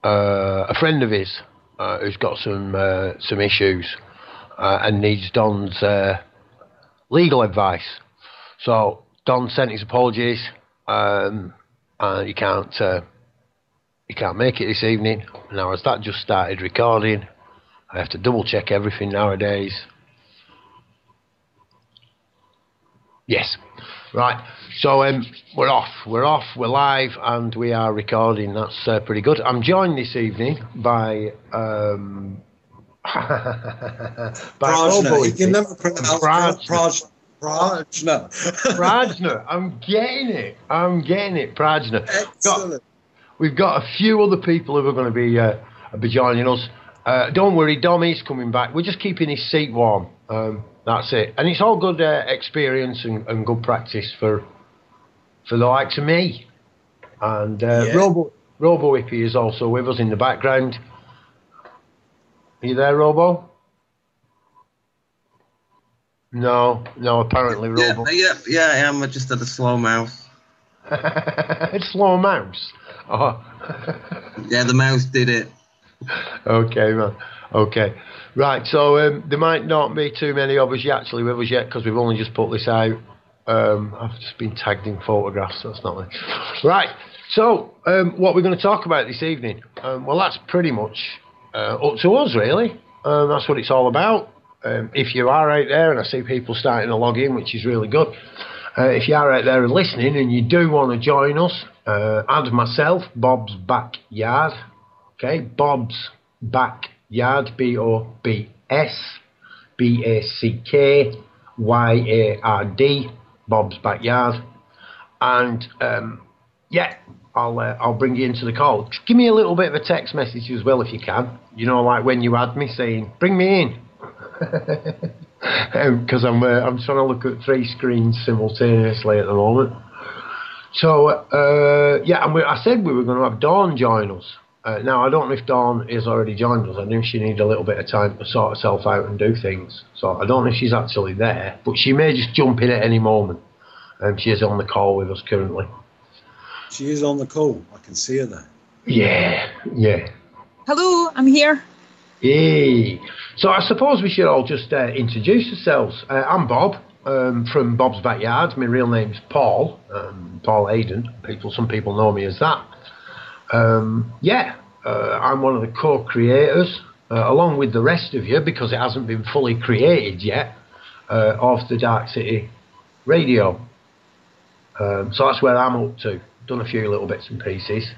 a friend of his who's got some issues and needs Don's legal advice. So Don sent his apologies, and he can't make it this evening. Now, as that just started recording, I have to double check everything nowadays. Yes, right. So we're off, we're live, and we are recording. That's pretty good. I'm joined this evening by Prajna. You can never pronounce Prajna. Prajna. I'm getting it. Prajna. Excellent. We've got a few other people who are going to be joining us. Don't worry, Dommy's coming back. We're just keeping his seat warm. That's it. And it's all good experience and good practice for the likes of me. And Robo Hippie is also with us in the background. Are you there, Robo? No, apparently Robo. Yeah, I am. I just had a slow mouse. Slow mouse? Oh. Yeah, the mouse did it. Okay, man. Okay. Right, so there might not be too many of us actually with us yet because we've only just put this out. I've just been tagged in photographs, so that's not me. Right, so what we're going to talk about this evening, well, that's pretty much up to us, really. That's what it's all about. If you are out there, and I see people starting to log in, which is really good, if you are out there and listening and you do want to join us, add myself, Bob's Backyard, okay, Bob's Backyard, BOBS BACKYARD, Bob's Backyard, and yeah, I'll bring you into the call. Just give me a little bit of a text message as well if you can, you know, like when you add me saying bring me in, because I'm trying to look at 3 screens simultaneously at the moment. So yeah, and I said we were going to have Dawn join us. Now, I don't know if Dawn has already joined us. I knew she needed a little bit of time to sort herself out and do things. So I don't know if she's actually there, but she may just jump in at any moment. She is on the call with us currently. She is on the call. I can see her there. Yeah. Hello, I'm here. Yay. So I suppose we should all just introduce ourselves. I'm Bob from Bob's Backyard. My real name's Paul, Paul Hayden. Some people know me as that. I'm one of the co-creators, along with the rest of you, because it hasn't been fully created yet, of the D-Ark City Radio. So that's where I'm up to. Done a few little bits and pieces.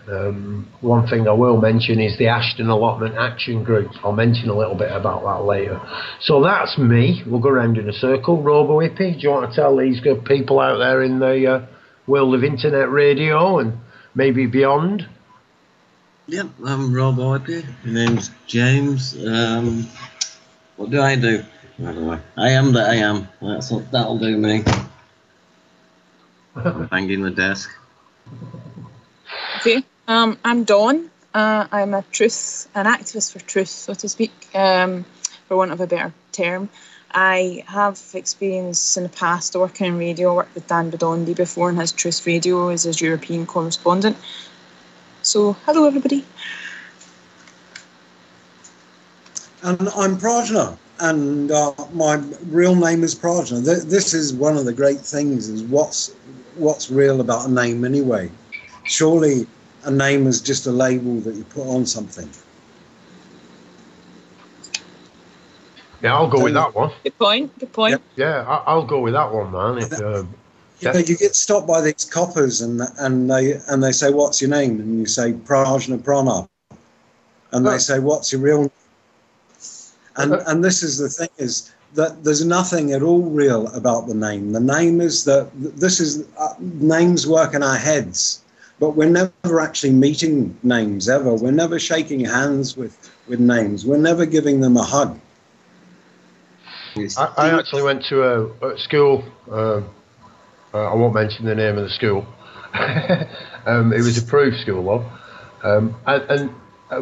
One thing I will mention is the Ashton Allotment Action Group. I'll mention a little bit about that later. So that's me. We'll go around in a circle. Robo Hippie, do you want to tell these good people out there in the world of internet radio and maybe beyond? Yep, I'm Robo Hippie. My name's James. What do I do? By the way, I am that I am. That'll do me. I'm banging the desk. Okay, I'm Dawn. I'm an activist for truth, so to speak, for want of a better term. I have experience in the past working in radio. I worked with Dan Bedondi before and has Truth Radio as his European correspondent. So, hello everybody. And I'm Prajna, and my real name is Prajna. This is one of the great things, is what's real about a name anyway. Surely a name is just a label that you put on something. Yeah, I'll go with that one. Good point. Yep. Yeah, I'll go with that one, man. You get stopped by these coppers and they say, what's your name? And you say Prajna Pranab. And they say, what's your real name? And this is the thing, is that there's nothing at all real about the name. The name is names work in our heads, but we're never actually meeting names ever. We're never shaking hands with names. We're never giving them a hug. I actually went to a school. I won't mention the name of the school. It was a proof school, though. And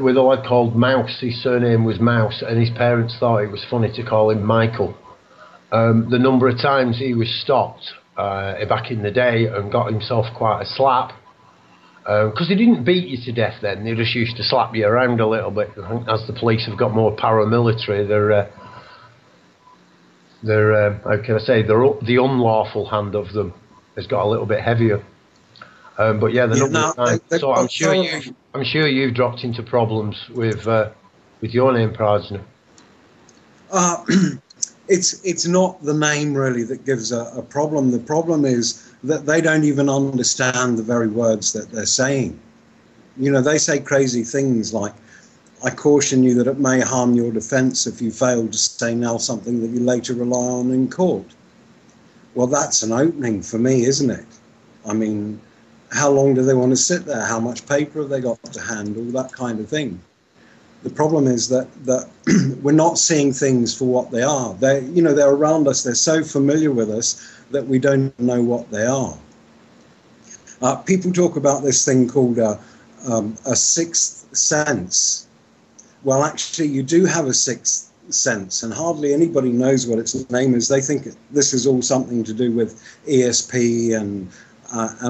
with a lad called Mouse. His surname was Mouse, and his parents thought it was funny to call him Michael. The number of times he was stopped back in the day and got himself quite a slap Because they didn't beat you to death then, they just used to slap you around a little bit. I think as the police have got more paramilitary, they're how can I say, the unlawful hand of them has got a little bit heavier. But yeah, the number of times, so I'm sure you've dropped into problems with your name, Prajna. It's not the name really that gives a problem. The problem is that they don't even understand the very words that they're saying. You know, they say crazy things like, I caution you that it may harm your defence if you fail to say now something that you later rely on in court. Well, that's an opening for me, isn't it? I mean, how long do they want to sit there? How much paper have they got to handle? That kind of thing. The problem is that we're not seeing things for what they are. They're around us. They're so familiar with us that we don't know what they are. People talk about this thing called a sixth sense. Well, actually, you do have a sixth sense, and hardly anybody knows what its name is. They think this is all something to do with ESP and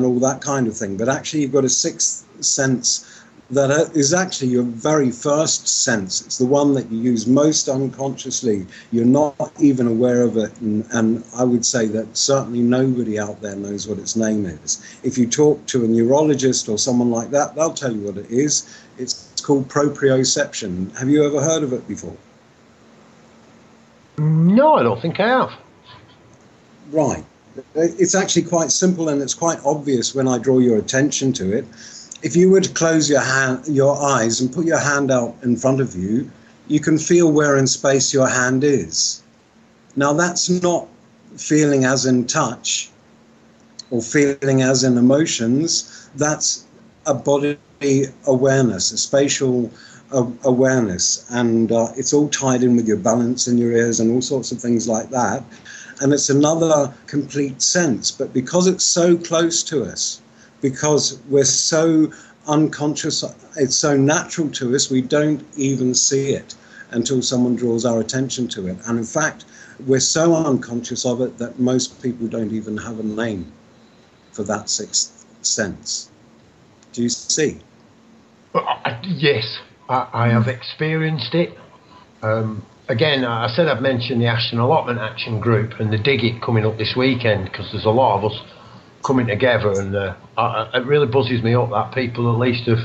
all that kind of thing. But actually, you've got a sixth sense that is actually your very first sense. It's the one that you use most unconsciously. You're not even aware of it, and I would say that certainly nobody out there knows what its name is. If you talk to a neurologist or someone like that, they'll tell you what it is. It's called proprioception. Have you ever heard of it before? No, I don't think I have. Right. It's actually quite simple, and it's quite obvious when I draw your attention to it. If you were to close your eyes and put your hand out in front of you, you can feel where in space your hand is. Now, that's not feeling as in touch or feeling as in emotions. That's a body awareness, a spatial awareness. And it's all tied in with your balance in your ears and all sorts of things like that. And it's another complete sense. But because it's so close to us, because we're so unconscious, it's so natural to us, we don't even see it until someone draws our attention to it. And in fact, we're so unconscious of it that most people don't even have a name for that sixth sense. Do you see? Yes, I have experienced it. Again, I said I've mentioned the Ashton Allotment Action Group and the Dig It coming up this weekend, because there's a lot of us coming together, and it really buzzes me up that people at least have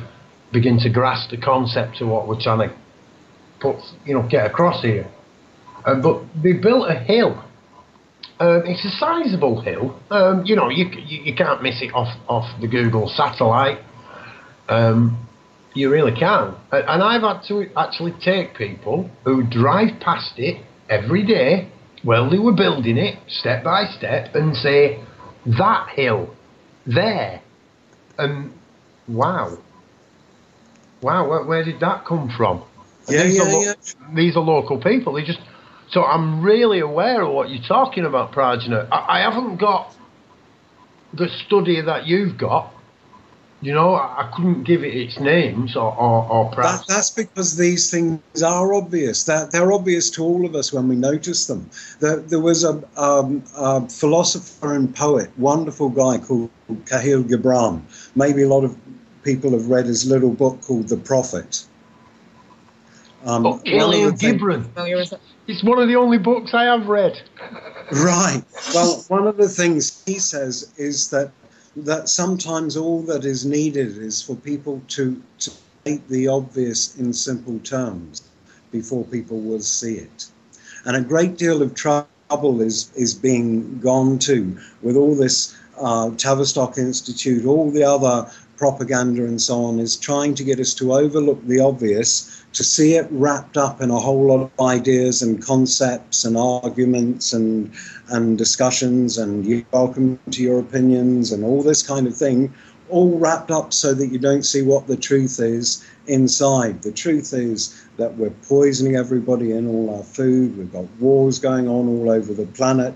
begin to grasp the concept of what we're trying to get across here. But they built a hill. It's a sizable hill. You can't miss it off the Google satellite. You really can't. And I've had to actually take people who drive past it every day while they were building it, step by step, and say, that hill there, and wow, where did that come from? These are local people. So I'm really aware of what you're talking about, Prajna. I haven't got the study that you've got. I couldn't give it its names or perhaps. That's because these things are obvious. They're obvious to all of us when we notice them. There was a philosopher and poet, wonderful guy called Khalil Gibran. Maybe a lot of people have read his little book called The Prophet. Khalil Gibran. It's one of the only books I have read. Right. Well, one of the things he says is that sometimes all that is needed is for people to state the obvious in simple terms before people will see it. And a great deal of trouble is being gone to with all this Tavistock Institute, all the other propaganda and so on, is trying to get us to overlook the obvious, to see it wrapped up in a whole lot of ideas and concepts and arguments and discussions, and you're welcome to your opinions and all this kind of thing, all wrapped up so that you don't see what the truth is inside. The truth is that we're poisoning everybody in all our food. We've got wars going on all over the planet,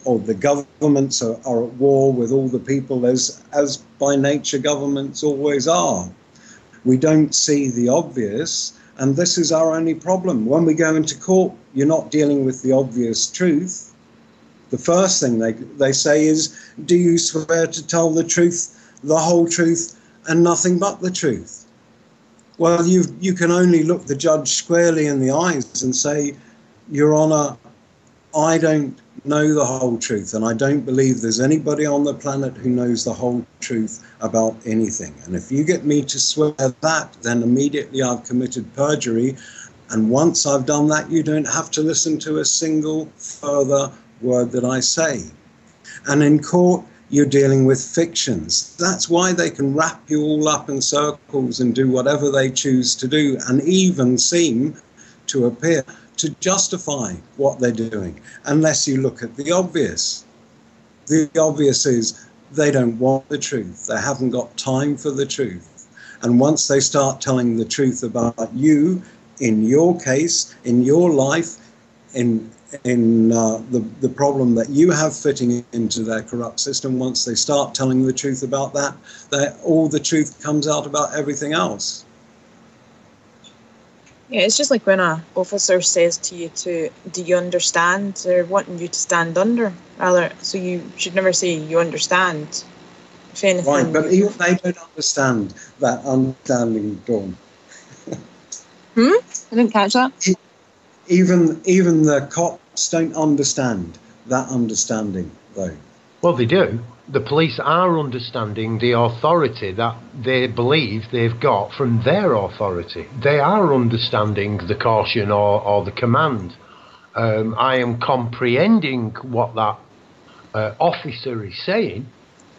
or the governments are at war with all the people, as by nature governments always are. We don't see the obvious, and this is our only problem. When we go into court, you're not dealing with the obvious truth. The first thing they say is, do you swear to tell the truth, the whole truth, and nothing but the truth. Well, you can only look the judge squarely in the eyes and say, Your Honour, I don't know the whole truth, and I don't believe there's anybody on the planet who knows the whole truth about anything. And if you get me to swear that, then immediately I've committed perjury. And once I've done that, you don't have to listen to a single further word that I say. And in court, you're dealing with fictions. That's why they can wrap you all up in circles and do whatever they choose to do, and even seem to appear to justify what they're doing, unless you look at the obvious. The obvious is they don't want the truth. They haven't got time for the truth. And once they start telling the truth about you, in your case, in your life, in the problem that you have fitting into their corrupt system, once they start telling the truth about that, all the truth comes out about everything else. Yeah, it's just like when an officer says to you do you understand? They're wanting you to stand under, rather. So you should never say you understand. If anything, right, but even they don't understand that understanding, Dawn. I didn't catch that. Even the cops don't understand that understanding, though. Well, they do. The police are understanding the authority that they believe they've got from their authority. They are understanding the caution or the command. I am comprehending what that officer is saying,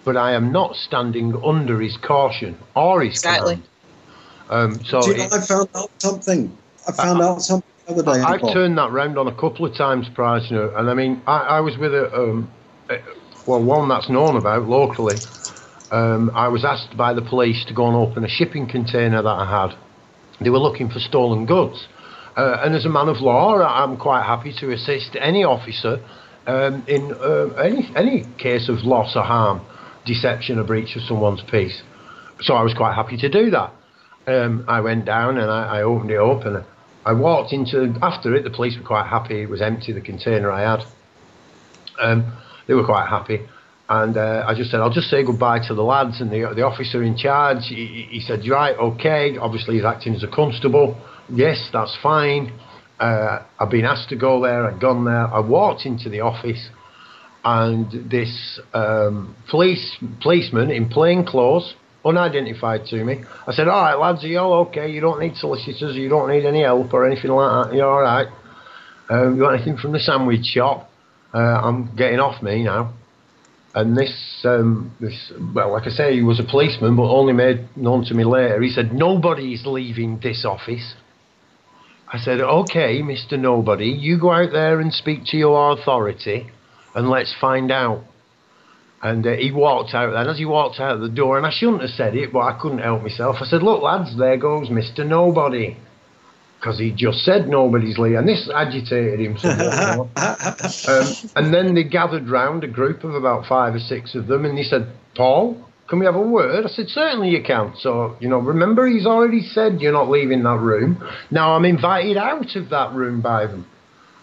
but I am not standing under his caution or his command. So I found out something. I found out something the other day. I've turned that round on a couple of times, Prajna, and I mean, I was with one that's known about locally. I was asked by the police to go and open a shipping container that I had. They were looking for stolen goods. And as a man of law, I'm quite happy to assist any officer in any case of loss or harm, deception or breach of someone's peace. So I was quite happy to do that. I went down and I opened it up, and I walked into, after it, the police were quite happy. It was empty, the container I had. They were quite happy, and I just said, I'll just say goodbye to the lads. And the officer in charge, he said, right, okay. Obviously he's acting as a constable. Yes, that's fine. I've been asked to go there. I'd gone there. I walked into the office, and this policeman in plain clothes, unidentified to me. I said, all right, lads, are you all okay? You don't need solicitors, you don't need any help or anything like that. You're all right. You want anything from the sandwich shop? I'm getting off me now. And this, well, like I say, he was a policeman, but only made known to me later. He said, nobody's leaving this office. I said, okay, Mr. Nobody, you go out there and speak to your authority, and let's find out. And he walked out then. As he walked out the door, and I shouldn't have said it, but I couldn't help myself, I said, look, lads, there goes Mr. Nobody. Because he just said nobody's leaving. And this agitated him somewhat. And then they gathered round, a group of about 5 or 6 of them, and he said, Paul, can we have a word? I said, certainly you can. So, remember, he's already said you're not leaving that room. Now I'm invited out of that room by them.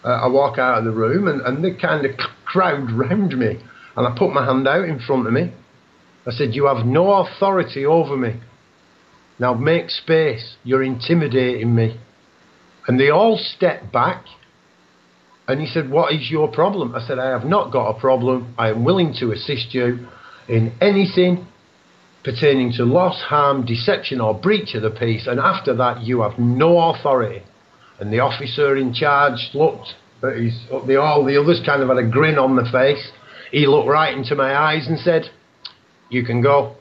I walk out of the room, and they kind of crowd round me. And I put my hand out in front of me. I said, you have no authority over me. Now make space. You're intimidating me. And they all stepped back. And he said, what is your problem? I said, I have not got a problem. I am willing to assist you in anything pertaining to loss, harm, deception or breach of the peace. And after that, you have no authority. And the officer in charge looked at all the others kind of had a grin on the face. He looked right into my eyes and said, you can go.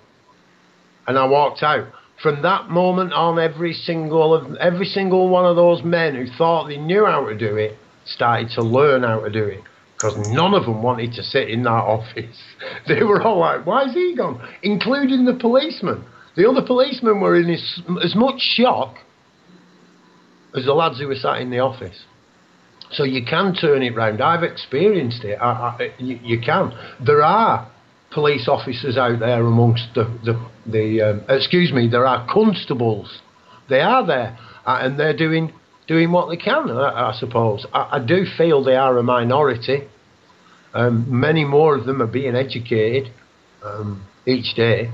And I walked out. From that moment on, every single one of those men who thought they knew how to do it started to learn how to do it. Because none of them wanted to sit in that office. They were all like, why is he gone? Including the policeman. The other policemen were in as much shock as the lads who were sat in the office. So you can turn it round. I've experienced it. You can. There are police officers out there amongst there are constables. They are there, and they're doing what they can, I suppose. I do feel they are a minority. Many more of them are being educated each day.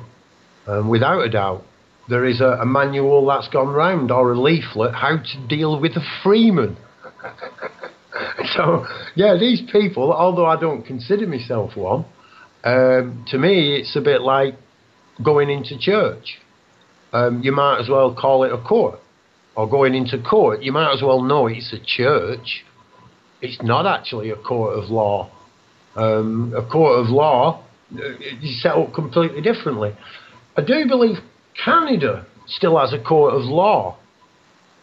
Without a doubt. There is a manual that's gone round, or a leaflet, how to deal with a freeman. So, yeah, these people, although I don't consider myself one, to me it's a bit like going into church. You might as well call it a court, or going into court. You might as well know it's a church. It's not actually a court of law. A court of law is set up completely differently. I do believe Canada still has a court of law,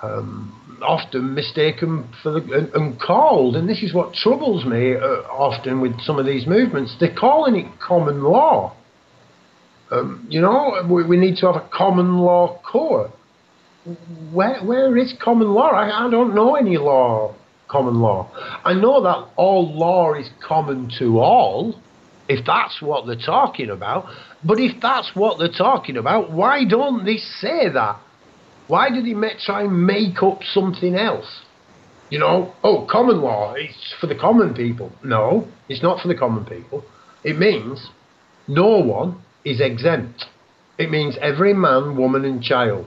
often mistaken for and called, and this is what troubles me often with some of these movements, they're calling it common law. You know, we need to have a common law court. Where is common law? I don't know any common law. I know that all law is common to all, if that's what they're talking about. But if that's what they're talking about, why don't they say that? Why do they try and make up something else? You know, oh, common law, it's for the common people. No, it's not for the common people. It means no one is exempt. It means every man, woman and child,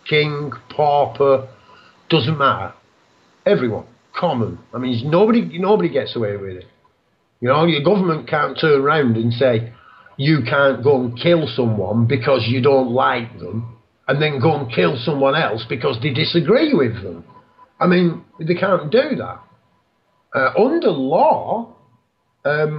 king, pauper, doesn't matter. Everyone, common. I mean, nobody gets away with it. You know, your government can't turn around and say, you can't go and kill someone because you don't like them, and then go and kill someone else because they disagree with them. I mean, they can't do that. Under law,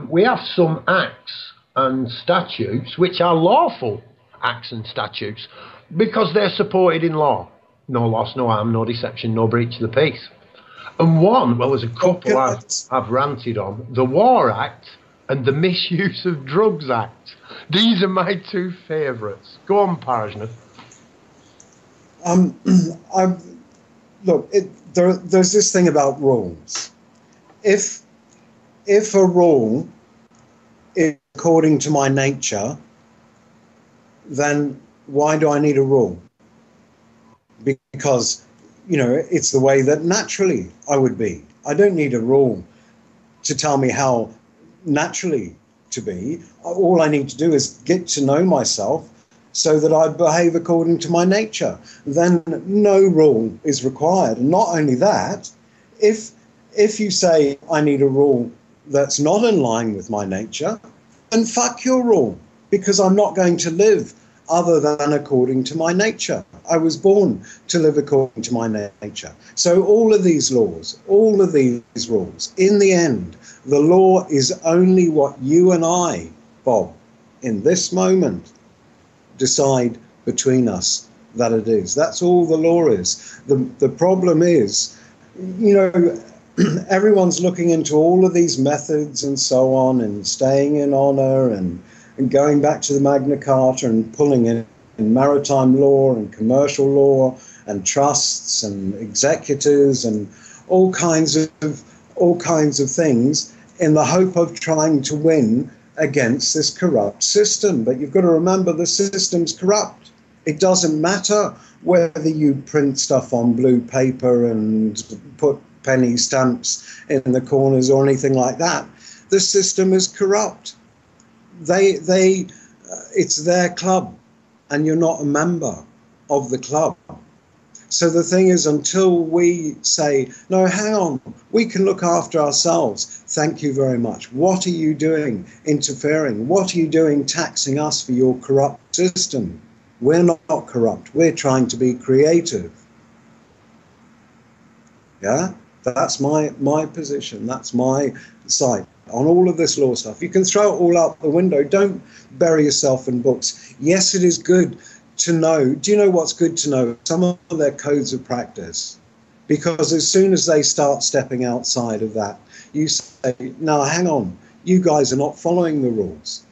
we have some acts and statutes which are lawful acts and statutes because they're supported in law. No loss, no harm, no deception, no breach of the peace. And one, well, there's a couple I've ranted on, the War Act and the Misuse of Drugs Act. These are my two favourites. Go on, Parajna. Look, there's this thing about rules. If a rule is according to my nature, then why do I need a rule? Because, you know, it's the way that naturally I would be. I don't need a rule to tell me how naturally to be. All I need to do is get to know myself so that I behave according to my nature. Then no rule is required. And not only that, if you say I need a rule that's not in line with my nature, then fuck your rule, because I'm not going to live other than according to my nature. I was born to live according to my nature. So all of these laws, all of these rules, in the end, the law is only what you and I, Bob, in this moment, decide between us that it is. That's all the law is. The problem is, you know, everyone's looking into all of these methods and so on, and staying in honour and going back to the Magna Carta and pulling in maritime law and commercial law and trusts and executors and all kinds of things in the hope of trying to win against this corrupt system. But you've got to remember, the system's corrupt. It doesn't matter whether you print stuff on blue paper and put penny stamps in the corners or anything like that. The system is corrupt. It's their club, and you're not a member of the club. So the thing is, until we say, no, hang on, we can look after ourselves. Thank you very much. What are you doing interfering? What are you doing taxing us for your corrupt system? We're not corrupt. We're trying to be creative. Yeah, that's my position. That's my side on all of this law stuff. You can throw it all out the window. Don't bury yourself in books. Yes, it is good to know. Do you know what's good to know? Some of their codes of practice. Because as soon as they start stepping outside of that, you say, no, hang on, you guys are not following the rules.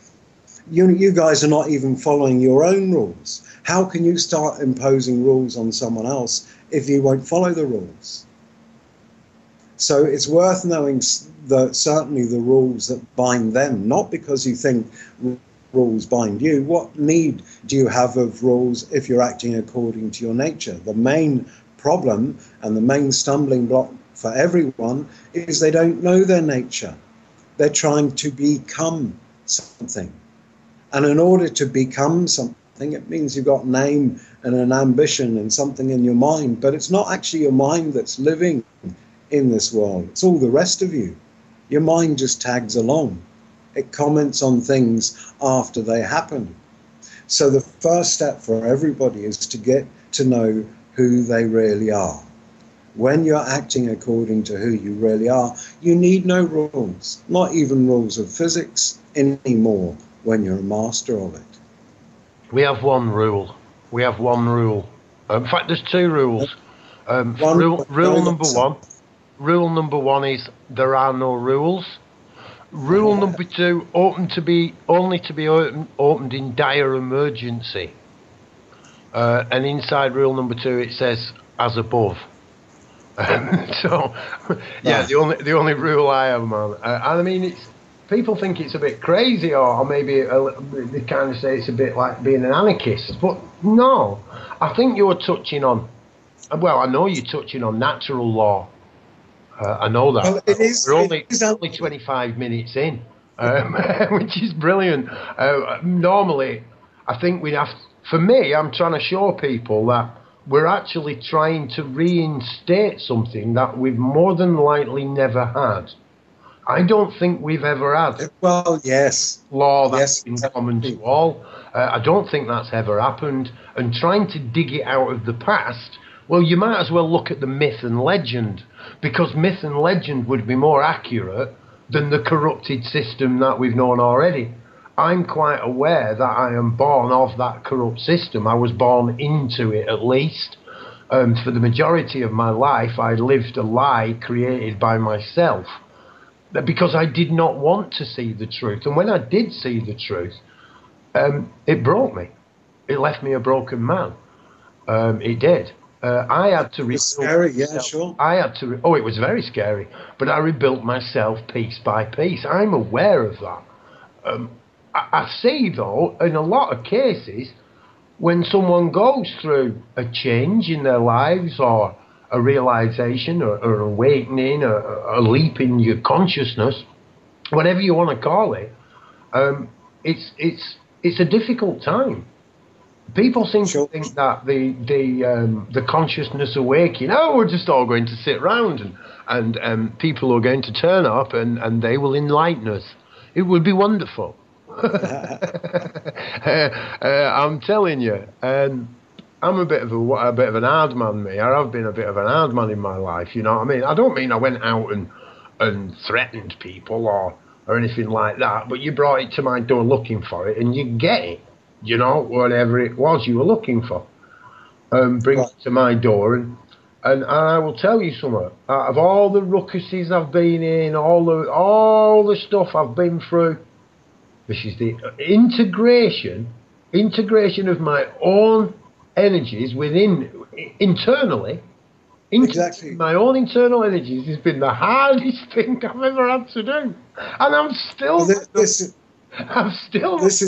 You guys are not even following your own rules. How can you start imposing rules on someone else if you won't follow the rules? So it's worth knowing certainly the rules that bind them, not because you think rules bind you. What need do you have of rules if you're acting according to your nature? The main problem and the main stumbling block for everyone is they don't know their nature. They're trying to become something. And in order to become something, something. It means you've got an aim and an ambition and something in your mind, but it's not actually your mind that's living in this world. It's all the rest of you. Your mind just tags along. It comments on things after they happen. So the first step for everybody is to get to know who they really are. When you're acting according to who you really are, you need no rules, not even rules of physics anymore when you're a master of it. We have one rule. We have one rule. In fact, there's two rules. Rule number one. Rule number one is there are no rules. Rule number two, only to be opened in dire emergency. And inside rule number two, it says as above. So, yeah, the only rule I have, man. I mean, it's people think it's a bit crazy, or maybe they kind of say it's a bit like being an anarchist. But no, I think you're touching on. Well, I know you're touching on natural law. I know that. Well, We're only 25 minutes in, which is brilliant. Normally, I think we have. For me, I'm trying to show people that we're actually trying to reinstate something that we've more than likely never had. I don't think we've ever had. Well, yes. Law that's in common to all. I don't think that's ever happened. And trying to dig it out of the past, well, you might as well look at the myth and legend, because myth and legend would be more accurate than the corrupted system that we've known already. I'm quite aware that I am born of that corrupt system. I was born into it, at least. For the majority of my life, I lived a lie created by myself, because I did not want to see the truth. And when I did see the truth, it broke me. It left me a broken man. It did. I had to rebuild scary, myself. yeah, sure. I had to. It was very scary. But I rebuilt myself piece by piece. I'm aware of that. I see, though, in a lot of cases, when someone goes through a change in their lives, or a realization, or an awakening, or a leap in your consciousness, whatever you want to call it, it's a difficult time. People seem to think that the consciousness awakening, we're just all going to sit round and people are going to turn up and they will enlighten us. It would be wonderful. I'm telling you, I'm a bit of an hard man, me. I have been a bit of an hard man in my life, you know what I mean? I don't mean I went out and threatened people or anything like that, but you brought it to my door looking for it, and you get it, you know, whatever it was you were looking for. Bring it to my door, and I will tell you something. Out of all the ruckuses I've been in, all the stuff I've been through, this is the integration of my own energies internally. Exactly. My own internal energies has been the hardest thing I've ever had to do, and I'm still. This is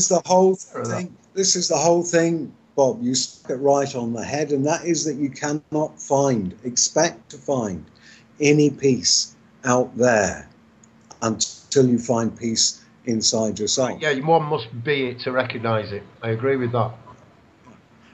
the whole thing. This is the whole thing, Bob. You stuck it right on the head, and that is that you cannot expect to find any peace out there until you find peace inside yourself. Yeah, one must be it to recognise it. I agree with that.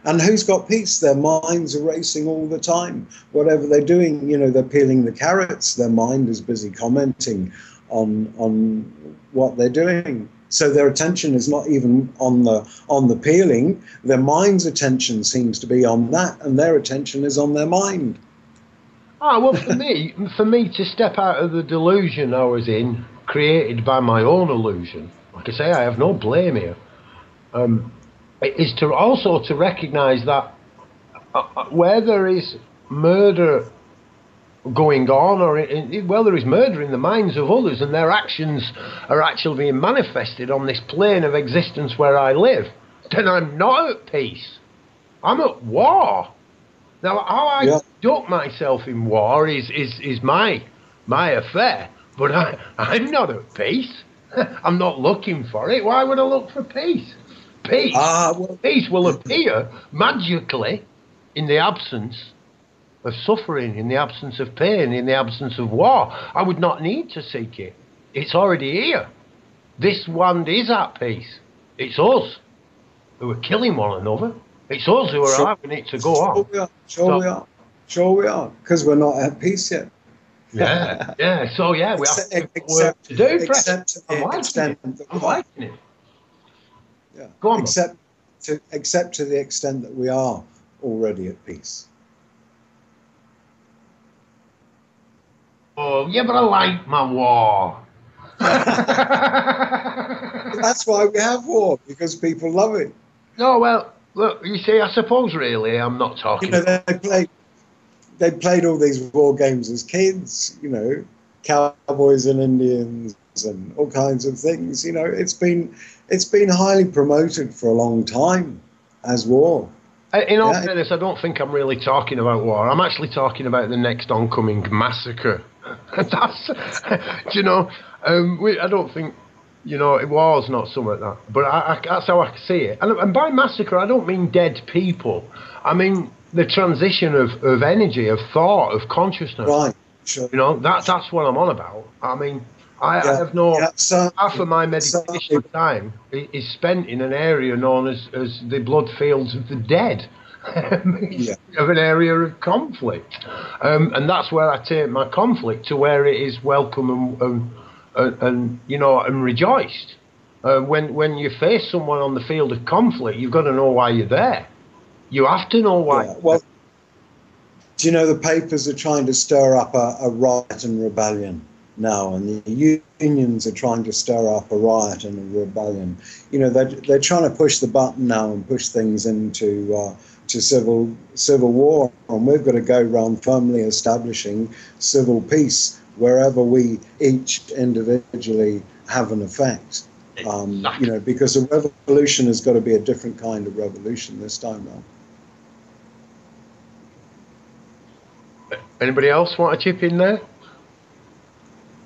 And who's got peace? Their minds are racing all the time. Whatever they're doing, you know, they're peeling the carrots. Their mind is busy commenting on what they're doing. So their attention is not even on the peeling. Their mind's attention seems to be on that, and their attention is on their mind. Well, for me to step out of the delusion I was in, created by my own illusion, like I say, I have no blame here, is to also to recognise that where there is murder going on, or there is murder in the minds of others, and their actions are actually being manifested on this plane of existence where I live, then I'm not at peace. I'm at war. Now, how I conduct myself in war is my affair, but I'm not at peace. I'm not looking for it. Why would I look for peace? Peace will appear magically in the absence of suffering, in the absence of pain, in the absence of war. I would not need to seek it. It's already here. This one is at peace. It's us. who are killing one another. It's us who are having it to go on. Sure we are. Because we're not at peace yet. Yeah, yeah. So yeah, we have work to do. Except to the extent that I'm liking it. Yeah. Go on. Except to the extent that we are already at peace. Oh yeah, but I like my war. That's why we have war, because people love it. No, well, look, you see, I suppose really I'm not talking. You know, they played all these war games as kids, you know, cowboys and Indians and all kinds of things. You know, it's been highly promoted for a long time as war. In all fairness, I don't think I'm really talking about war. I'm actually talking about the next oncoming massacre. That's, you know, I don't think, you know, war's not something like that. But that's how I see it. And by massacre, I don't mean dead people. I mean the transition of energy, of thought, of consciousness. Right, sure. You know, that's what I'm on about. I mean, I have no... half of my meditation time is spent in an area known as the blood fields of the dead. Of an area of conflict. And that's where I take my conflict, to where it is welcome and you know, and rejoiced. When you face someone on the field of conflict, you've got to know why you're there. You have to know why. Yeah, well, do you know the papers are trying to stir up a riot and rebellion now, and the unions are trying to stir up a riot and a rebellion. You know, they're trying to push the button now and push things into to civil war, and we've got to go around firmly establishing civil peace wherever we each individually have an effect. You know, because a revolution has got to be a different kind of revolution this time round. Anybody else want to chip in there?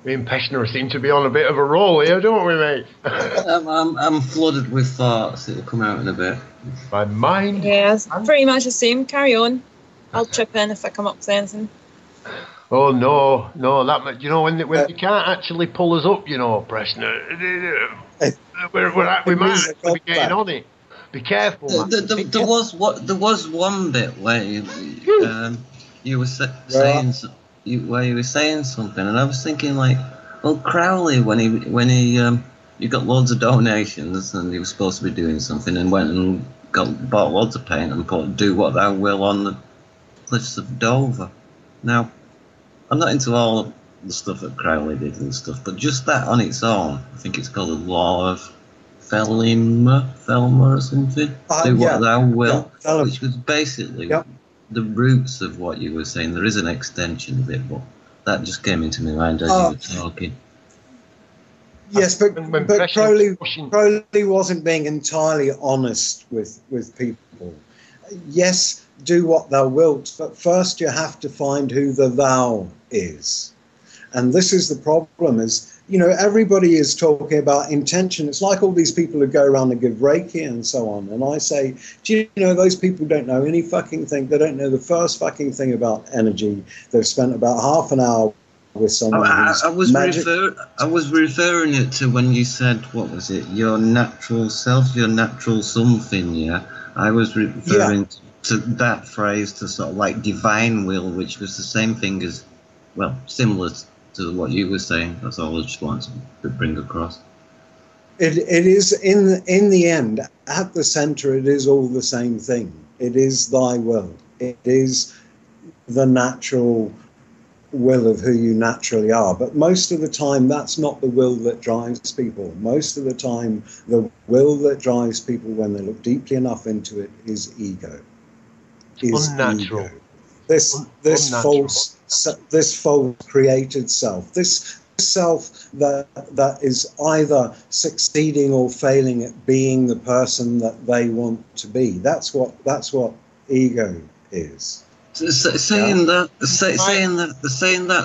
Me and Peshner seem to be on a bit of a roll here, don't we, mate? I'm flooded with thoughts. It'll come out in a bit. My mind. Yeah, it's pretty much the same. Carry on. I'll chip in if I come up with anything. Oh no, that, you know, when you can't actually pull us up, you know, Peshner, we might actually be getting on it. Be careful. There was one bit where you were saying something, and I was thinking, like, well, Crowley, when he got loads of donations and he was supposed to be doing something, and went and bought loads of paint and put "Do What Thou Will" on the cliffs of Dover. Now, I'm not into all the stuff that Crowley did and stuff, but just that on its own, I think it's called the Law of Thelma or something. Do what thou will, which was basically the roots of what you were saying. There is an extension of it, but that just came into my mind as you were talking. Yes, but Crowley wasn't being entirely honest with people. Yes, do what thou wilt, but first you have to find who the thou is. And this is the problem, is, you know, everybody is talking about intention. It's like all these people who go around and give Reiki and so on. And I say, do you know, those people don't know any fucking thing. They don't know the first fucking thing about energy. They've spent about half an hour with someone. I was referring it to when you said, what was it, your natural self, your natural something, yeah? I was referring to that phrase, to sort of like divine will, which was the same thing as, well, similar to what you were saying. That's all I just wanted to bring across. It is, in the end, at the centre, it is all the same thing. It is thy will. It is the natural will of who you naturally are. But most of the time, that's not the will that drives people. Most of the time, the will that drives people, when they look deeply enough into it, is ego. Is unnatural. Ego. This false created self. This self that is either succeeding or failing at being the person that they want to be. That's what ego is. Saying that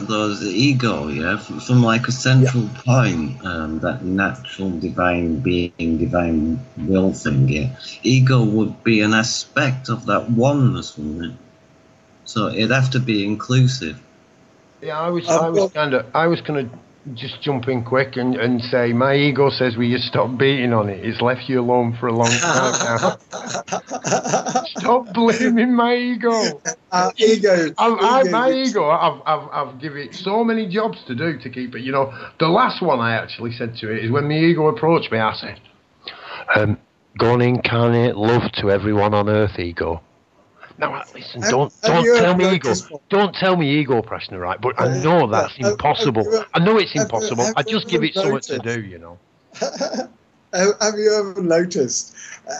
though, is the ego, yeah, from like a central point, that natural divine being, divine will thing, yeah. Ego would be an aspect of that oneness, wouldn't it? So it'd have to be inclusive. Yeah, I was going to just jump in quick and say, my ego says, will you stop beating on it? It's left you alone for a long time now. Stop blaming my ego. I've given it so many jobs to do to keep it. You know, the last one I actually said to it is when the ego approached me, I said, go and incarnate love to everyone on earth, ego. Now, listen, don't tell me ego. Don't tell me ego, Prashna, right? But I know that's impossible. I know it's impossible. I just give it something to do, you know. Have you ever noticed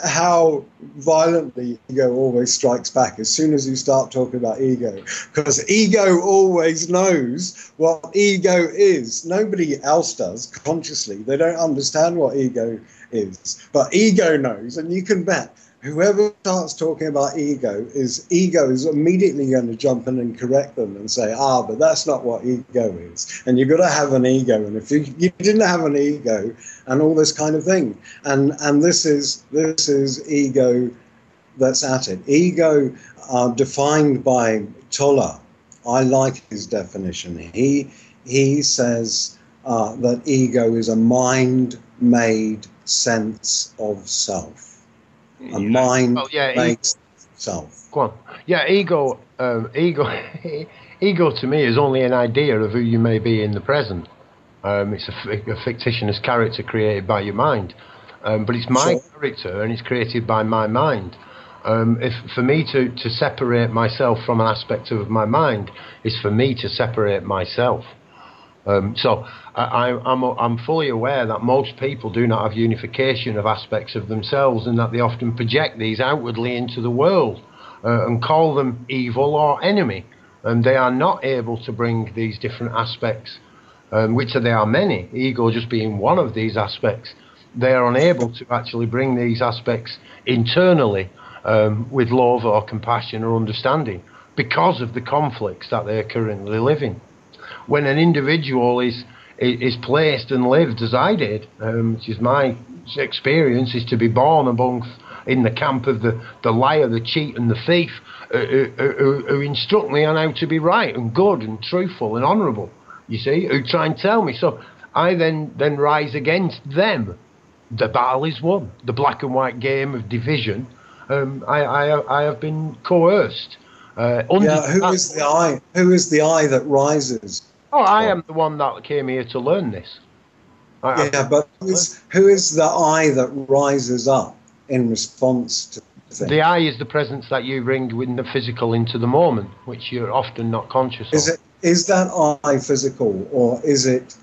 how violently ego always strikes back as soon as you start talking about ego? Because ego always knows what ego is. Nobody else does consciously. They don't understand what ego is. But ego knows, and you can bet whoever starts talking about ego is immediately going to jump in and correct them and say, but that's not what ego is. And you've got to have an ego. And if you didn't have an ego and all this kind of thing, and this is ego that's at it. Ego defined by Toller. I like his definition. He says that ego is a mind-made sense of self. A mind makes self. Go on. Yeah, ego to me is only an idea of who you may be in the present. It's a fictitious character created by your mind. But it's my character and it's created by my mind. If for me to separate myself from an aspect of my mind is for me to separate myself. So I'm fully aware that most people do not have unification of aspects of themselves, and that they often project these outwardly into the world and call them evil or enemy. And they are not able to bring these different aspects, which there are many, ego just being one of these aspects. They are unable to actually bring these aspects internally with love or compassion or understanding because of the conflicts that they are currently living. When an individual is placed and lived as I did, which is my experience, is to be born amongst in the camp of the liar, the cheat and the thief, who instruct me on how to be right and good and truthful and honourable, you see, who try and tell me. So I then rise against them. The battle is won. The black and white game of division, I have been coerced. Who is the I? Who is the I that rises? Oh, I am the one that came here to learn this. But who is the I that rises up in response to things? The I is the presence that you bring with the physical into the moment, which you're often not conscious of. Is that I physical, or is it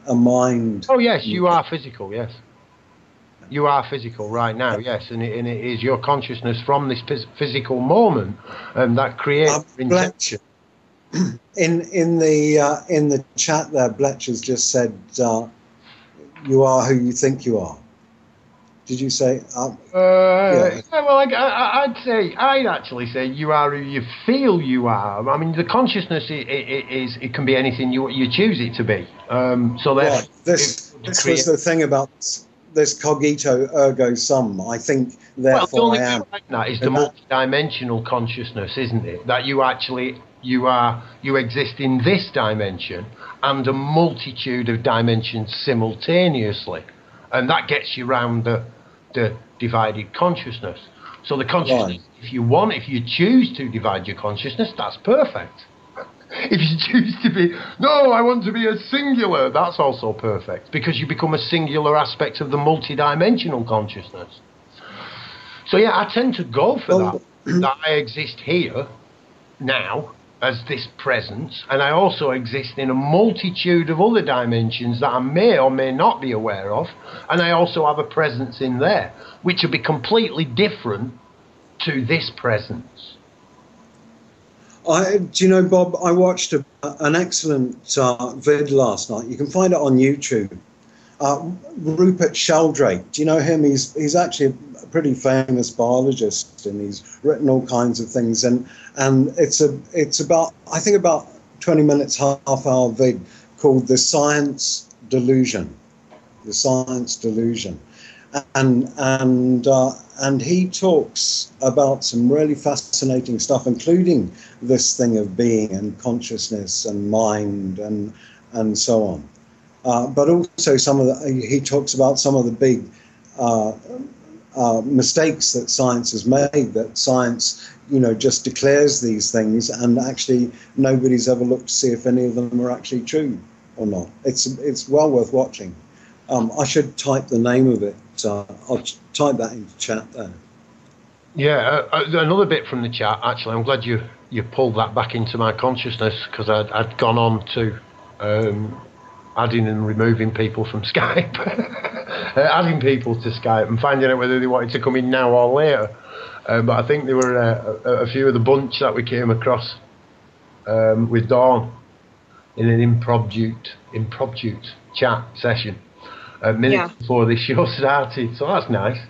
a mind? Oh yes, you are physical. Yes, you are physical right now. Yes, and it is your consciousness from this physical moment that creates intention. In the chat there, Bletcher's just said, "You are who you think you are." Did you say? Yeah. Well, I'd actually say you are who you feel you are. I mean, the consciousness it can be anything you choose it to be. So that this was the thing about this cogito ergo sum. I think therefore I am. That is the multidimensional consciousness, isn't it? That you actually. You exist in this dimension and a multitude of dimensions simultaneously, and that gets you round the divided consciousness. So the consciousness, if you choose to divide your consciousness, that's perfect. If you choose to be, no, I want to be a singular, that's also perfect, because you become a singular aspect of the multidimensional consciousness. So yeah, I tend to go for that I exist here now as this presence, and I also exist in a multitude of other dimensions that I may or may not be aware of, and I also have a presence in there, which will be completely different to this presence. Do you know, Bob, I watched an excellent vid last night. You can find it on YouTube. Rupert Sheldrake, do you know him? He's actually a pretty famous biologist, and he's written all kinds of things. And it's about 20 minutes, half hour vid called The Science Delusion. The Science Delusion. And he talks about some really fascinating stuff, including this thing of being and consciousness and mind and so on. but also he talks about some of the big mistakes that science has made, that science, just declares these things, and actually nobody's ever looked to see if any of them are actually true or not. It's well worth watching. I should type the name of it. I'll type that into chat there. Yeah, another bit from the chat, actually. I'm glad you pulled that back into my consciousness, because I'd gone on to adding and removing people from Skype, adding people to Skype and finding out whether they wanted to come in now or later. But I think there were a few of the bunch that we came across with Dawn in an impromptu chat session minutes before the show started. So that's nice.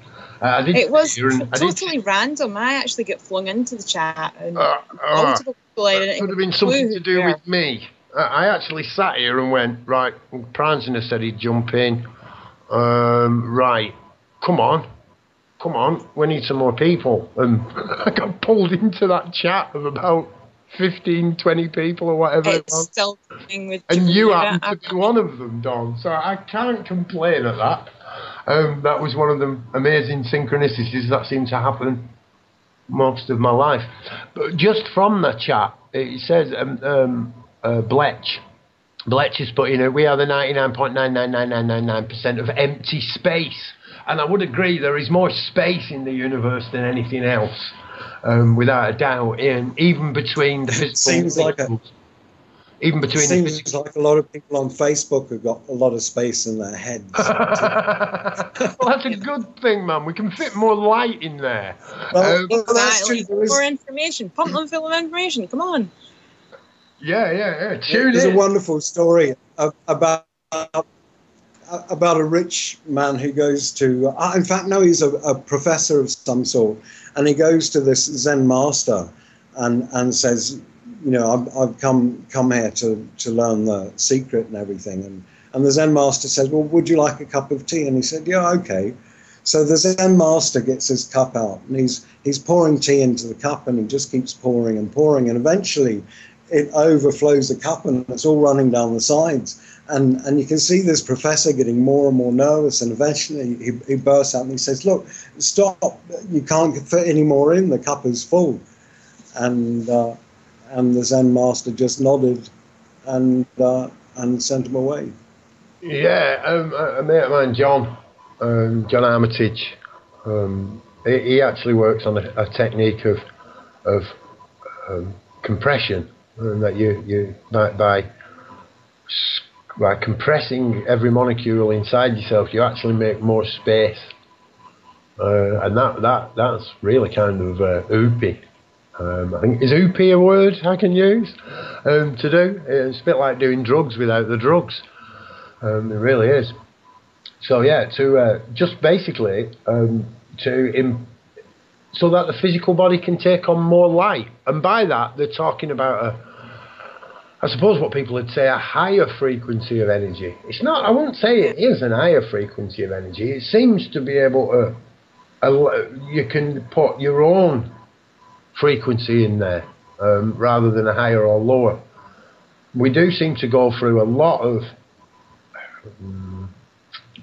It was totally random. I actually get flung into the chat, and multiple people. It could have been something to do with me. I actually sat here and went, right, Pransner said he'd jump in. Right, come on, we need some more people. And I got pulled into that chat of about 15, 20 people or whatever it was. Still with and you happened to be one of them, Don, so I can't complain at that. That was one of the amazing synchronicities that seemed to happen most of my life. But just from the chat, it says Bletch is putting it, we are the 99.999999% of empty space. And I would agree, there is more space in the universe than anything else, without a doubt. And even between the physical Seems like a lot of people on Facebook have got a lot of space in their heads. Well, that's a good thing, man. We can fit more light in there. Well, that's true. More information. Pump them full of information. Come on. Yeah. There's a wonderful story about a rich man who goes to... in fact, no, he's a professor of some sort. And he goes to this Zen master and says... I've come here to learn the secret and everything. And the Zen master says, well, would you like a cup of tea? And he said, yeah, okay. So the Zen master gets his cup out, and he's pouring tea into the cup, and he just keeps pouring and pouring. And eventually it overflows the cup, and it's all running down the sides. And you can see this professor getting more and more nervous, and eventually he bursts out and he says, look, stop, you can't fit any more in, the cup is full. And the Zen master just nodded and sent him away. Yeah, a mate of mine, John Armitage, he actually works on a technique of compression, that you by compressing every molecule inside yourself, you actually make more space, and that's really kind of oopy. I think, is oopy a word I can use to do? It's a bit like doing drugs without the drugs. It really is. So yeah, to just basically so that the physical body can take on more light, and by that they're talking about I suppose what people would say a higher frequency of energy. It's not. I wouldn't say it is an higher frequency of energy. It seems to be able to. You can put your own frequency in there, rather than a higher or lower. We do seem to go through a lot of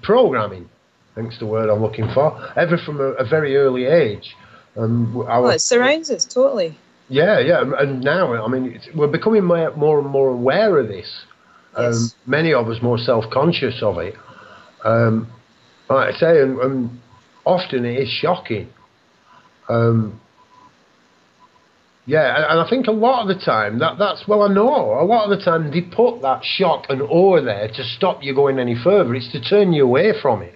programming, I think is the word I'm looking for, ever from a very early age. It surrounds us totally. Yeah, and now, I mean, we're becoming more and more aware of this. Yes. Many of us more self-conscious of it. Like I say, and often it is shocking. Yeah, and I think a lot of the time, that's well, I know, a lot of the time they put that shock and awe there to stop you going any further. It's to turn you away from it.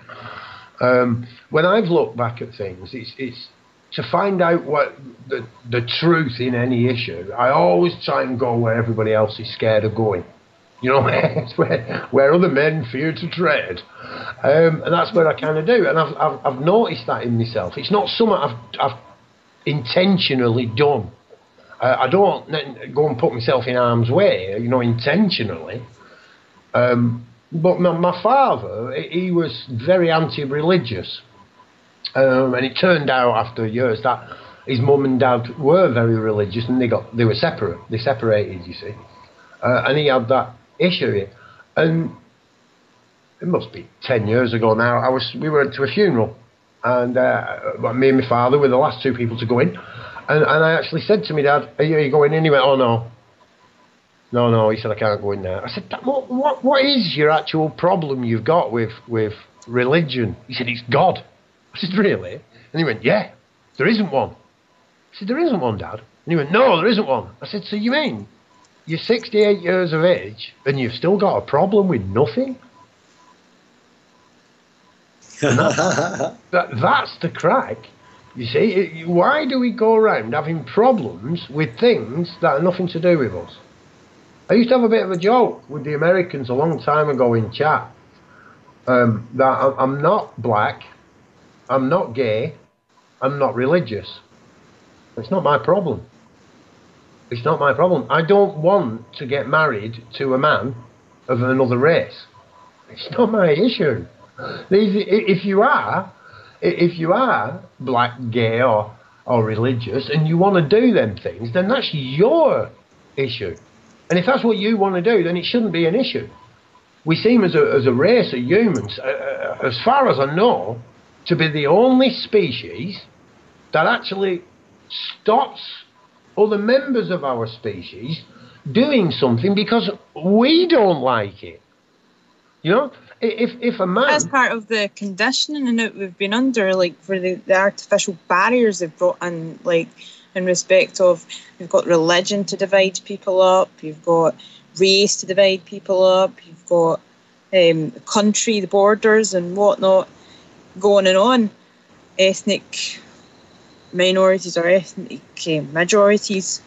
When I've looked back at things, it's to find out what the truth in any issue. I always try and go where everybody else is scared of going. You know, where other men fear to tread. And that's what I kind of do. And I've noticed that in myself. It's not something I've intentionally done. I don't go and put myself in harm's way, you know, intentionally. But my father, he was very anti-religious. And it turned out after years that his mum and dad were very religious, and they were separate. They separated, you see. And he had that issue. And it must be 10 years ago now. We went to a funeral, and me and my father were the last two people to go in. And I actually said to my dad, are you going in? He went, oh, no. No, he said, I can't go in there. I said, what is your actual problem you've got with religion? He said, it's God. I said, really? And he went, yeah, there isn't one. I said, there isn't one, Dad. And he went, no, there isn't one. I said, so you mean you're 68 years of age and you've still got a problem with nothing? That's the crack. You see, why do we go around having problems with things that are nothing to do with us? I used to have a bit of a joke with the Americans a long time ago in chat, that I'm not black, I'm not gay, I'm not religious. It's not my problem. It's not my problem. I don't want to get married to a man of another race. It's not my issue. If you are black, gay, or religious, and you want to do them things, then that's your issue. And if that's what you want to do, then it shouldn't be an issue. We seem as a race of humans, as far as I know, to be the only species that actually stops other members of our species doing something because we don't like it. You know, if a man... That's part of the conditioning that we've been under, like, for the artificial barriers they've brought in, like, in respect of, you've got religion to divide people up, you've got race to divide people up, you've got country, the borders and whatnot, going on. Ethnic minorities or ethnic majorities.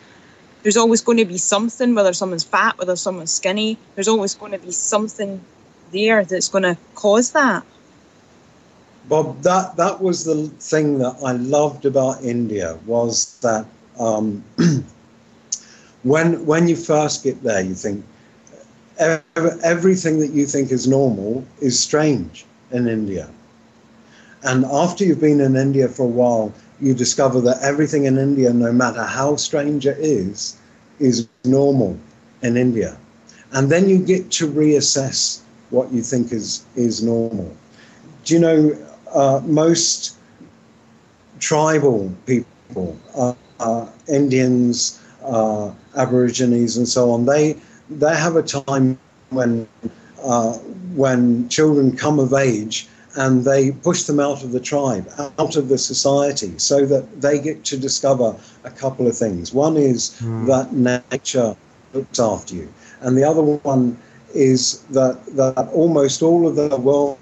There's always going to be something, whether someone's fat, whether someone's skinny, there's always going to be something there that's going to cause that. Bob, that was the thing that I loved about India, was that when you first get there, you think everything that you think is normal is strange in India. And after you've been in India for a while, you discover that everything in India, no matter how strange it is normal in India. And then you get to reassess what you think is normal. Do you know, most tribal people, Indians, Aborigines and so on, they have a time when children come of age and they push them out of the tribe, out of the society, so that they get to discover a couple of things. One is that nature looks after you, and the other one is that almost all of the world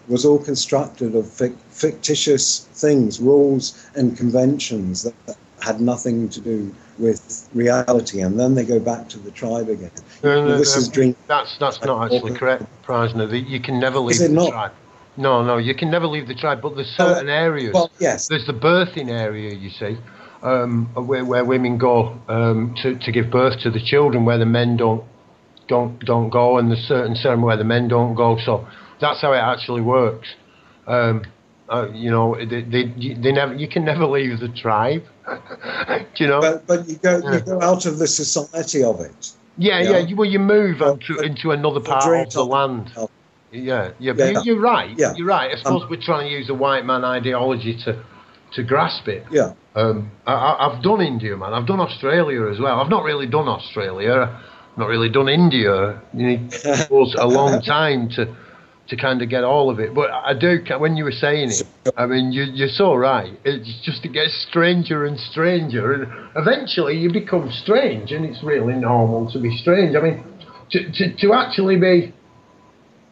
was all constructed of fictitious things, rules and conventions that had nothing to do with reality, and then they go back to the tribe again. This is dream. That's not actually correct, Prajna. You can never leave the tribe. No, you can never leave the tribe, but there's certain areas. Well, yes. There's the birthing area, you see, where women go to give birth to the children, where the men don't go, and there's certain ceremony where the men don't go. So that's how it actually works. You know, you can never leave the tribe. Do you know? But you go out of the society of it. Yeah. You move into another part of the land. Yeah. But you're right. Yeah. You're right. I suppose we're trying to use the white man ideology to grasp it. Yeah. I've done India, man. I've done Australia as well. I've not really done Australia. Not really done India. You need a long time to kind of get all of it. But I do, when you were saying it, I mean, you're so right. It's just, it gets stranger and stranger, and eventually you become strange, and it's really normal to be strange. I mean, to actually be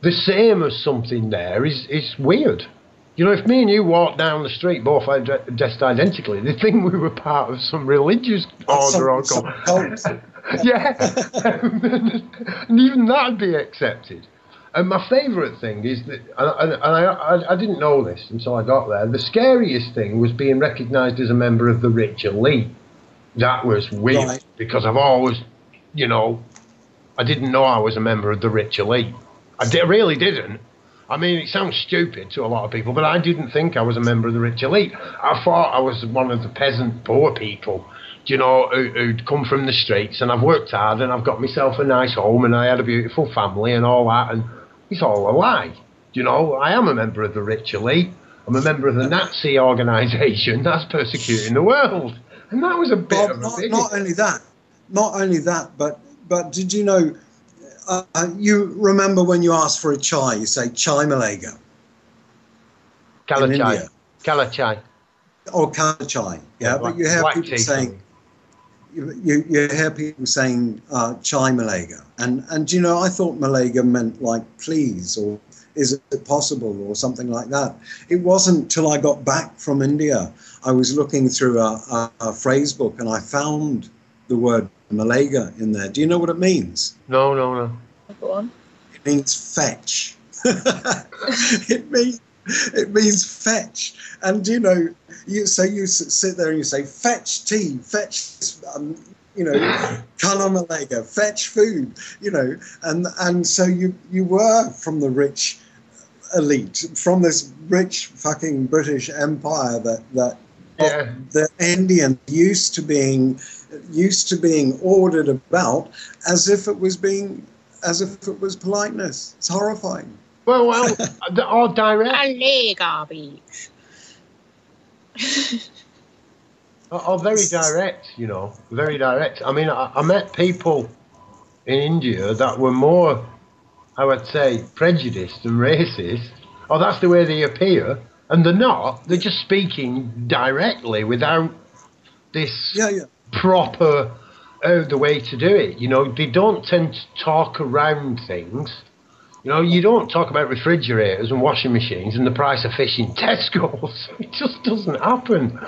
the same as something there is weird. You know, if me and you walked down the street, both dressed identically, they think we were part of some religious order or cult. Yeah, and even that'd be accepted. And my favourite thing is that, and I didn't know this until I got there, the scariest thing was being recognised as a member of the rich elite. That was weird, right. Because I've always, you know, I didn't know I was a member of the rich elite. I really didn't. I mean, it sounds stupid to a lot of people, but I didn't think I was a member of the rich elite. I thought I was one of the peasant poor people, you know, who'd come from the streets, and I've worked hard and I've got myself a nice home and I had a beautiful family and all that, and It's all a lie. You know, I am a member of the rich elite. I'm a member of the Nazi organisation that's persecuting the world. And that was a bit of a biggie. Not only that, but did you know, you remember when you ask for a chai, you say chai Malaga? Kala chai. Kala chai. Or kala chai, yeah. But you hear people saying, you hear people saying chai Malaga. And you know, I thought Malaga meant like please, or is it possible, or something like that. It wasn't till I got back from India. I was looking through a phrase book and I found the word Malaga in there. Do you know what it means? No. Go on. It means fetch. It means fetch. And you know, you sit there and you say fetch tea, fetch colour Malaga, fetch food, you know, and so you were from the rich elite, from this rich fucking British Empire that the Indian used to being ordered about as if it was politeness. It's horrifying. Well, or direct. Or very direct, you know, very direct. I mean, I met people in India that were more, I would say, prejudiced and racist. Or that's the way they appear. And they're not. They're just speaking directly without this proper, the way to do it. You know, they don't tend to talk around things. You know, you don't talk about refrigerators and washing machines and the price of fish in Tesco's. It just doesn't happen.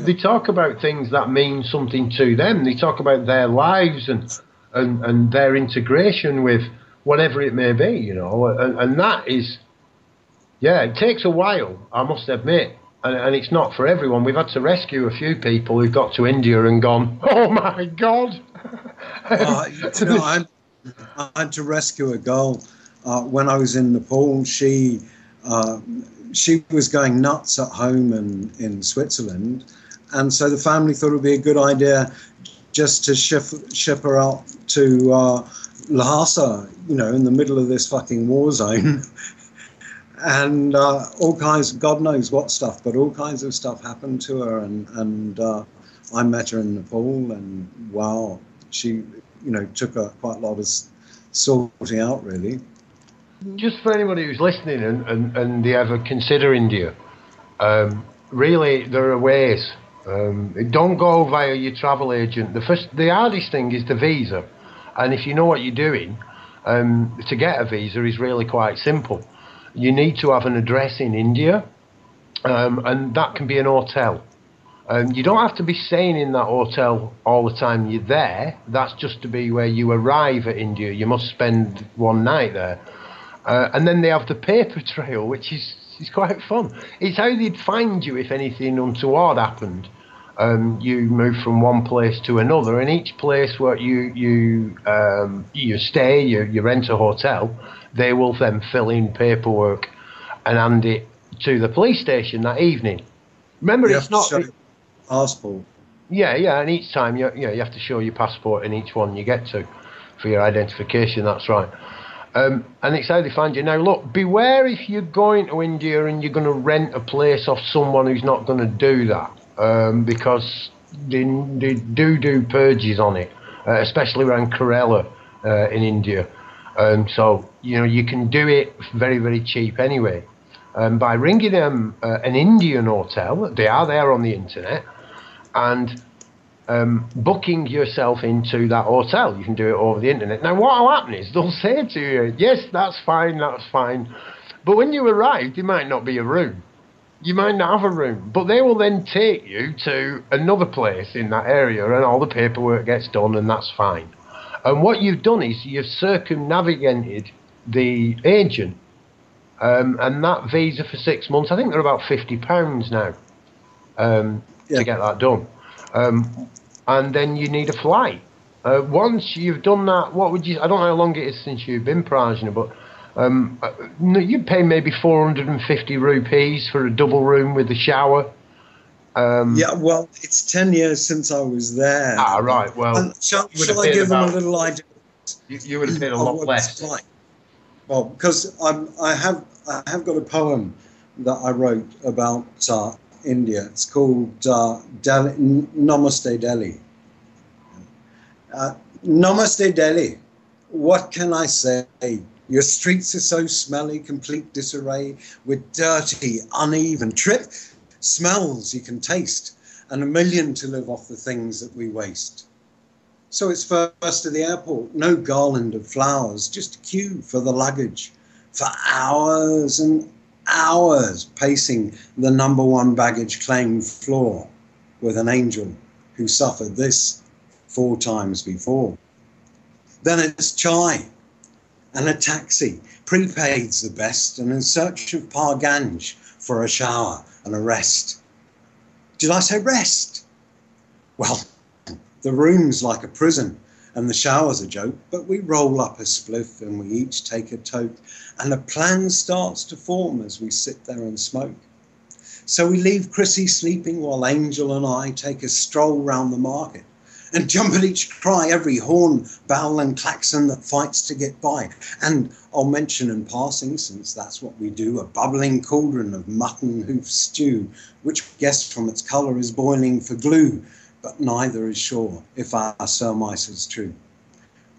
They talk about things that mean something to them. They talk about their lives and their integration with whatever it may be, you know. And that is, it takes a while, I must admit. And it's not for everyone. We've had to rescue a few people who've got to India and gone, oh, my God. I had to rescue a girl. When I was in Nepal, she was going nuts at home in Switzerland, and so the family thought it would be a good idea just to ship her out to Lhasa, you know, in the middle of this fucking war zone, and all kinds, God knows what stuff, but all kinds of stuff happened to her, and I met her in Nepal, and wow, she, you know, took quite a lot of sorting out, really. Just for anybody who's listening and they ever consider India, really there are ways. Don't go via your travel agent. The hardest thing is the visa, and if you know what you're doing, to get a visa is really quite simple. You need to have an address in India, and that can be an hotel. You don't have to be staying in that hotel all the time you're there. That's just to be where you arrive at India. You must spend one night there. And then they have the paper trail, which is quite fun. It's how they'd find you if anything untoward happened. You move from one place to another, and each place where you stay, you rent a hotel, they will then fill in paperwork and hand it to the police station that evening. Remember, it's not passport. Yeah, and each time you have to show your passport in each one you get to for your identification. That's right. And it's how they find you. Now, look, beware if you're going to India and you're going to rent a place off someone who's not going to do that, because they do purges on it, especially around Kerala in India. So, you know, you can do it very, very cheap anyway. By ringing them an Indian hotel, they are there on the internet, and booking yourself into that hotel. You can do it over the internet. Now, what will happen is they'll say to you, yes, that's fine. But when you arrive, there might not be a room. You might not have a room. But they will then take you to another place in that area, and all the paperwork gets done, and that's fine. And what you've done is you've circumnavigated the agent, and that visa for 6 months, I think they're about £50 now to get that done. And then you need a flight. Once you've done that, I don't know how long it is since you've been Prajna, but you pay maybe 450 rupees for a double room with a shower. Well, it's 10 years since I was there. Ah, right, well. Shall I give them a little idea? You would have paid a lot less. Well, because I have got a poem that I wrote about India. It's called Namaste Delhi. Namaste Delhi. What can I say? Your streets are so smelly, complete disarray, with dirty, uneven trip smells you can taste, and a million to live off the things that we waste. So it's first to the airport, no garland of flowers, just a queue for the luggage, for hours and hours pacing the #1 baggage claim floor with an angel who suffered this 4 times before. Then it's chai and a taxi, prepaid's the best, and in search of Parganj for a shower and a rest. Did I say rest? Well, the room's like a prison and the shower's a joke, but we roll up a spliff and we each take a toke, and a plan starts to form as we sit there and smoke. So we leave Chrissy sleeping while Angel and I take a stroll round the market and jump at each cry, every horn, bell and klaxon that fights to get by. And I'll mention in passing, since that's what we do, a bubbling cauldron of mutton hoof stew, which guessed from its colour is boiling for glue, but neither is sure if our surmise is true.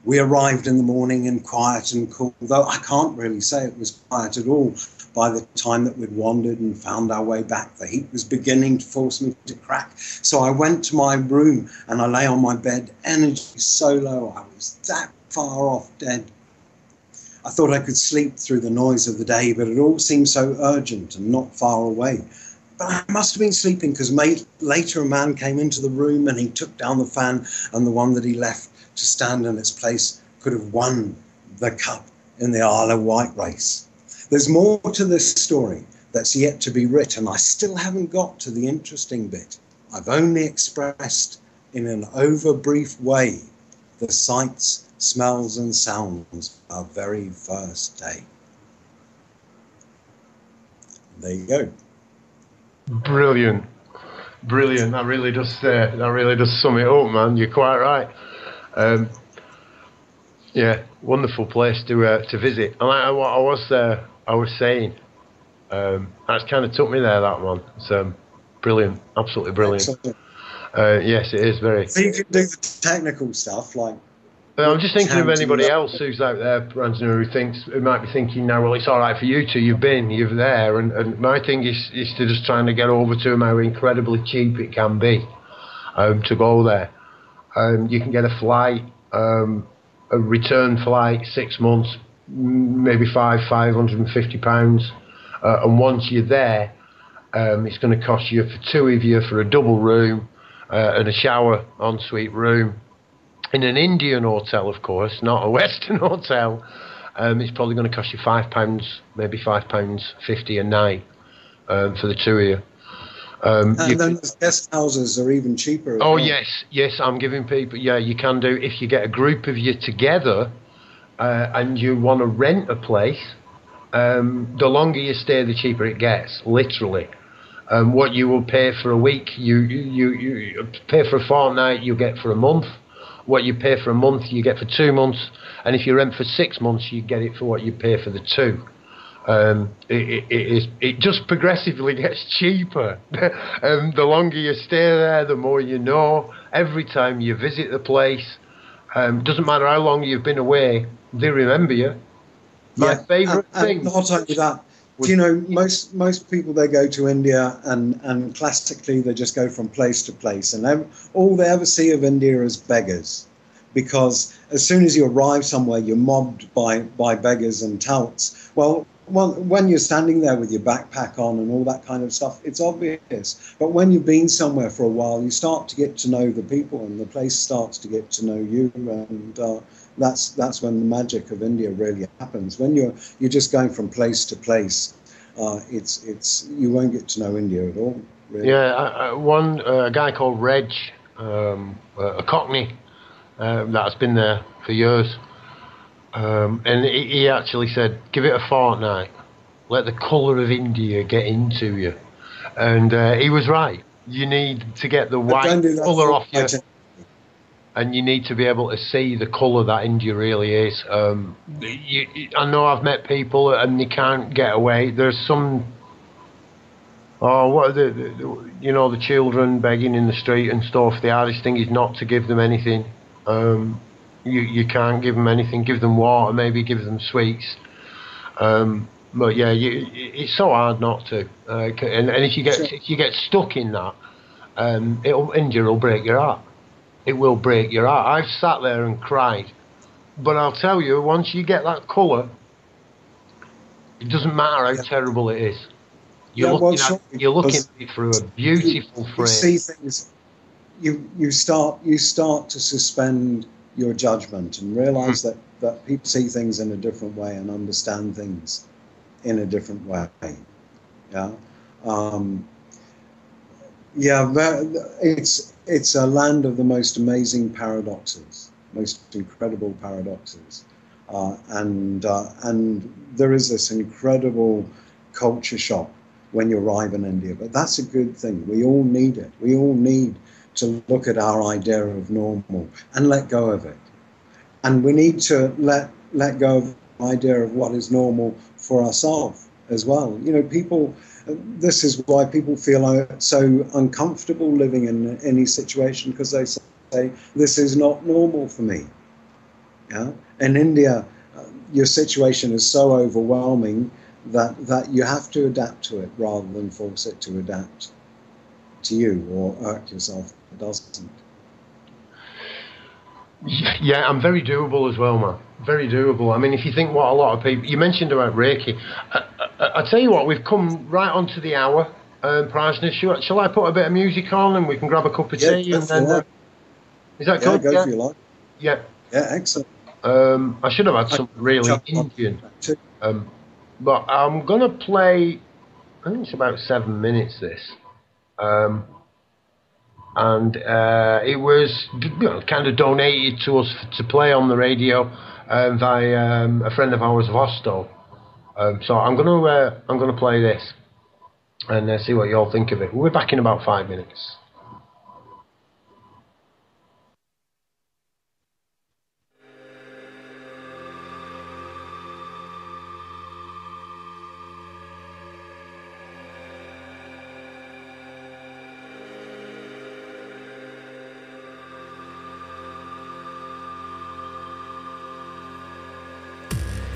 We arrived in the morning in quiet and cool, though I can't really say it was quiet at all. By the time that we'd wandered and found our way back, the heat was beginning to force me to crack. So I went to my room and I lay on my bed, energy so low I was that far off dead. I thought I could sleep through the noise of the day, but it all seemed so urgent and not far away. But I must have been sleeping, because later a man came into the room and he took down the fan, and the one that he left to stand in its place could have won the cup in the Isle of Wight race. There's more to this story that's yet to be written. I still haven't got to the interesting bit. I've only expressed in an over-brief way the sights, smells and sounds of our very first day. There you go. Brilliant. That really does sum it up, man. You're quite right. Yeah, wonderful place to visit. And what I was saying, that's kind of took me there, that one. It's brilliant, absolutely brilliant. Yes, it is very. So you can do the technical stuff, like. I'm just thinking of anybody else who's out there, Brandon, who might be thinking now, well, it's all right for you two, you're there, and my thing is to just trying to get over to them how incredibly cheap it can be to go there. You can get a flight, a return flight, 6 months, maybe £550, and once you're there, it's going to cost you for 2 of you for a double room and a shower ensuite room in an Indian hotel, of course, not a Western hotel. It's probably going to cost you £5, maybe £5.50 a night for the 2 of you. And then the guest houses are even cheaper. Oh well. yes, I'm giving people. Yeah, you can do if you get a group of you together and you want to rent a place. The longer you stay, the cheaper it gets. Literally, what you will pay for a week, you pay for a fortnight, you get for a month. What you pay for a month, you get for 2 months, and if you rent for 6 months, you get it for what you pay for the 2. It just progressively gets cheaper. The longer you stay there, the more you know. Every time you visit the place, doesn't matter how long you've been away, they remember you. My favourite thing. Not only that, do you know, most people, they go to India and classically they just go from place to place, and all they ever see of India is beggars, because as soon as you arrive somewhere, you're mobbed by beggars and touts. Well, when you're standing there with your backpack on and all that kind of stuff, it's obvious. But when you've been somewhere for a while, you start to get to know the people, and the place starts to get to know you, and that's when the magic of India really happens. When you're just going from place to place, it's you won't get to know India at all. Really. Yeah, a guy called Reg, a Cockney that's been there for years. And he actually said, give it a fortnight, let the colour of India get into you. And he was right. You need to get the white colour off you. and you need to be able to see the colour that India really is. I know I've met people and they can't get away. There's some, what are the children begging in the street and stuff. The hardest thing is not to give them anything. You can't give them anything. Give them water, maybe give them sweets. But yeah, it's so hard not to. And if you get stuck in that, India will break your heart. It will break your heart. I've sat there and cried, but I'll tell you, once you get that colour, it doesn't matter how terrible it is. You're looking at it through a beautiful frame. You see things. You start to suspend your judgment and realise that people see things in a different way and understand things in a different way. Yeah. It's a land of the most amazing paradoxes, most incredible paradoxes, and there is this incredible culture shock when you arrive in India. But that's a good thing. We all need it. We all need to look at our idea of normal and let go of it. And we need to let go of the idea of what is normal for ourselves as well. People. This is why people feel so uncomfortable living in any situation, because they say, this is not normal for me. Yeah? In India, your situation is so overwhelming that you have to adapt to it rather than force it to adapt to you or irk yourself if it doesn't. Yeah, and very doable as well, man. Very doable. I mean, if you think what a lot of people... You mentioned about Reiki. I tell you what, we've come right on to the hour, Prajna. Shall I put a bit of music on and we can grab a cup of tea? And then, is that cool? Go if you like. Yeah. Yeah, excellent. I should have had some really Indian. But I'm going to play... I think it's about 7 minutes, this. And it was kind of donated to us to play on the radio by a friend of ours, Vosto. So I'm gonna play this and see what you all think of it. We'll be back in about 5 minutes.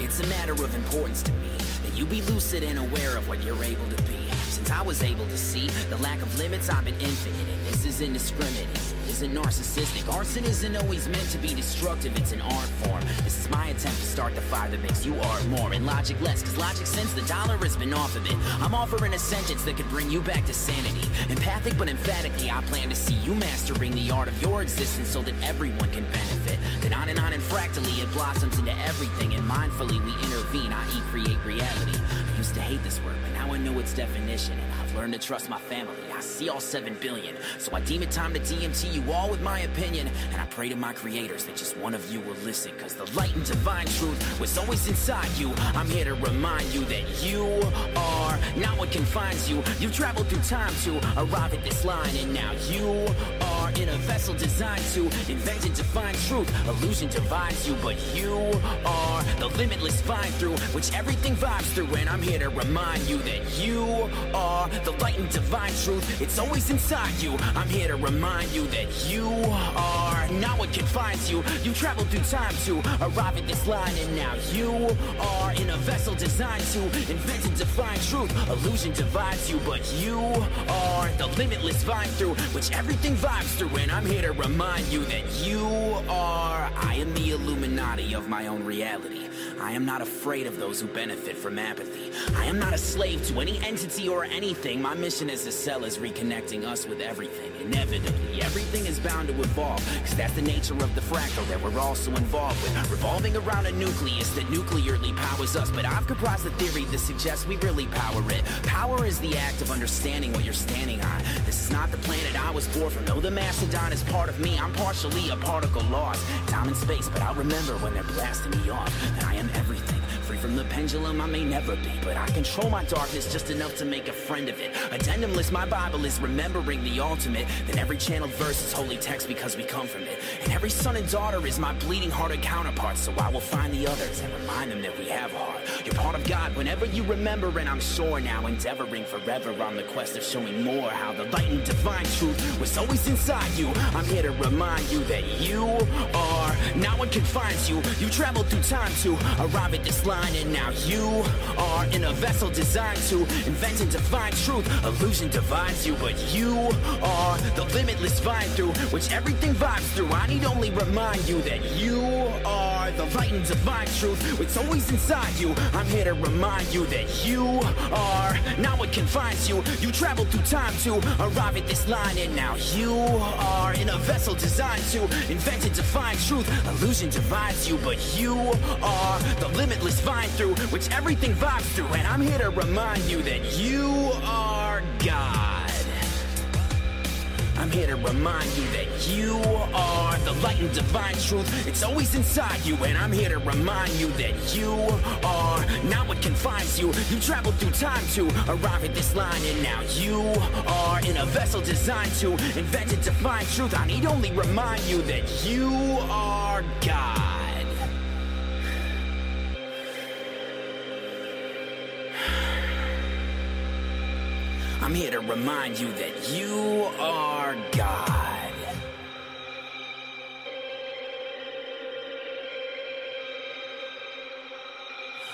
It's a matter of importance to me that you be lucid and aware of what you're able to be. Since I was able to see the lack of limits, I've been infinite, and this is indiscriminate. It isn't narcissistic. Arson isn't always meant to be destructive, it's an art form. This is my attempt to start the fire that makes you art more, and logic less, cause logic since the dollar has been off of it. I'm offering a sentence that could bring you back to sanity. Empathic but emphatically, I plan to see you mastering the art of your existence so that everyone can benefit. Then on and fractally it blossoms into everything, and mindfully we intervene, i.e. create reality. I used to hate this word, but now I know its definition, and I've learned to trust my family. I see all 7 billion, so I deem it time to DMT you all with my opinion, and I pray to my creators that just one of you will listen, cause the light and divine truth was always inside you. I'm here to remind you that you are not what confines you. You've traveled through time to arrive at this line, and now you are in a vessel designed to invent and define truth. Illusion divides you, but you are the limitless vine through which everything vibes through, and I'm here to remind you that you are the light and divine truth. It's always inside you. I'm here to remind you that you are not what confines you. You traveled through time to arrive at this line, and now you are in a vessel designed to invent and define truth. Illusion divides you, but you are the limitless vine through which everything vibes through, and I'm here to remind you that you are... I am the Illuminati of my own reality. I am not afraid of those who benefit from apathy. I am not a slave to any entity or anything. My mission as a cell is reconnecting us with everything. Inevitably, everything is bound to evolve, cause that's the nature of the fractal that we're also involved with, revolving around a nucleus that nuclearly powers us. But I've comprised a theory that suggests we really power it. Power is the act of understanding what you're standing on. This is not the planet I was born from. No, the mastodon is part of me. I'm partially a particle lost, time and space, but I'll remember when they're blasting me off that I am everything. Free from the pendulum I may never be, but I control my darkness just enough to make a friend of it. Addendumless, my Bible is remembering the ultimate. Then every channeled verse is holy text because we come from it. And every son and daughter is my bleeding-hearted counterpart. So I will find the others and remind them that we have a heart. You're part of God whenever you remember, and I'm sure now endeavoring forever on the quest of showing more how the light and divine truth was always inside you. I'm here to remind you that you are not what confines you. You traveled through time to arrive at this line, and now you are in a vessel designed to invent and define truth. Illusion divides you, but you are the limitless vine through which everything vibes through. I need only remind you that you are the light and divine truth. It's always inside you. I'm here to remind you that you are not what confines you. You traveled through time to arrive at this line, and now you are in a vessel designed to invent and define truth. Illusion divides you, but you are the limitless vine through which everything vibes through. And I'm here to remind you that you are God. I'm here to remind you that you are the light and divine truth. It's always inside you, and I'm here to remind you that you are not what confines you. You traveled through time to arrive at this line, and now you are in a vessel designed to invent and define truth. I need only remind you that you are God. I'm here to remind you that you are God.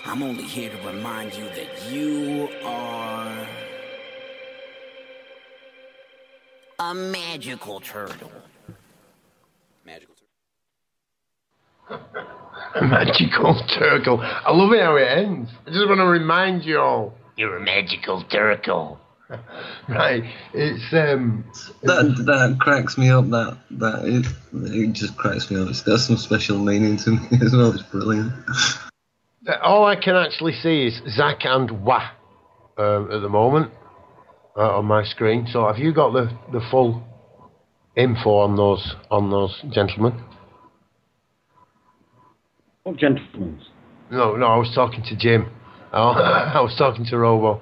I'm only here to remind you that you are a magical turtle. Magical turtle. A magical turtle. I love it how it ends. I just want to remind you all, you're a magical turtle. Right, it's that cracks me up. It just cracks me up. It's got some special meaning to me as well. It's brilliant. All I can actually see is Zach and Wah at the moment on my screen. So have you got the full info on those gentlemen? What gentlemen? No, I was talking to Jim. I was talking to Robo.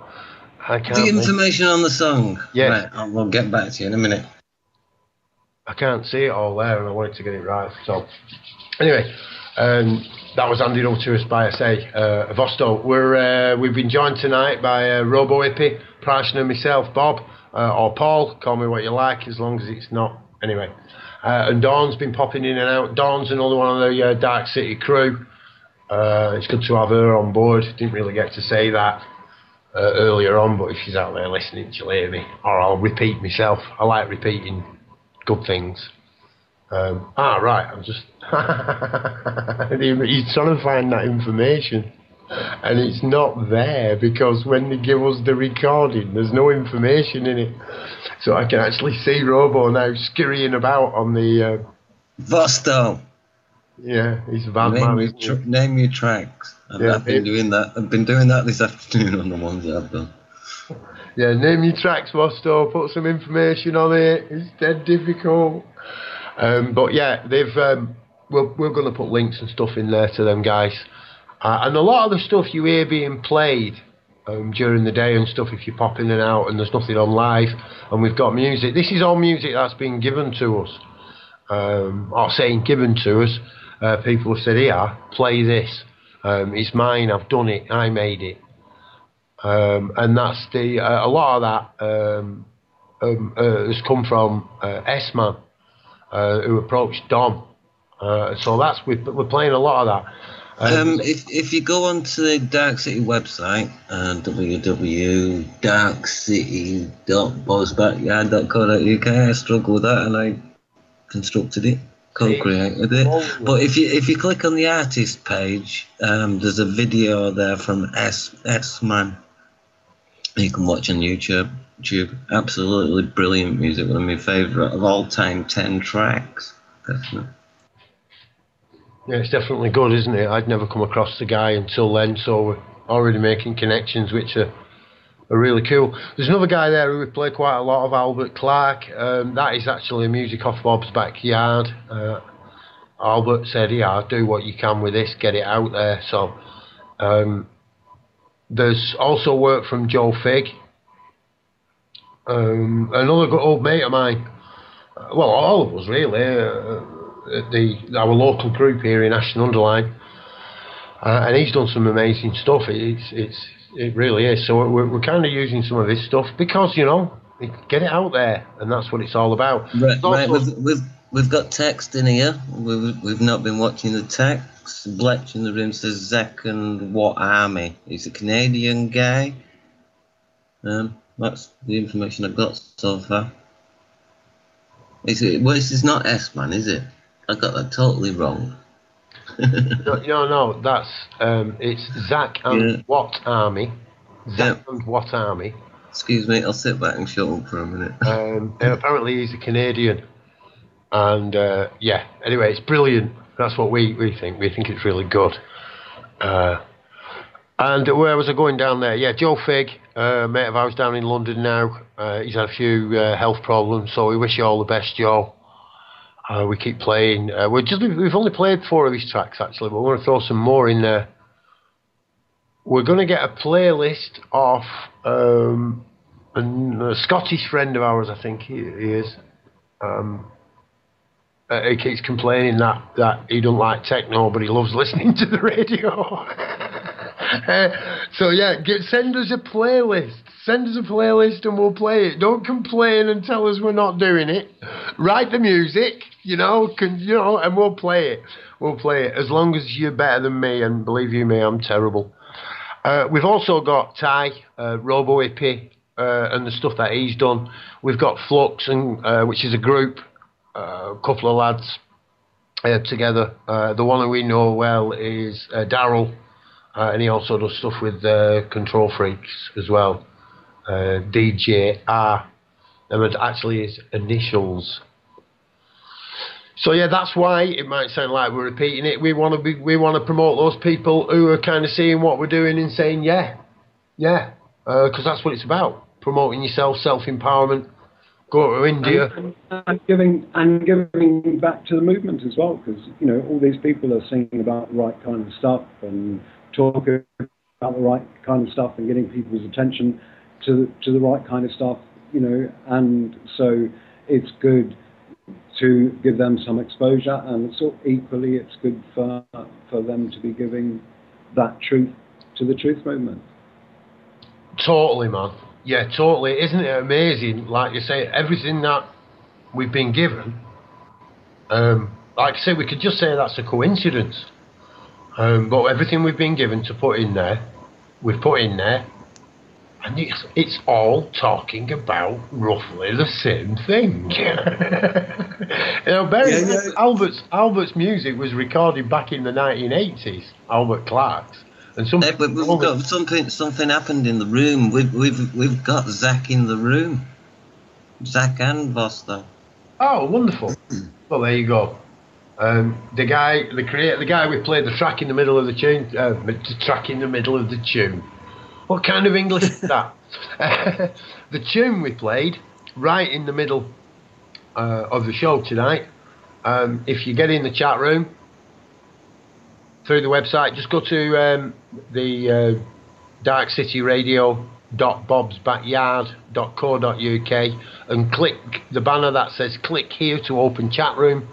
The information on the song. Yes. Right, we'll get back to you in a minute. I can't see it all there, and I wanted to get it right. So, anyway, that was handed over to us by, Vosto. We've been joined tonight by Robo Hippie, Prashna, and myself, Bob, or Paul. Call me what you like, as long as it's not. Anyway, and Dawn's been popping in and out. Dawn's another one of the D-Ark City crew. It's good to have her on board. Didn't really get to say that earlier on, but if she's out there listening, she'll hear me, or I'll repeat myself. I like repeating good things. Right, I'm just he's trying to find that information, and it's not there because when they give us the recording, there's no information in it. So I can actually see Robo now scurrying about on the Vosto. Yeah, he's a bad man, isn't he? Name your tracks. I've been doing that. I've been doing that this afternoon on the ones that I've done. Yeah, name your tracks, Vosto. Put some information on it. It's dead difficult. But yeah, they've. We're going to put links and stuff in there to them guys, and a lot of the stuff you hear being played during the day and stuff. If you pop in and out, and there's nothing on live, and we've got music. This is all music that's been given to us, or saying given to us. People have said, "Here, play this. It's mine. I've done it. I made it." And that's a lot of that has come from S-Man, who approached Dom. So we're playing a lot of that. If you go onto the D-Ark City website, www.darkcity.buzzbackyard.co.uk, I struggle with that, and I constructed it. Co-created it, but if you click on the artist page, there's a video there from S-Man. You can watch on YouTube. Absolutely brilliant music. One of my favourite of all time 10 tracks. Definitely. Yeah, it's definitely good, isn't it? I'd never come across the guy until then, so we're already making connections, which are really cool. There's another guy there who we play quite a lot of, Albert Clark. That is actually music off Bob's backyard. Albert said, yeah, do what you can with this, get it out there. So there's also work from Joe Fig, another good old mate of mine. well, all of us really, our local group here in Ashton-under-Lyne, and he's done some amazing stuff. It really is. So we're kind of using some of his stuff because, you know, get it out there, and that's what it's all about. Right. We've got text in here. We've not been watching the text. Bletch in the room says Zach and what army? He's a Canadian guy. That's the information I've got so far. This is not S-Man, is it? I got that totally wrong. No, that's it's Zach and what army? Zach and what army? Excuse me, I'll sit back and shut up for a minute. And apparently he's a Canadian, and anyway, it's brilliant. That's what we think. We think it's really good. And where was I going down there? Yeah, Joe Figg, mate of ours down in London now. He's had a few health problems, so we wish you all the best, Joe. We keep playing. We've only played 4 of his tracks actually, but we're going to throw some more in there. We're going to get a playlist off a Scottish friend of ours, I think he is. He keeps complaining that he don't like techno, but he loves listening to the radio. So yeah, send us a playlist. Send us a playlist and we'll play it. Don't complain and tell us we're not doing it. Write the music, and we'll play it. We'll play it as long as you're better than me. And believe you me, I'm terrible. We've also got Ty, Robo Hippie, and the stuff that he's done. We've got Flux, which is a group, a couple of lads together. The one that we know well is Daryl, and he also does stuff with Control Freaks as well. DJ R, and actually his initials. So yeah, that's why it might sound like we're repeating it. We want to promote those people who are kind of seeing what we're doing and saying because that's what it's about: promoting yourself, self-empowerment. Go to India and giving back to the movement as well, because all these people are singing about the right kind of stuff and talking about the right kind of stuff and getting people's attention to the right kind of stuff, and so it's good to give them some exposure, and equally it's good for them to be giving that truth to the truth movement. Totally, man. Yeah, totally. Isn't it amazing? Like you say, everything that we've been given, like I say, we could just say that's a coincidence. But everything we've been given to put in there, we've put in there, and it's all talking about roughly the same thing. Albert's music was recorded back in the 1980s, Albert Clark's. And but we've got something happened in the room. We've got Zach in the room. Zach and Voster. Oh, wonderful. Well, there you go. The guy we played the track in the middle of the tune. The track in the middle of the tune. What kind of English is that? The tune we played right in the middle of the show tonight. If you get in the chat room through the website, just go to the D-Ark City Radio .bobsbackyard.co.uk and click the banner that says click here to open chat room.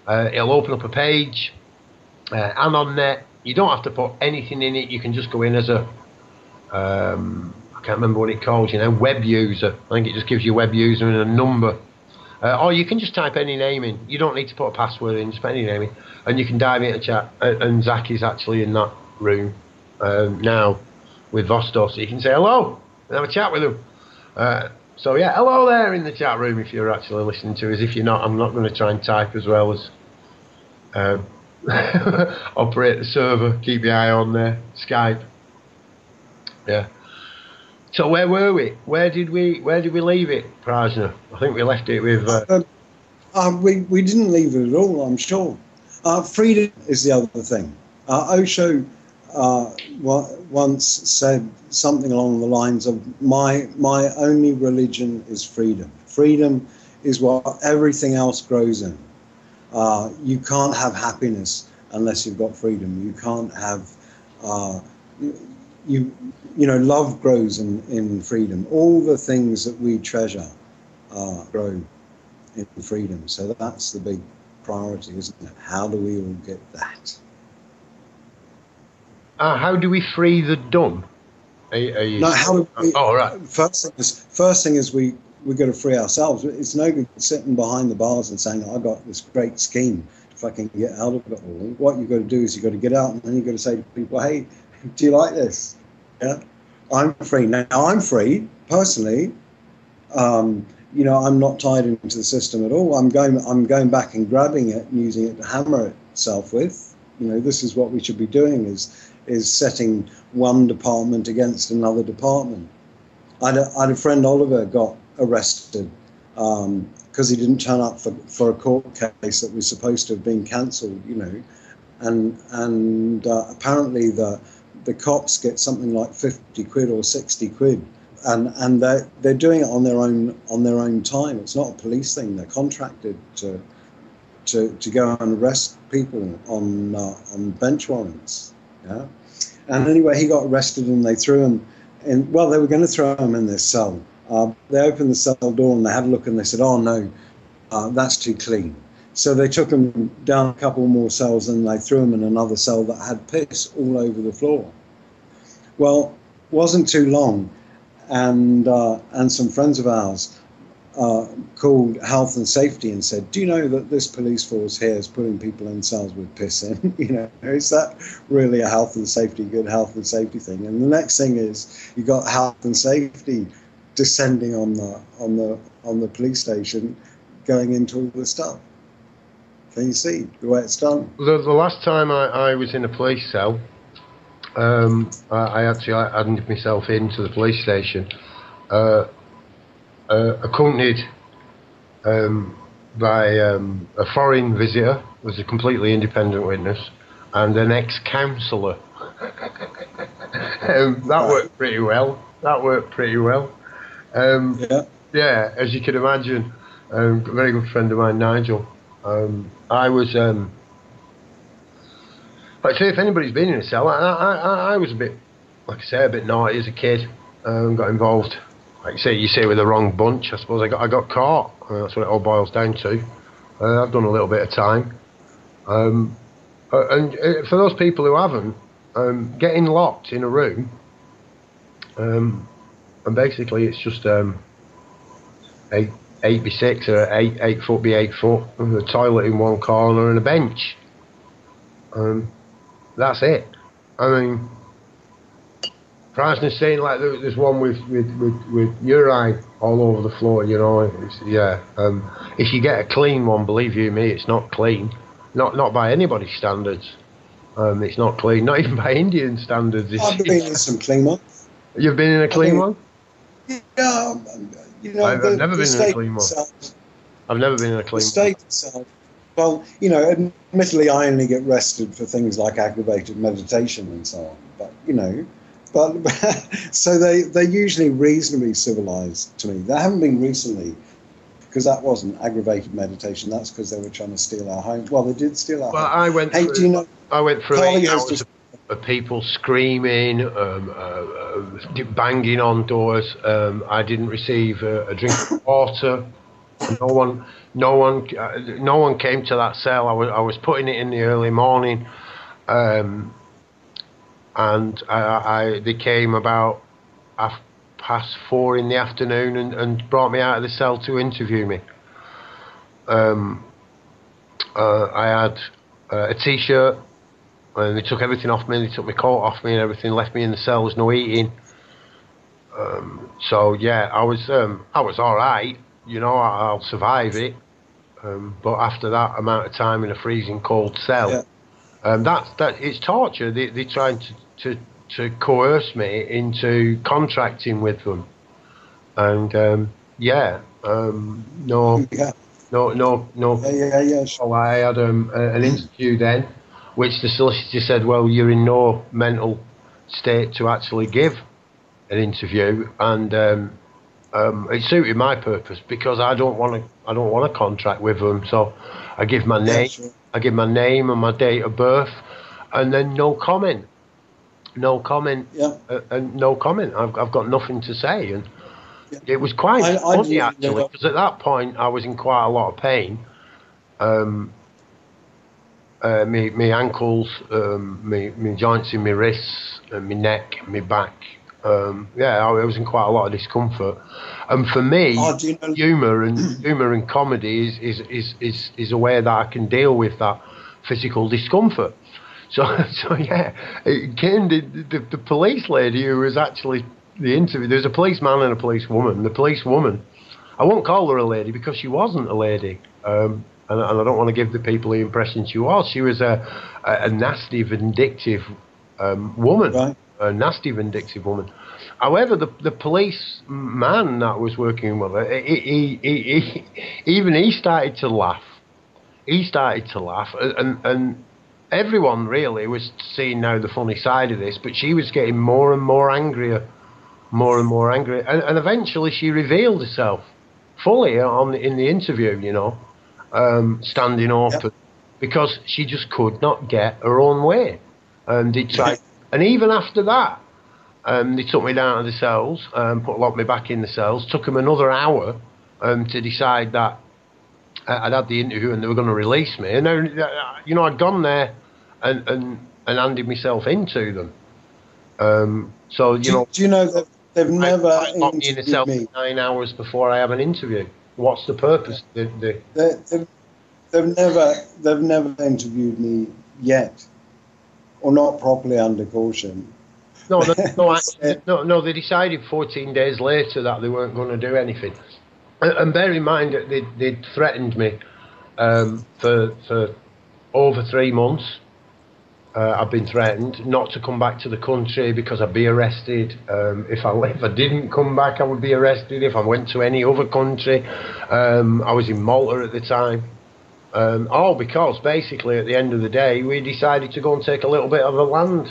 It'll open up a page, and on there you don't have to put anything in it. You can just go in as a I can't remember what it calls, web user. I think it just gives you a web user and a number, or you can just type any name in. You don't need to put a password in, just put any name in, and you can dive into chat. And Zach is actually in that room now with Vostos, so you can say hello and have a chat with him. So yeah, hello there in the chat room if you're actually listening to us. If you're not, I'm not going to try and type as well as operate the server. Keep your eye on there. Skype. Yeah. So where were we? Where did we leave it, Prajna? I think we left it with. We didn't leave it at all, I'm sure. Freedom is the other thing. Osho once said something along the lines of, my only religion is freedom. Freedom is what everything else grows in. You can't have happiness unless you've got freedom. You can't have love grows in freedom. All the things that we treasure grow in freedom. So that's the big priority, isn't it? How do we all get that? How do we free the dumb? No, how do we, right. First thing is we got to free ourselves. It's no good sitting behind the bars and saying, I got this great scheme to fucking get out of it all. What you've got to do is you've got to get out, and then you've got to say to people, hey, do you like this? Yeah, I'm free. Now I'm free, personally. You know, I'm not tied into the system at all. I'm going back and grabbing it and using it to hammer itself with. You know, this is what we should be doing, is setting one department against another department. I had a friend, Oliver, got arrested because he didn't turn up for a court case that was supposed to have been cancelled, you know, and apparently the cops get something like 50 quid or 60 quid, and they're doing it on their own time. It's not a police thing. They're contracted to go and arrest people on bench warrants. Yeah. And anyway, he got arrested, and they threw him in. Well, they were going to throw him in this cell. They opened the cell door and they had a look, and they said, "Oh no, that's too clean." So they took him down a couple more cells, and they threw him in another cell that had piss all over the floor. Well, wasn't too long, and some friends of ours called health and safety and said, "Do you know that this police force here is putting people in cells with piss in? You know, is that really a good health and safety thing?" And the next thing is you got health and safety descending on the police station, going into all the stuff. Can you see the way it's done? The last time I was in a police cell, I actually handed myself into the police station, accompanied by a foreign visitor, was a completely independent witness, and an ex-councillor. That worked pretty well. Yeah, as you can imagine, a very good friend of mine, Nigel. I was, like I say, if anybody's been in a cell, I was a bit, like I say, a bit naughty as a kid. Got involved, like you say, with the wrong bunch. I suppose I got caught. That's what it all boils down to. I've done a little bit of time. And for those people who haven't, getting locked in a room, and basically it's just 8x6 or 8 foot by 8 foot, with a toilet in one corner and a bench. That's it. I mean, for instance, saying like there's one with urine all over the floor, you know. If you get a clean one, believe you me, it's not clean. Not by anybody's standards. It's not clean, not even by Indian standards. I've been in some clean ones. You've been in a clean one? Yeah, you know, I've never been in a clean one. I've never been in a clean one. The state itself. Well, you know, admittedly, I only get arrested for things like aggravated meditation and so on. But you know, so they're usually reasonably civilized to me. They haven't been recently, because that wasn't aggravated meditation. That's because they were trying to steal our home. Well, they did steal our home. I went through. Do you know, I went through 8 hours of people screaming, banging on doors. I didn't receive a drink of water. No one came to that cell. I was putting it in the early morning, and they came about 4:30 in the afternoon and brought me out of the cell to interview me. I had a t-shirt, and they took everything off me. They took my coat off me and everything, left me in the cell. There's no eating. So yeah, I was all right. You know, I'll survive it. But after that amount of time in a freezing cold cell, that it's torture. They're trying to coerce me into contracting with them, and no. So I had an interview then, which the solicitor said, well, you're in no mental state to actually give an interview, and it suited my purpose because I don't want to contract with them. So I give my name, I give my name and my date of birth, and then no comment. And no comment. I've got nothing to say, and it was quite funny actually, because at that point I was in quite a lot of pain. My ankles, my joints in my wrists, my neck, my back. I was in quite a lot of discomfort. And for me, humour and comedy is a way that I can deal with that physical discomfort. So yeah, it came the police lady who was actually the interview. There's a policeman and a policewoman. The policewoman, I won't call her a lady because she wasn't a lady. And I don't want to give the people the impression she was. She was a nasty, vindictive woman. Right. A nasty, vindictive woman. However, the policeman that was working with her, he started to laugh. He started to laugh, and everyone really was seeing now the funny side of this, but she was getting more and more angrier, and eventually she revealed herself fully in the interview, you know. Standing up, because she just could not get her own way. They tried, and even after that, they took me down to the cells, locked me back in the cells. Took them another hour to decide that I'd had the interview and they were going to release me. And you know, I'd gone there and handed myself into them. So you know, do you know that they've never locked me in the cell for 9 hours before I have an interview? What's the purpose? They've never interviewed me yet, or not properly under caution. No, they decided 14 days later that they weren't going to do anything. And bear in mind that they'd threatened me for over 3 months. I've been threatened not to come back to the country because I'd be arrested. If I didn't come back, I would be arrested. If I went to any other country, I was in Malta at the time. All because basically at the end of the day, we decided to go and take a little bit of the land,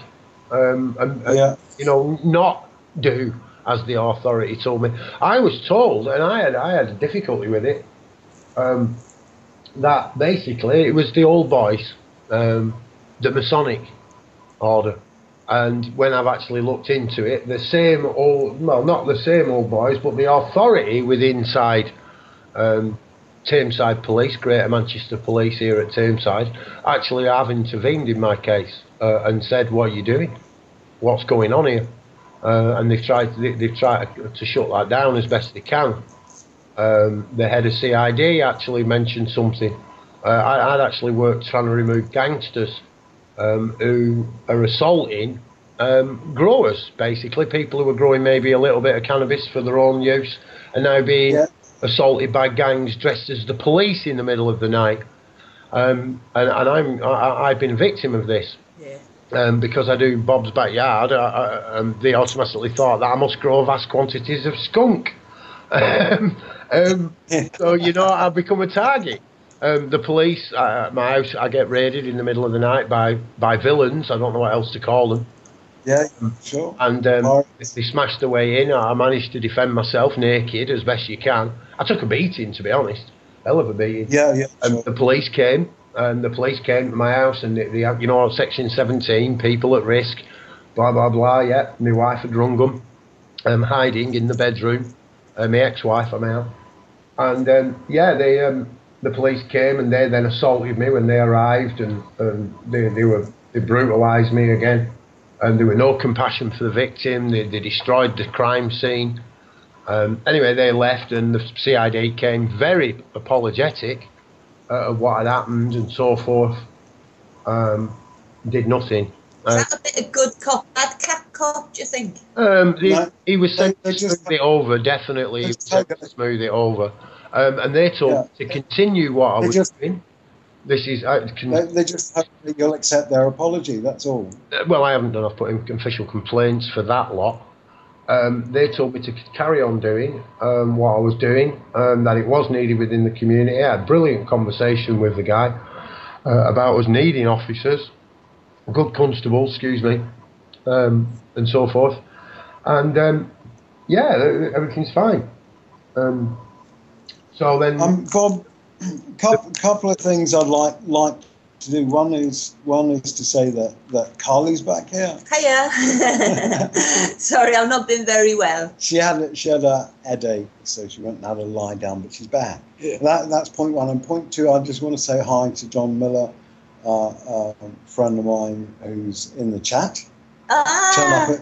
you know, not do as the authority told me. I was told, and I had a difficulty with it, that basically it was the old boys. The Masonic order, and when I've actually looked into it, the same old, well, not the same old boys, but the authority within Tameside Police, Greater Manchester Police here at Tameside, actually have intervened in my case and said, "What are you doing? What's going on here?" And they've tried to shut that down as best they can. The head of CID actually mentioned something. I'd actually worked trying to remove gangsters who are assaulting growers, basically people who are growing maybe a little bit of cannabis for their own use, and now being assaulted by gangs dressed as the police in the middle of the night. And I've been a victim of this. Because I do Bob's Backyard, they automatically thought that I must grow vast quantities of skunk. So, you know, I've become a target. The police, my house, I get raided in the middle of the night by villains. I don't know what else to call them. Yeah, sure. And they smashed their way in. I managed to defend myself naked as best you can. I took a beating, to be honest. Hell of a beating. And sure. The police came. And the police came to my house, and they you know, Section 17, people at risk, blah, blah, blah, yeah. My wife had rung them. I'm hiding in the bedroom. My ex-wife, I'm out. And, the police came, and they then assaulted me when they arrived, and they brutalised me again. And there were no compassion for the victim. They destroyed the crime scene. Anyway, they left, and the CID came very apologetic of what had happened and so forth. Did nothing. Is that a bit of good cop, bad cop, do you think? He was sent to smooth it over, definitely. He was sent to smooth it over. And they told me to continue what I was doing. This is. They just hope that you'll accept their apology, that's all. Well, I haven't done. I've put in official complaints for that lot. They told me to carry on doing what I was doing, that it was needed within the community. I had a brilliant conversation with the guy about us needing officers, good constables, excuse me, and so forth. And everything's fine. So then, Bob, couple of things I'd like to do. One is to say that Carly's back here. Hiya. Sorry, I've not been very well. She had a headache, so she went and had a lie down, but she's back. Yeah. That's point one. And point two, I just want to say hi to John Miller, a friend of mine who's in the chat.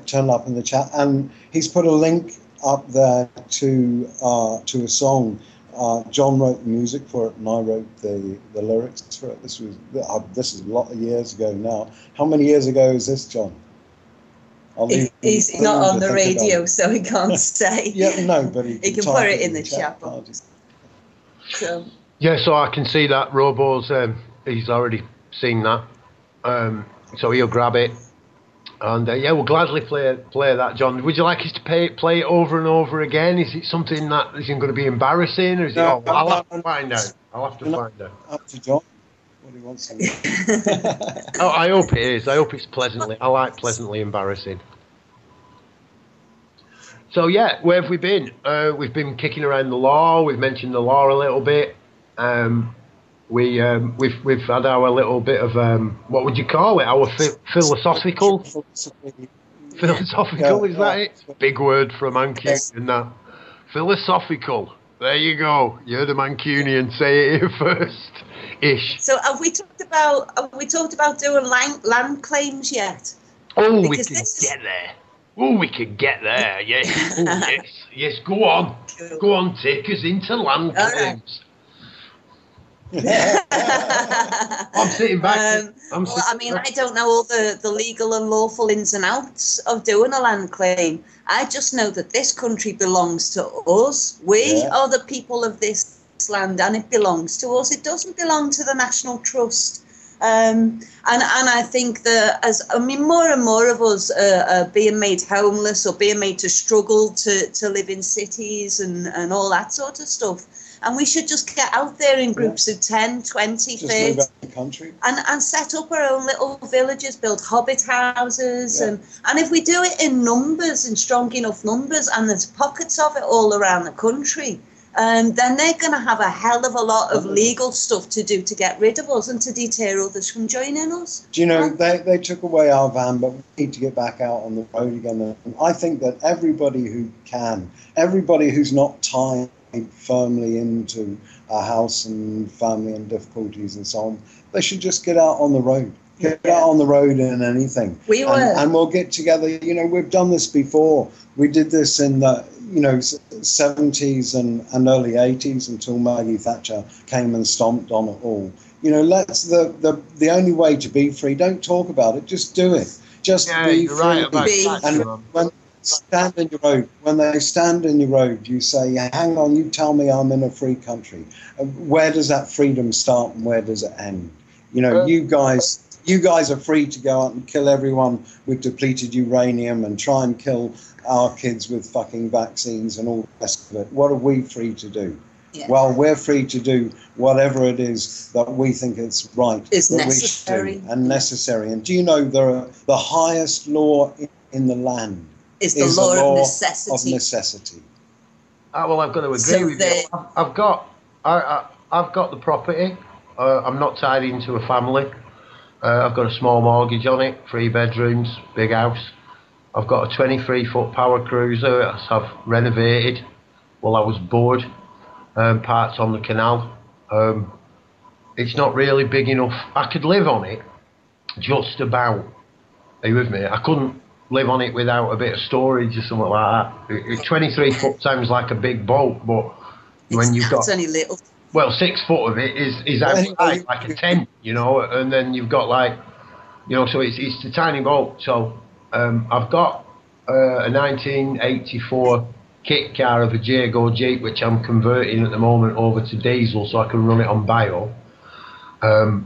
Turn up in the chat, and he's put a link up there to a song. John wrote the music for it, and I wrote the lyrics for it. This is a lot of years ago now. How many years ago is this, John? He's not on the radio, so he can't say. Yeah, no, but he can put it in the chat box. So. Yeah, so I can see that Robo's. He's already seen that, so he'll grab it. And yeah, we'll gladly play that, John. Would you like us to play it over and over again? Is it something that isn't going to be embarrassing, or is it? I'll have to find out. Up to John. What he wants to do. Oh, I hope it is. I hope it's pleasantly. I like pleasantly embarrassing. So yeah, where have we been? We've been kicking around the law. We've mentioned the law a little bit. We've had our little bit of what would you call it? Our philosophical. Philosophical, is that it? Big word for a Mancunian, and that. Philosophical. There you go. You're the Mancunian. Say it here first. Ish. So have we talked about doing land claims yet? Oh, we can get there. Oh, we can get there. Yes. Oh, yes. Go on. Cool. Go on. Take us into land claims. I'm sitting back. I don't know all the legal and lawful ins and outs of doing a land claim. I just know that this country belongs to us. We are the people of this land, and it belongs to us. It doesn't belong to the National Trust. And I think that more and more of us are being made homeless or being made to struggle to live in cities and all that sort of stuff. And we should just get out there in groups of 10, 20, 30 and set up our own little villages, build hobbit houses. And if we do it in numbers, in strong enough numbers, and there's pockets of it all around the country, then they're going to have a hell of a lot of legal stuff to do to get rid of us and to deter others from joining us. Do you know, they took away our van, but we need to get back out on the road again. And I think that everybody who can, everybody who's not tied firmly into a house and family and difficulties and so on, they should just get out on the road. Get out on the road in anything. And we'll get together. You know, we've done this before. We did this in the 70s and early 80s until Maggie Thatcher came and stomped on it all. You know, the only way to be free, don't talk about it, just do it. Just be free. Right about and when stand in your road. When they stand in your road, you say, hang on, you tell me I'm in a free country. Where does that freedom start and where does it end? You know, you guys are free to go out and kill everyone with depleted uranium and try and kill our kids with fucking vaccines and all the rest of it. What are we free to do? Yeah. Well, we're free to do whatever it is that we think it's right. Is necessary. And necessary. And do you know the highest law in the land is the law of necessity. Well, I've got to agree with you. I've got the property. I'm not tied into a family. I've got a small mortgage on it, 3 bedrooms, big house. I've got a 23-foot power cruiser I've renovated while I was bored, parts on the canal. It's not really big enough. I could live on it, just about. Are you with me? I couldn't live on it without a bit of storage or something like that. 23 foot sounds like a big boat, but when you've got... It's only little. Well, 6 foot of it is outside, like a tent, you know, and then you've got like, you know, so it's a tiny boat. So I've got a 1984 kit car of a Jago Jeep, which I'm converting at the moment over to diesel so I can run it on bio. And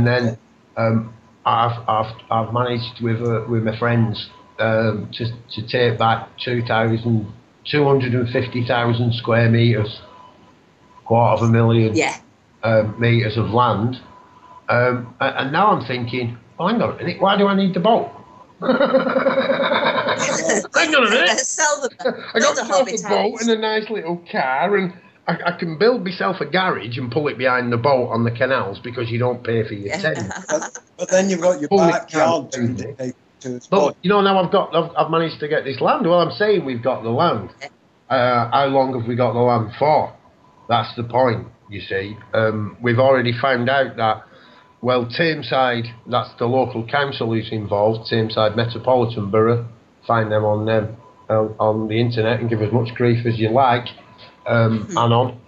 then I've managed with my friends to take back 250,000 square meters, 250,000 meters of land, and now I'm thinking, well, hang on a minute, why do I need the boat? Hang on a minute, Sell them. I got myself a boat and a nice little car, and I can build myself a garage and pull it behind the boat on the canals because you don't pay for your tent. But then you've got your backyard to dedicate to as well. But you know, now I've managed to get this land. Well, I'm saying we've got the land. How long have we got the land for? That's the point. You see, we've already found out that. Well, Tameside, that's the local council who's involved. Tameside Metropolitan Borough. Find them on the internet and give as much grief as you like. Anon.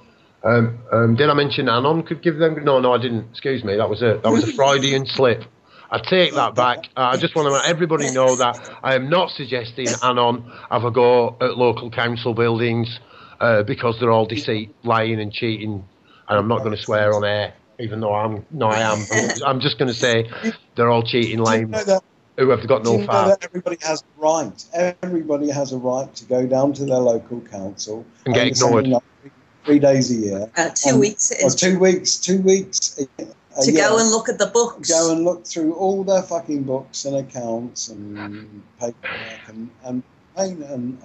Did I mention Anon could give them? No, I didn't. Excuse me. That was a Freudian slip. I take that back. I just want to let everybody know that I am not suggesting Anon have a go at local council buildings because they're all deceit, lying and cheating. And I'm not going to swear on air, even though I am. I'm just going to say they're all cheating, lying. Who have got no fat. Everybody has a right. Everybody has a right to go down to their local council and get ignored. 3 days a year. 2 weeks. Or 2 weeks. 2 weeks. To go and look at the books. Go and look through all their fucking books and accounts and paperwork and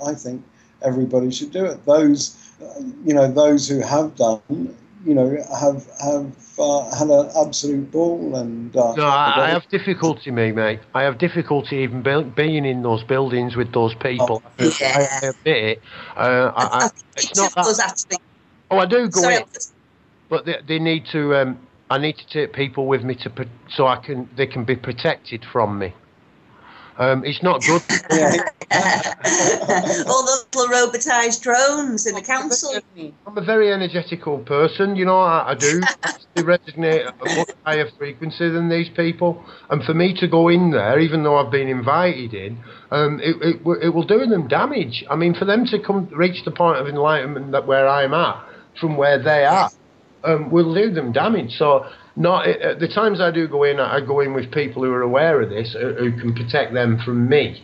I think everybody should do it. Those who have done. Have had an absolute ball and... no, I have difficulty, mate. I have difficulty even being in those buildings with those people. Yeah. I admit it. It's not that... Actually. Oh, I do go in. But they need to... I need to take people with me so they can be protected from me. It's not good. All the little robotised drones in the council. I'm a very energetical person, I do resonate at a much higher frequency than these people. And for me to go in there, even though I've been invited in, it will do them damage. I mean, for them to reach the point of enlightenment that where I'm at, from where they are, will do them damage. So... at the times I do go in, I go in with people who are aware of this, who can protect them from me.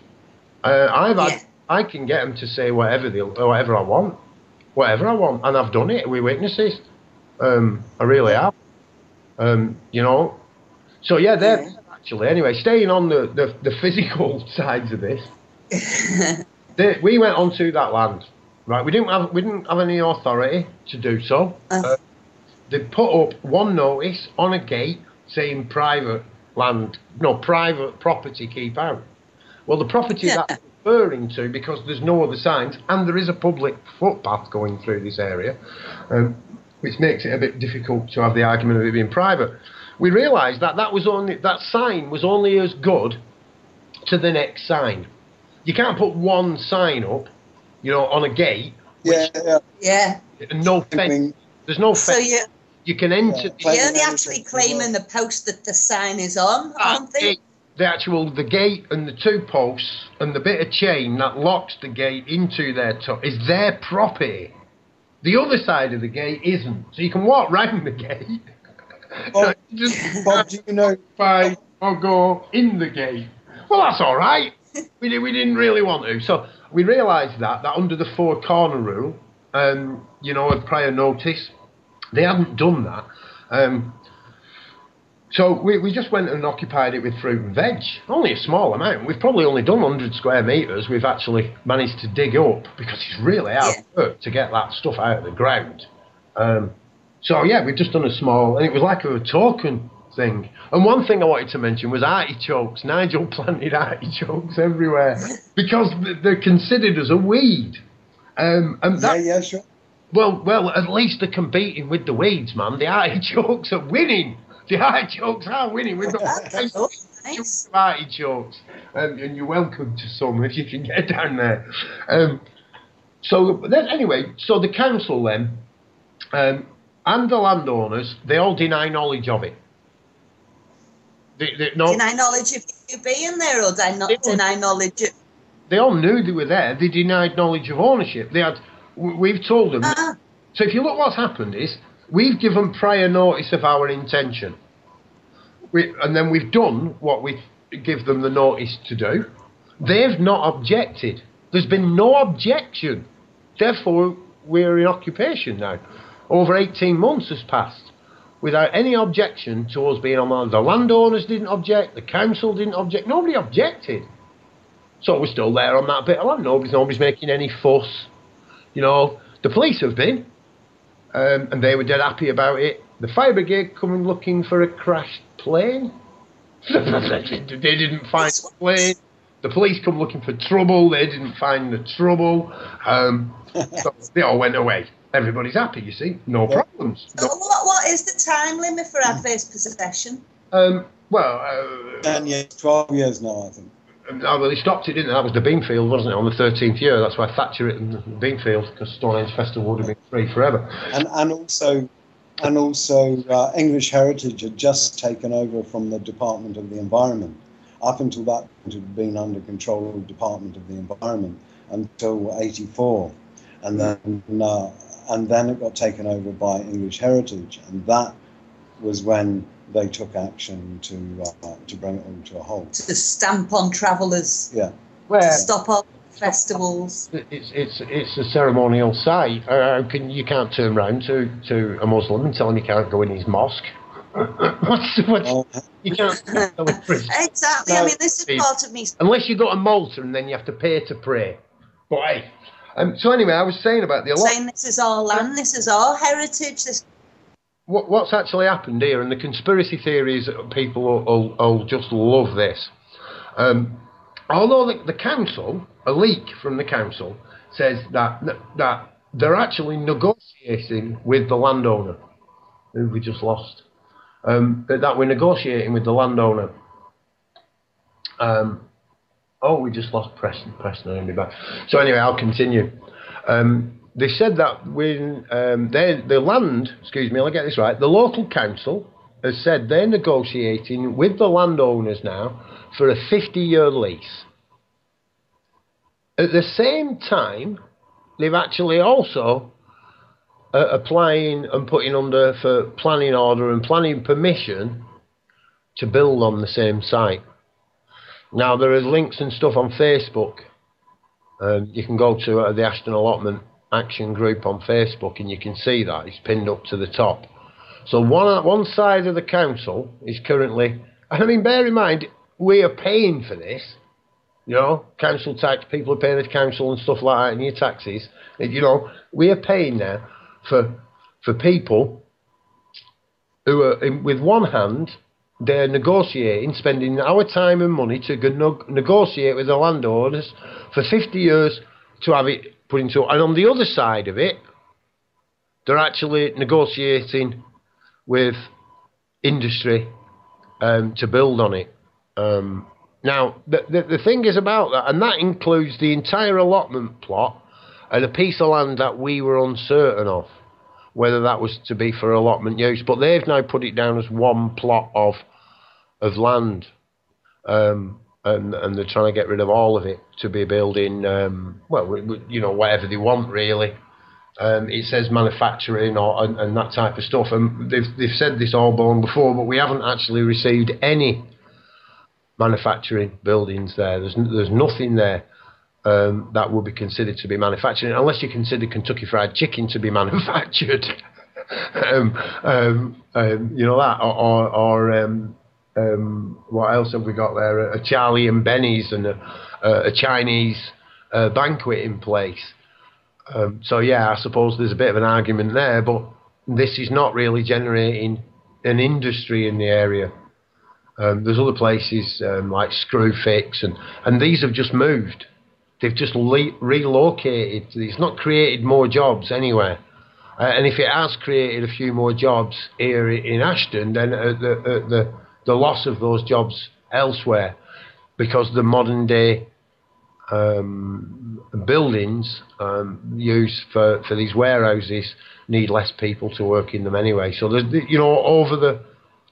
I can get them to say whatever I want, and I've done it with witnesses. I really have. So yeah, they're actually anyway. Staying on the physical sides of this, we went onto that land, right? We didn't have any authority to do so. They put up one notice on a gate saying private property, keep out. Well, the property that's referring to, because there's no other signs, and there is a public footpath going through this area, which makes it a bit difficult to have the argument of it being private. We realised that sign was only as good to the next sign. You can't put one sign up, on a gate. No fence. There's no fence. So you can enter. You're only actually claiming the post that the sign is on, aren't they? The gate and the 2 posts and the bit of chain that locks the gate into is their property. The other side of the gate isn't. So you can walk round the gate. Bob, do you know? Or go in the gate. Well, that's all right. We didn't really want to. So we realised that under the 4 corner rule, of prior notice, they hadn't done that. So we just went and occupied it with fruit and veg. Only a small amount. We've probably only done 100 square metres. We've actually managed to dig up, because it's really hard work to get that stuff out of the ground. So yeah, we've just done a small, and it was like a token thing. And one thing I wanted to mention was artichokes. Nigel planted artichokes everywhere because they're considered as a weed. Sure. Well, at least they're competing with the weeds, man. The artichokes are winning. The artichokes are winning. We've got nice artichokes, and you're welcome to some if you can get down there. So the council then, and the landowners, they all deny knowledge of it. Deny knowledge of you being there, or deny knowledge of... They all knew they were there. They denied knowledge of ownership. We've told them. So if you look, what's happened is we've given prior notice of our intention. And then we've done what we give them the notice to do. They've not objected. There's been no objection. Therefore, we're in occupation now. Over 18 months has passed without any objection to us being on land. The landowners didn't object. The council didn't object. Nobody objected. So we're still there on that bit of land. Nobody's making any fuss. The police have been. and they were dead happy about it. The fire brigade coming looking for a crashed plane. They didn't find the plane. The police come looking for trouble. They didn't find the trouble. So they all went away. Everybody's happy, you see. No problems. So what is the time limit for adverse possession? 10 years, 12 years now, I think. Oh, well, they stopped it, didn't they? That was the Beanfield, wasn't it, on the 13th year? That's why Thatcher it in the Beanfield, because Stonehenge Festival would have been free forever. And also, English Heritage had just taken over from the Department of the Environment. Up until that point, it had been under control of the Department of the Environment until '84, and then it got taken over by English Heritage, and that was when they took action to bring it all to a halt. To stamp on travellers. Yeah. To stop all festivals. It's a ceremonial site. You can't turn round to a Muslim and tell him he can't go in his mosque. You can't. Exactly. No, I mean, this is part of me. Unless you go to Malta and then you have to pay to pray. But hey. So anyway, I was saying about the saying this is our land, this is our heritage. What's actually happened here, and the conspiracy theories, people will just love this. Although the council, a leak from the council, says that they're actually negotiating with the landowner, who we just lost. That we're negotiating with the landowner. We just lost Preston and be back. So anyway, I'll continue. They said that when the land, excuse me, I'll get this right, the local council has said they're negotiating with the landowners now for a 50-year lease. At the same time, they've actually also applying and putting under for planning order and planning permission to build on the same site. Now, there are links and stuff on Facebook. You can go to the Ashton Allotment Action Group on Facebook and you can see that. It's pinned up to the top. So one side of the council is currently... And I mean, bear in mind, we are paying for this. You know, council tax, people are paying the council and stuff like that in your taxes. You know, we are paying now for people who are, with one hand, they're negotiating, spending our time and money to negotiate with the landowners for 50 years to have it put into... And on the other side of it, they're actually negotiating with industry to build on it. Now, the thing is about that, and that includes the entire allotment plot and a piece of land that we were uncertain of, whether that was to be for allotment use. But they've now put it down as one plot of land, and they're trying to get rid of all of it to be building, you know, whatever they want, really. It says manufacturing and that type of stuff. And they've said this all born before, but we haven't actually received any manufacturing buildings there. There's nothing there that would be considered to be manufacturing, unless you consider Kentucky Fried Chicken to be manufactured. You know that, or what else have we got there? A Charlie and Benny's and a Chinese banqueting place. So yeah, I suppose there's a bit of an argument there, but this is not really generating an industry in the area. There's other places like Screwfix, and these have just moved. They've just relocated. It's not created more jobs anywhere. And if it has created a few more jobs here in Ashton, then the loss of those jobs elsewhere, because the modern day buildings used for these warehouses need less people to work in them anyway. So, you know, over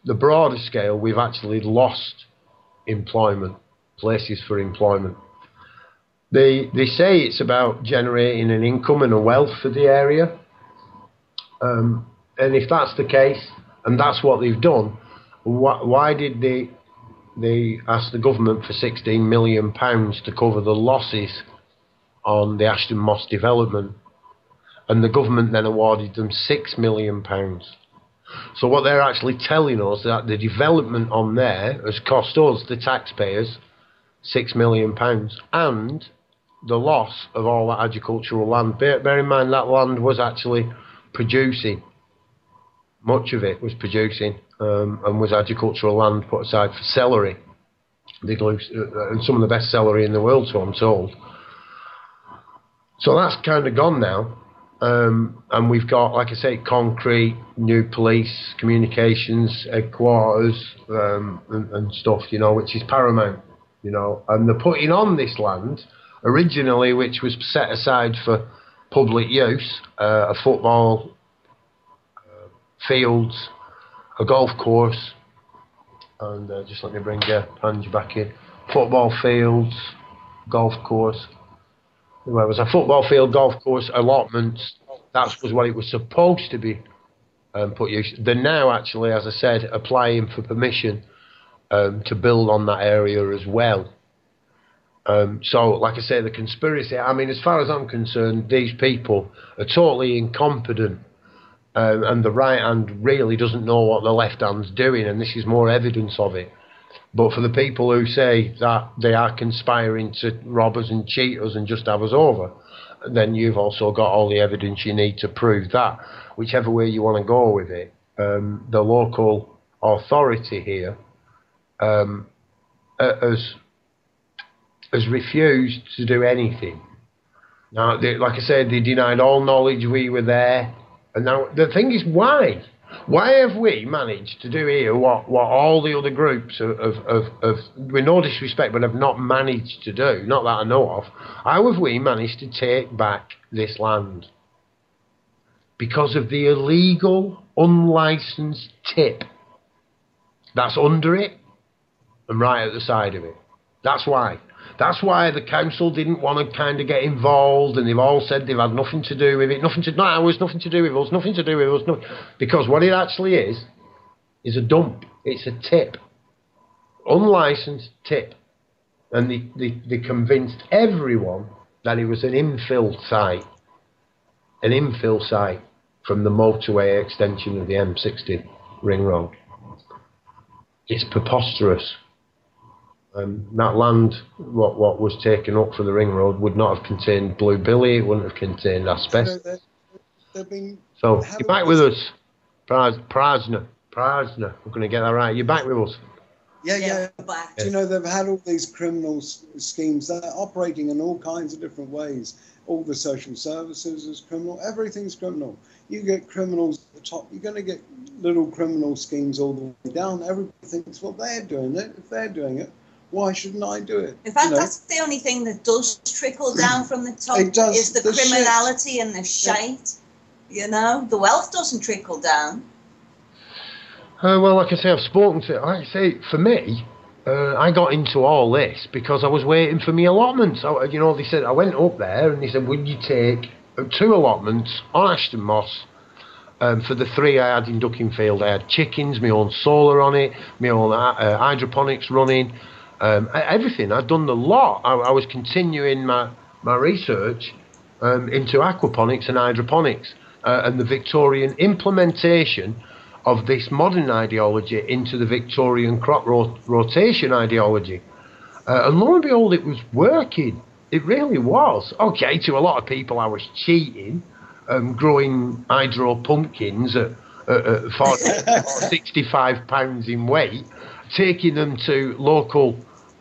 the broader scale, we've actually lost employment, places for employment. They say it's about generating an income and a wealth for the area. And if that's the case, and that's what they've done, why did they ask the government for £16 million to cover the losses on the Ashton Moss development? And the government then awarded them £6 million. So what they're actually telling us is that the development on there has cost us, the taxpayers, £6 million, and the loss of all that agricultural land. Bear in mind that land was actually producing. Much of it was producing, and was agricultural land put aside for celery. And some of the best celery in the world, so I'm told. So that's kind of gone now. And we've got, like I say, concrete, new police, communications, headquarters, and stuff, you know, which is paramount, you know. And they're putting on this land, originally, which was set aside for public use, a football fields, a golf course, and just let me bring Angie back in. Football fields, golf course. There was a football field, golf course, allotments. That was what it was supposed to be put use. They're now actually, as I said, applying for permission to build on that area as well. So, like I say, the conspiracy, I mean, as far as I'm concerned, these people are totally incompetent. And the right hand really doesn't know what the left hand's doing, and this is more evidence of it. But for the people who say that they are conspiring to rob us and cheat us and just have us over, then you've also got all the evidence you need to prove that. Whichever way you want to go with it, the local authority here has refused to do anything. Now, like I said, they denied all knowledge we were there. And now the thing is, why? Why have we managed to do here what all the other groups of with no disrespect, but have not managed to do, not that I know of? How have we managed to take back this land? Because of the illegal, unlicensed tip that's under it and right at the side of it. That's why. That's why the council didn't want to kind of get involved, and they've all said they've had nothing to do with it, not ours, nothing to do with us, nothing to do with us. Because what it actually is a dump. It's a tip. Unlicensed tip. And they convinced everyone that it was an infill site. An infill site from the motorway extension of the M60 ring road. It's preposterous. That land, what was taken up for the ring road, would not have contained Blue Billy. It wouldn't have contained asbestos. So you're back with us, Prajna. We're going to get that right. You're back with us. Yeah. Do you know, they've had all these criminal schemes. They're operating in all kinds of different ways. All the social services is criminal. Everything's criminal. You get criminals at the top. You're going to get little criminal schemes all the way down. Everybody thinks, well, they're doing it. If they're doing it, why shouldn't I do it? In fact, that's the only thing that does trickle down from the top is the criminality shit. And the shite. Yeah. You know, the wealth doesn't trickle down. Well, like I say, I've spoken to. Like I say, for me, I got into all this because I was waiting for me allotments. You know, they said I went up there and they said, "Would you take 2 allotments on Ashton Moss?" For the 3 I had in Duckingfield, I had chickens, my own solar on it, my own hydroponics running. Everything. I'd done the lot. I was continuing my research into aquaponics and hydroponics and the Victorian implementation of this modern ideology into the Victorian crop rotation ideology. And lo and behold, it was working. It really was. Okay, to a lot of people I was cheating, growing hydro pumpkins at 65 pounds in weight, taking them to local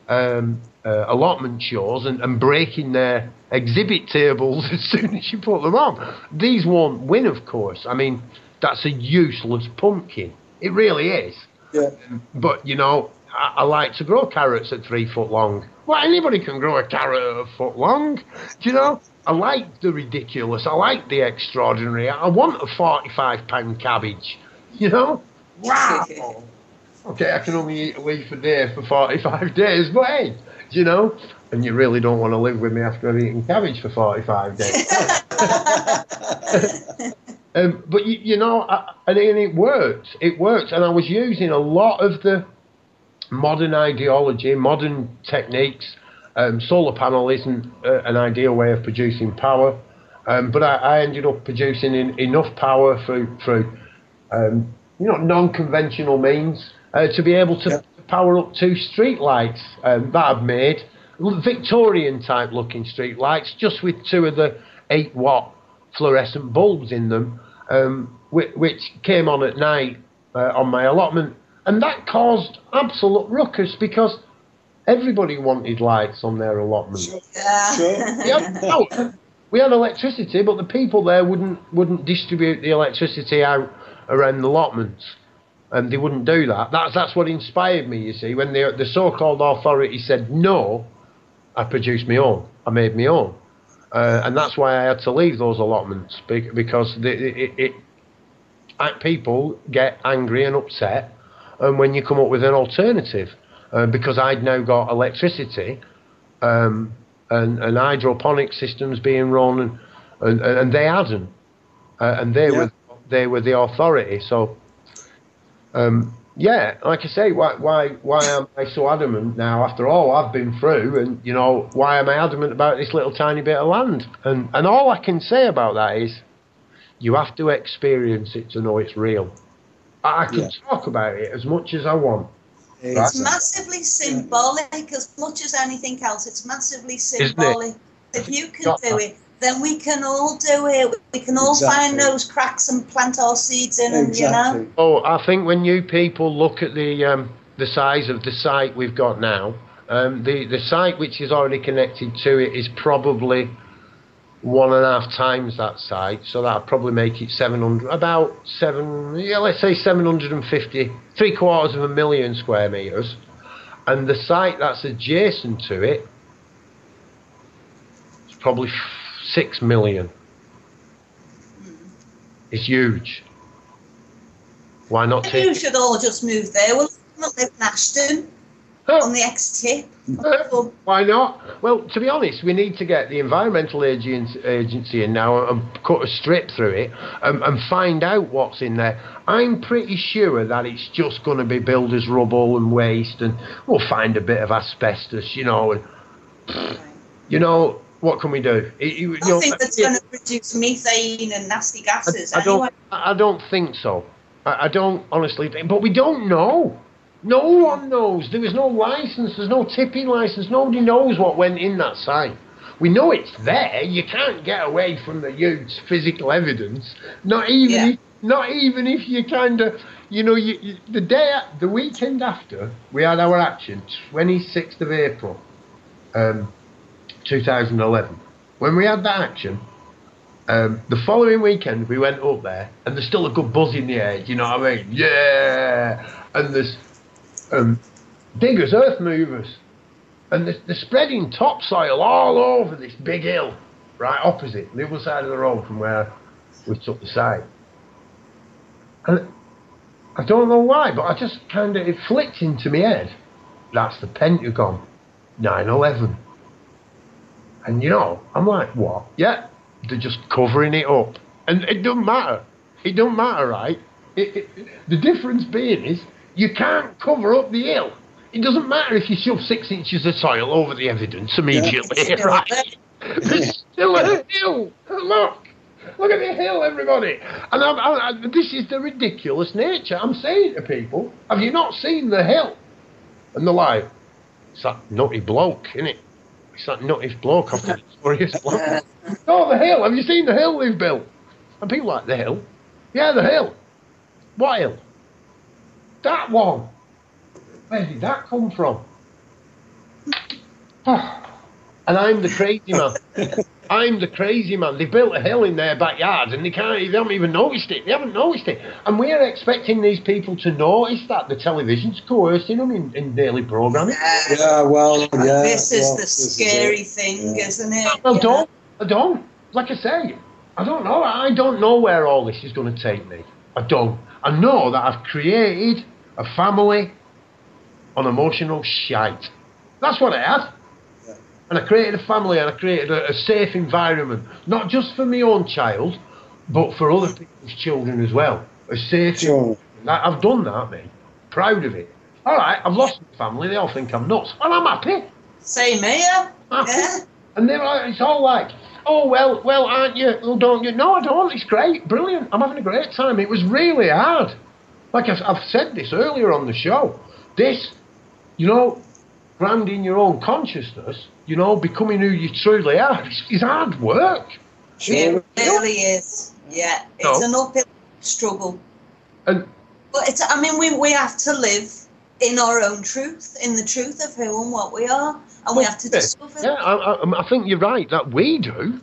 allotment shows and breaking their exhibit tables as soon as you put them on. These won't win, of course. I mean, that's a useless pumpkin. It really is. Yeah. But, you know, I like to grow carrots at 3 foot long. Well, anybody can grow a carrot at a foot long. Do you know? I like the ridiculous. I like the extraordinary. I want a 45-pound cabbage. You know? Wow. Okay, I can only eat a leaf a day for 45 days, but hey, do you know? And you really don't want to live with me after I've eaten cabbage for 45 days. But, you know, and it worked. It worked. And I was using a lot of the modern ideology, modern techniques. Solar panel isn't an ideal way of producing power. But I ended up producing enough power through you know, non-conventional means to be able to power up 2 street lights that I've made. Victorian type looking street lights, just with 2 of the 8-watt fluorescent bulbs in them, which came on at night on my allotment, and that caused absolute ruckus because everybody wanted lights on their allotment. Sure. We had electricity, but the people there wouldn't distribute the electricity out around the allotments, and they wouldn't do that. That's what inspired me. You see, when the so-called authority said no, I produced my own. I made my own, and that's why I had to leave those allotments because people get angry and upset, and when you come up with an alternative, because I'd now got electricity. And hydroponic systems being run, and they hadn't, and they were the authority. So, like I say, why am I so adamant now? After all I've been through, and why am I adamant about this little tiny bit of land? And all I can say about that is, you have to experience it to know it's real. I can talk about it as much as I want. It's massively symbolic as much as anything else. It's massively symbolic. If you can do it, then we can all do it. We can all find those cracks and plant our seeds in them, Oh, I think when you people look at the size of the site we've got now, the site which is already connected to it is probably 1.5 times that site, so that'll probably make it 700, let's say 750, 750,000 square meters, and the site that's adjacent to it is probably 6 million. It's huge. Why not take? You should all just move there. We'll not live in Ashton. On the X-tip. Why not? Well, to be honest, we need to get the environmental agency in now and cut a strip through it and find out what's in there. I'm pretty sure that it's just going to be builders' rubble and waste, and we'll find a bit of asbestos, and what can we do? I think that's going to produce methane and nasty gases. I don't think so. I don't honestly think, but we don't know. No one knows. There was no license. There's no tipping license. Nobody knows what went in that site. We know it's there. You can't get away from the huge physical evidence. Not even if you kind of, the weekend after we had our action, 26th of April, 2011. When we had that action, the following weekend we went up there, and there's still a good buzz in the air. You know what I mean? Yeah. And there's diggers, earth movers, and they're spreading topsoil all over this big hill right opposite the other side of the road from where we took the site. And I don't know why, but I just it flicked into my head, that's the Pentagon, 9/11. And I'm like, what? Yeah, they're just covering it up, and it doesn't matter, right? The difference being is, you can't cover up the hill. It doesn't matter if you shove 6 inches of soil over the evidence immediately, right? There's still a hill. Look at the hill, everybody. And this is the ridiculous nature. I'm saying to people, have you not seen the hill? And they're like, it's that nutty bloke, isn't it? It's that nutty bloke off the Notorious Bloke. Oh, the hill. Have you seen the hill they've built? And people like, the hill? Yeah, the hill. What hill? That one. Where did that come from? And I'm the crazy man. They built a hill in their backyard and they haven't even noticed it. They haven't noticed it. And we're expecting these people to notice that. The television's coercing them in daily programming. This is the scary thing, isn't it? Well, I don't. Like I say, I don't know. I don't know where all this is going to take me. I don't. I know that I've created a family on emotional shite. That's what I had. And I created a family, and I created a safe environment, not just for my own child, but for other people's children as well. A safe environment. I've done that, mate. Proud of it. All right, I've lost my family. They all think I'm nuts. Well, I'm happy. Same here. Yeah. And they're like, it's all like, oh, well, aren't you? Well, don't you? No, I don't. It's great. Brilliant. I'm having a great time. It was really hard. Like I've said this earlier on the show. This, grounding your own consciousness, becoming who you truly are, is hard work. It really is. Yeah, it's an uphill struggle. But it's. I mean, we have to live in our own truth, in the truth of who and what we are, and we have to discover. Yeah, I think you're right that we do,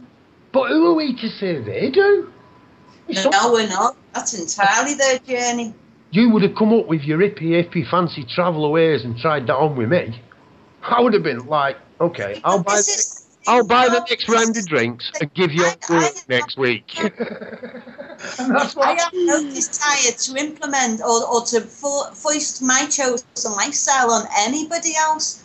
but who are we to say they do? No, we're not. That's entirely their journey. You would have come up with your hippie fancy traveller ways and tried that on with me. I would have been like, okay, I'll buy the next round of drinks and give you work next week. And that's what I have no desire to implement or to foist my chosen lifestyle on anybody else,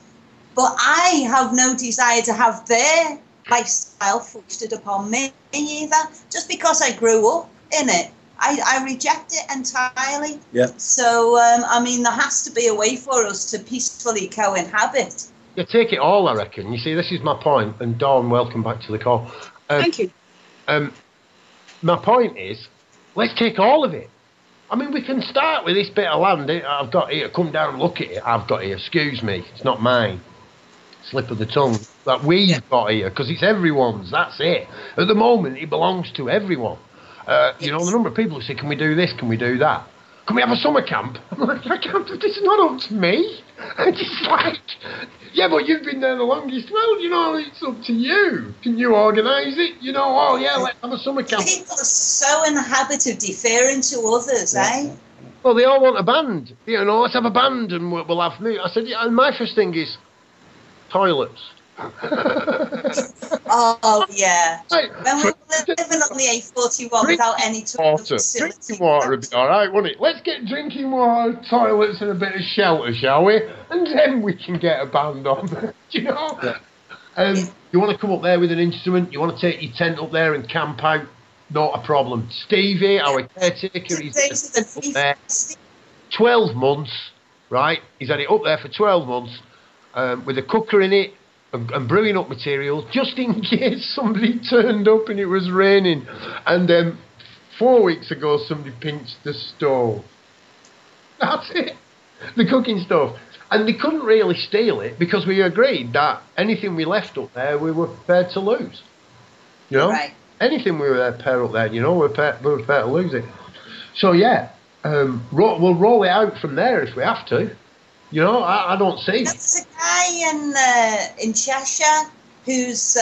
but I have no desire to have their lifestyle foisted upon me either. Just because I grew up in it, I reject it entirely. Yeah. So, I mean, there has to be a way for us to peacefully co-inhabit. You take it all, I reckon. You see, this is my point. And Dawn, welcome back to the call. Thank you. My point is, let's take all of it. I mean, we can start with this bit of land I've got here. Come down and look at it. I've got here. Excuse me. It's not mine. Slip of the tongue. That we've got here, because it's everyone's. That's it. At the moment, it belongs to everyone. You know, the number of people who say, can we do this? Can we do that? Can we have a summer camp? I'm like, this is not up to me. And it's like, yeah, but you've been there the longest. Well, you know, it's up to you. Can you organise it? You know, oh, yeah, let's have a summer camp. People are so in the habit of deferring to others, eh? Well, they all want a band. You know, let's have a band and we'll have music. I said, yeah, and my first thing is toilets. Oh, yeah. Right. When we were living on the A41 without any toilet facilities. Drinking water would be all right, wouldn't it? Let's get drinking water, toilets, and a bit of shelter, shall we? And then we can get a band on. You know? Yeah. You want to come up there with an instrument, you want to take your tent up there and camp out, not a problem. Stevie, our caretaker, he's up there 12 months, right? He's had it up there for 12 months with a cooker in it, and brewing up materials just in case somebody turned up and it was raining. And then 4 weeks ago somebody pinched the stove. That's it. The cooking stove. And they couldn't really steal it because we agreed that anything we left up there we were prepared to lose. You know? Right. Anything we were prepared up there, you know, we were prepared to lose it. So yeah, we'll roll it out from there if we have to. You know, I don't see. There's a guy in Cheshire who's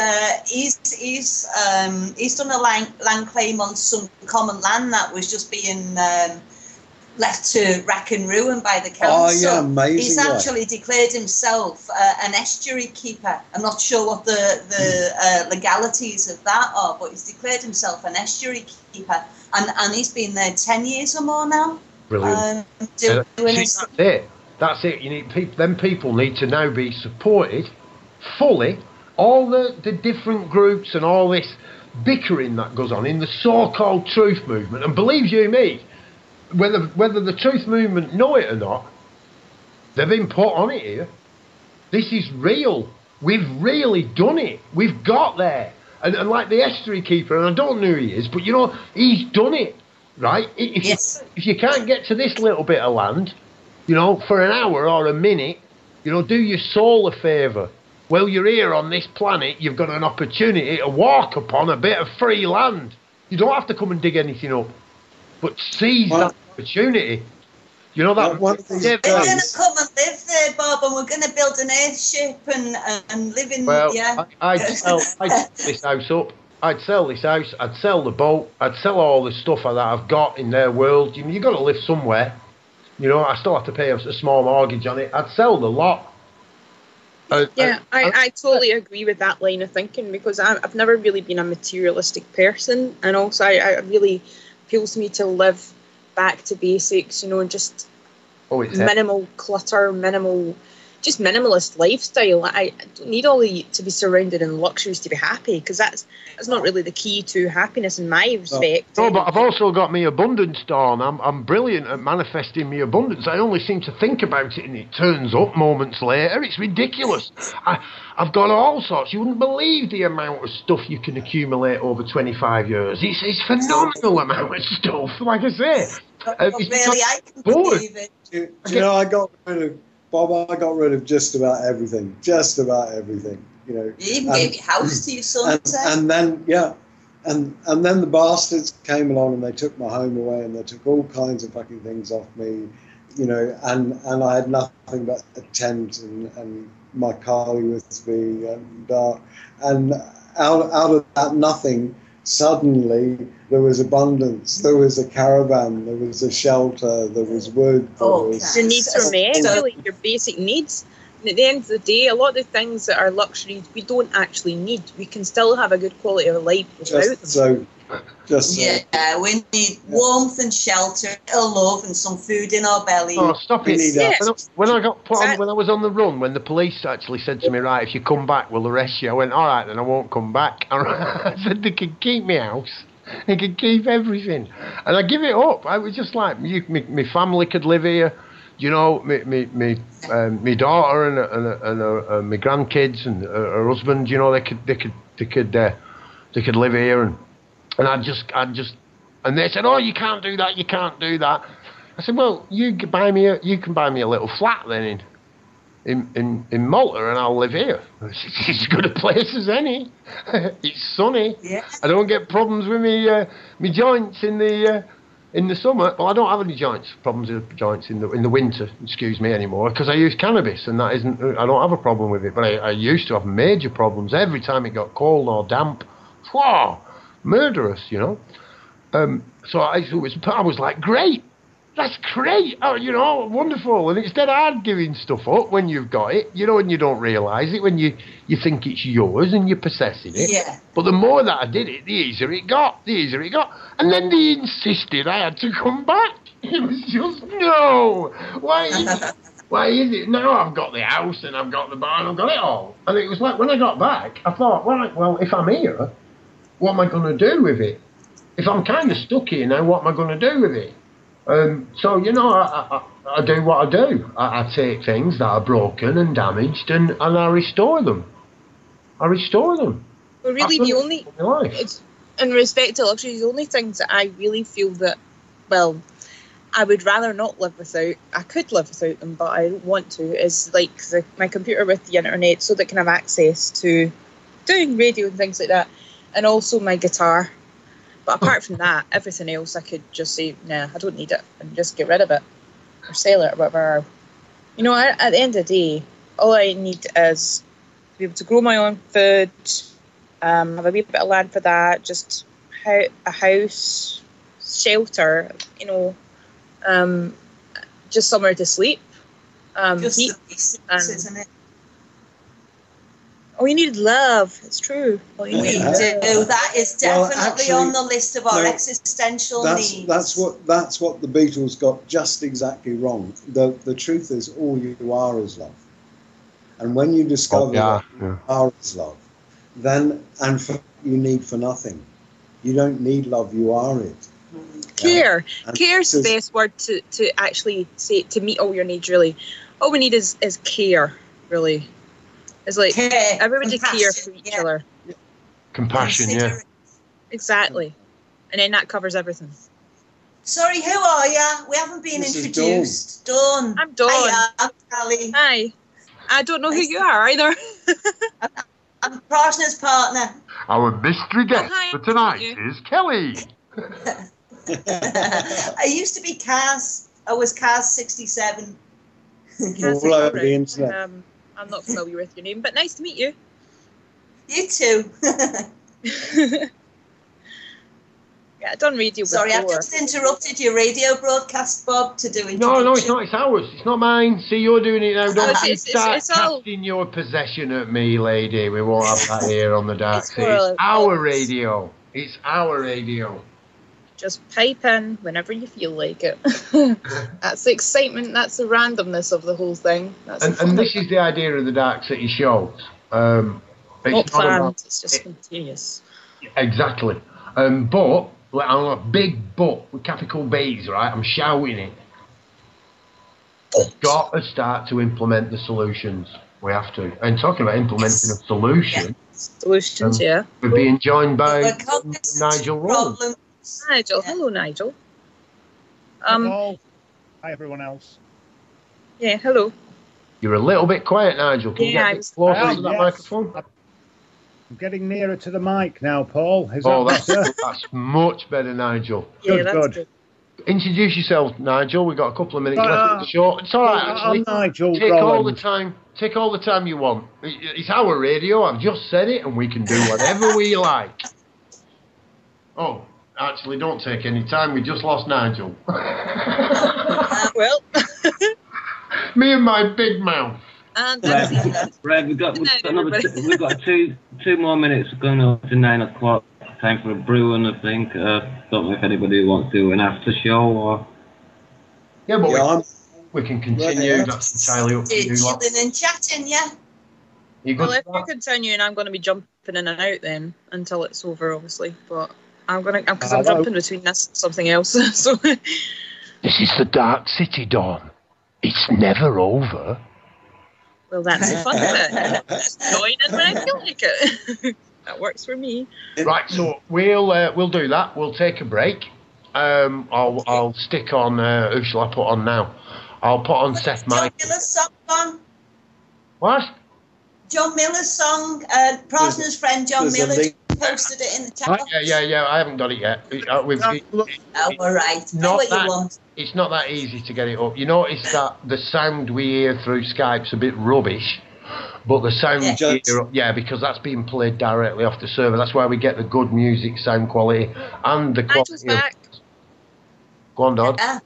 he's done a land claim on some common land that was just being left to rack and ruin by the council. Oh yeah, amazing! He's actually declared himself an estuary keeper. I'm not sure what the legalities of that are, but he's declared himself an estuary keeper, and he's been there 10 years or more now. Brilliant. That's it. That's it. You need people need to now be supported fully. All the different groups and all this bickering that goes on in the so-called truth movement. And believe you me, whether the truth movement know it or not, they've been put on it here. This is real. We've really done it. We've got there. And like the estuary keeper, and I don't know who he is, but you know, he's done it, right? If you can't get to this little bit of land, you know, for an hour or a minute, you know, do your soul a favour. While you're here on this planet, you've got an opportunity to walk upon a bit of free land. You don't have to come and dig anything up, but seize that opportunity. You know that. We're going to come and live there, Bob, and we're going to build an airship and live in. Well, yeah. I'd sell this house up. I'd sell this house. I'd sell the boat. I'd sell all the stuff that I've got in their world. You've got to live somewhere. You know, I still have to pay a small mortgage on it. I'd sell the lot. I totally agree with that line of thinking because I've never really been a materialistic person, and also I really appeals to me to live back to basics, you know, and just minimal clutter, minimalist lifestyle. I don't need to be surrounded in luxuries to be happy, because that's not really the key to happiness in my respect. No, but I've also got me abundance, Dawn. I'm brilliant at manifesting me abundance. I only seem to think about it and it turns up moments later. It's ridiculous. I've got all sorts. You wouldn't believe the amount of stuff you can accumulate over 25 years. It's phenomenal amount of stuff, like I say. I can believe it. Do you know, I got rid of just about everything. You know, you even gave your house to your son. And then the bastards came along and they took my home away and they took all kinds of fucking things off me, you know, and I had nothing but a tent and my car with me, and out of that nothing, suddenly there was abundance. There was a caravan, there was a shelter, there was wood. The needs were met, really, your basic needs. And at the end of the day, a lot of the things that are luxuries we don't actually need. We can still have a good quality of life without them. Yeah, we need warmth and shelter, a love and some food in our belly. Oh, stop it. Yes. When I got put on, when I was on the run, when the police actually said to me, right, if you come back, we'll arrest you. I went, all right, then I won't come back. I said, they can keep my house. They can keep everything. And I give it up. I was just like, my family could live here. You know, my daughter and my grandkids and her husband, you know, they could live here, and I just, and they said, oh, you can't do that. I said, well, you can buy me a little flat then in Malta, and I'll live here. It's as good a place as any. It's sunny. Yeah. I don't get problems with me joints in the summer. Well, I don't have any problems with joints in the winter, excuse me, anymore, because I use cannabis, and I don't have a problem with it. But I used to have major problems every time it got cold or damp. Whoa, murderous, you know. So I was like, great, that's great, oh, you know, wonderful. And instead of giving stuff up when you've got it, you know, and you don't realise it, when you think it's yours and you're possessing it. Yeah. But the more that I did it, the easier it got. And then they insisted I had to come back. It was just, no, why is it? Now I've got the house and I've got the barn, I've got it all. And it was like, when I got back, I thought, well, if I'm here, what am I going to do with it? If I'm kind of stuck here now, what am I going to do with it? So, you know, I do what I do. I take things that are broken and damaged and I restore them. Well, really, the only, it's, in respect to luxury, the only things that I really feel that, well, I would rather not live without, I could live without them, but I don't want to, is like my computer with the internet, so that I can have access to doing radio and things like that, and also my guitar. But apart from that, everything else I could just say, nah, I don't need it, and just get rid of it, or sell it, or whatever. You know, at the end of the day, all I need is to be able to grow my own food, have a wee bit of land for that, just a house, shelter, you know, just somewhere to sleep. Just heat, the basics, isn't it? Oh, you need love. It's true. Oh, you need love. That is definitely on the list of our existential needs. That's what the Beatles got just exactly wrong. The truth is, all you are is love. And when you discover that you are is love, then you need for nothing. You don't need love. You are it. Care. Care's the best word to actually say to meet all your needs. Really, all we need is care. Really. It's like everybody care for each other. Compassion, yeah. Exactly. And then that covers everything. Sorry, who are you? We haven't been introduced. Dawn. I'm Dawn. Hiya, I'm Callie. Hi. I don't know who you are either. I'm Prajna's partner. Our mystery guest for tonight is Kelly. I used to be Kaz. I was Kaz 67. All over the internet. I'm not familiar with your name, but nice to meet you. You too. Yeah, I've done radio before. Sorry, I've just interrupted your radio broadcast, Bob, to do introduction. No, it's not. It's ours. It's not mine. See, you're doing it now. Don't start casting your possession at me, lady. We won't have that here on the Dark City. It's our radio. It's our radio. Just pipe in whenever you feel like it. That's the excitement. That's the randomness of the whole thing. And this is the idea of the Dark City shows. Not planned. It's just spontaneous. Exactly. But on a big but with capital B's, right? I'm shouting it. We've got to start to implement the solutions. We have to. And talking about implementing a solution. Solutions, yeah. We're being joined by Nigel Rowland. Nigel, hello Nigel. Hello. Hi everyone else. Yeah, hello. You're a little bit quiet, Nigel. Can you get closer to that microphone? I'm getting nearer to the mic now, Paul. Is that's much better, Nigel. Yeah, that's good. Introduce yourself, Nigel. We've got a couple of minutes left of the show. It's all right, actually. I'm Nigel. Take all the time you want. It's our radio. I've just said it, and we can do whatever we like. Oh, actually, don't take any time. We just lost Nigel. Well, me and my big mouth. Red, we've got two more minutes. We're going up to 9 o'clock. Time for a brew, and I think. Don't know if anybody wants to do an after show or. Yeah, but we can continue. That's entirely up to you. Chilling and chatting, yeah. Well, if you're continuing, I'm going to be jumping in and out then until it's over, obviously. But I'm jumping between this and something else. So. This is the D-Ark City, Dawn. It's never over. Well, that's the fun of it. Join in when I feel like it. That works for me. Right, so we'll do that. We'll take a break. I'll stick on. Who shall I put on now? I'll put on Seth Mike. John Miller's song on. What? John Miller's song. Prosner's friend John Miller posted it in the chat. Yeah. I haven't got it yet. All right. It's not that easy to get it up. You notice that the sound we hear through Skype's a bit rubbish. But the sound because that's being played directly off the server. That's why we get the good music sound quality and the Nigel's quality. Back. Go on, Dad.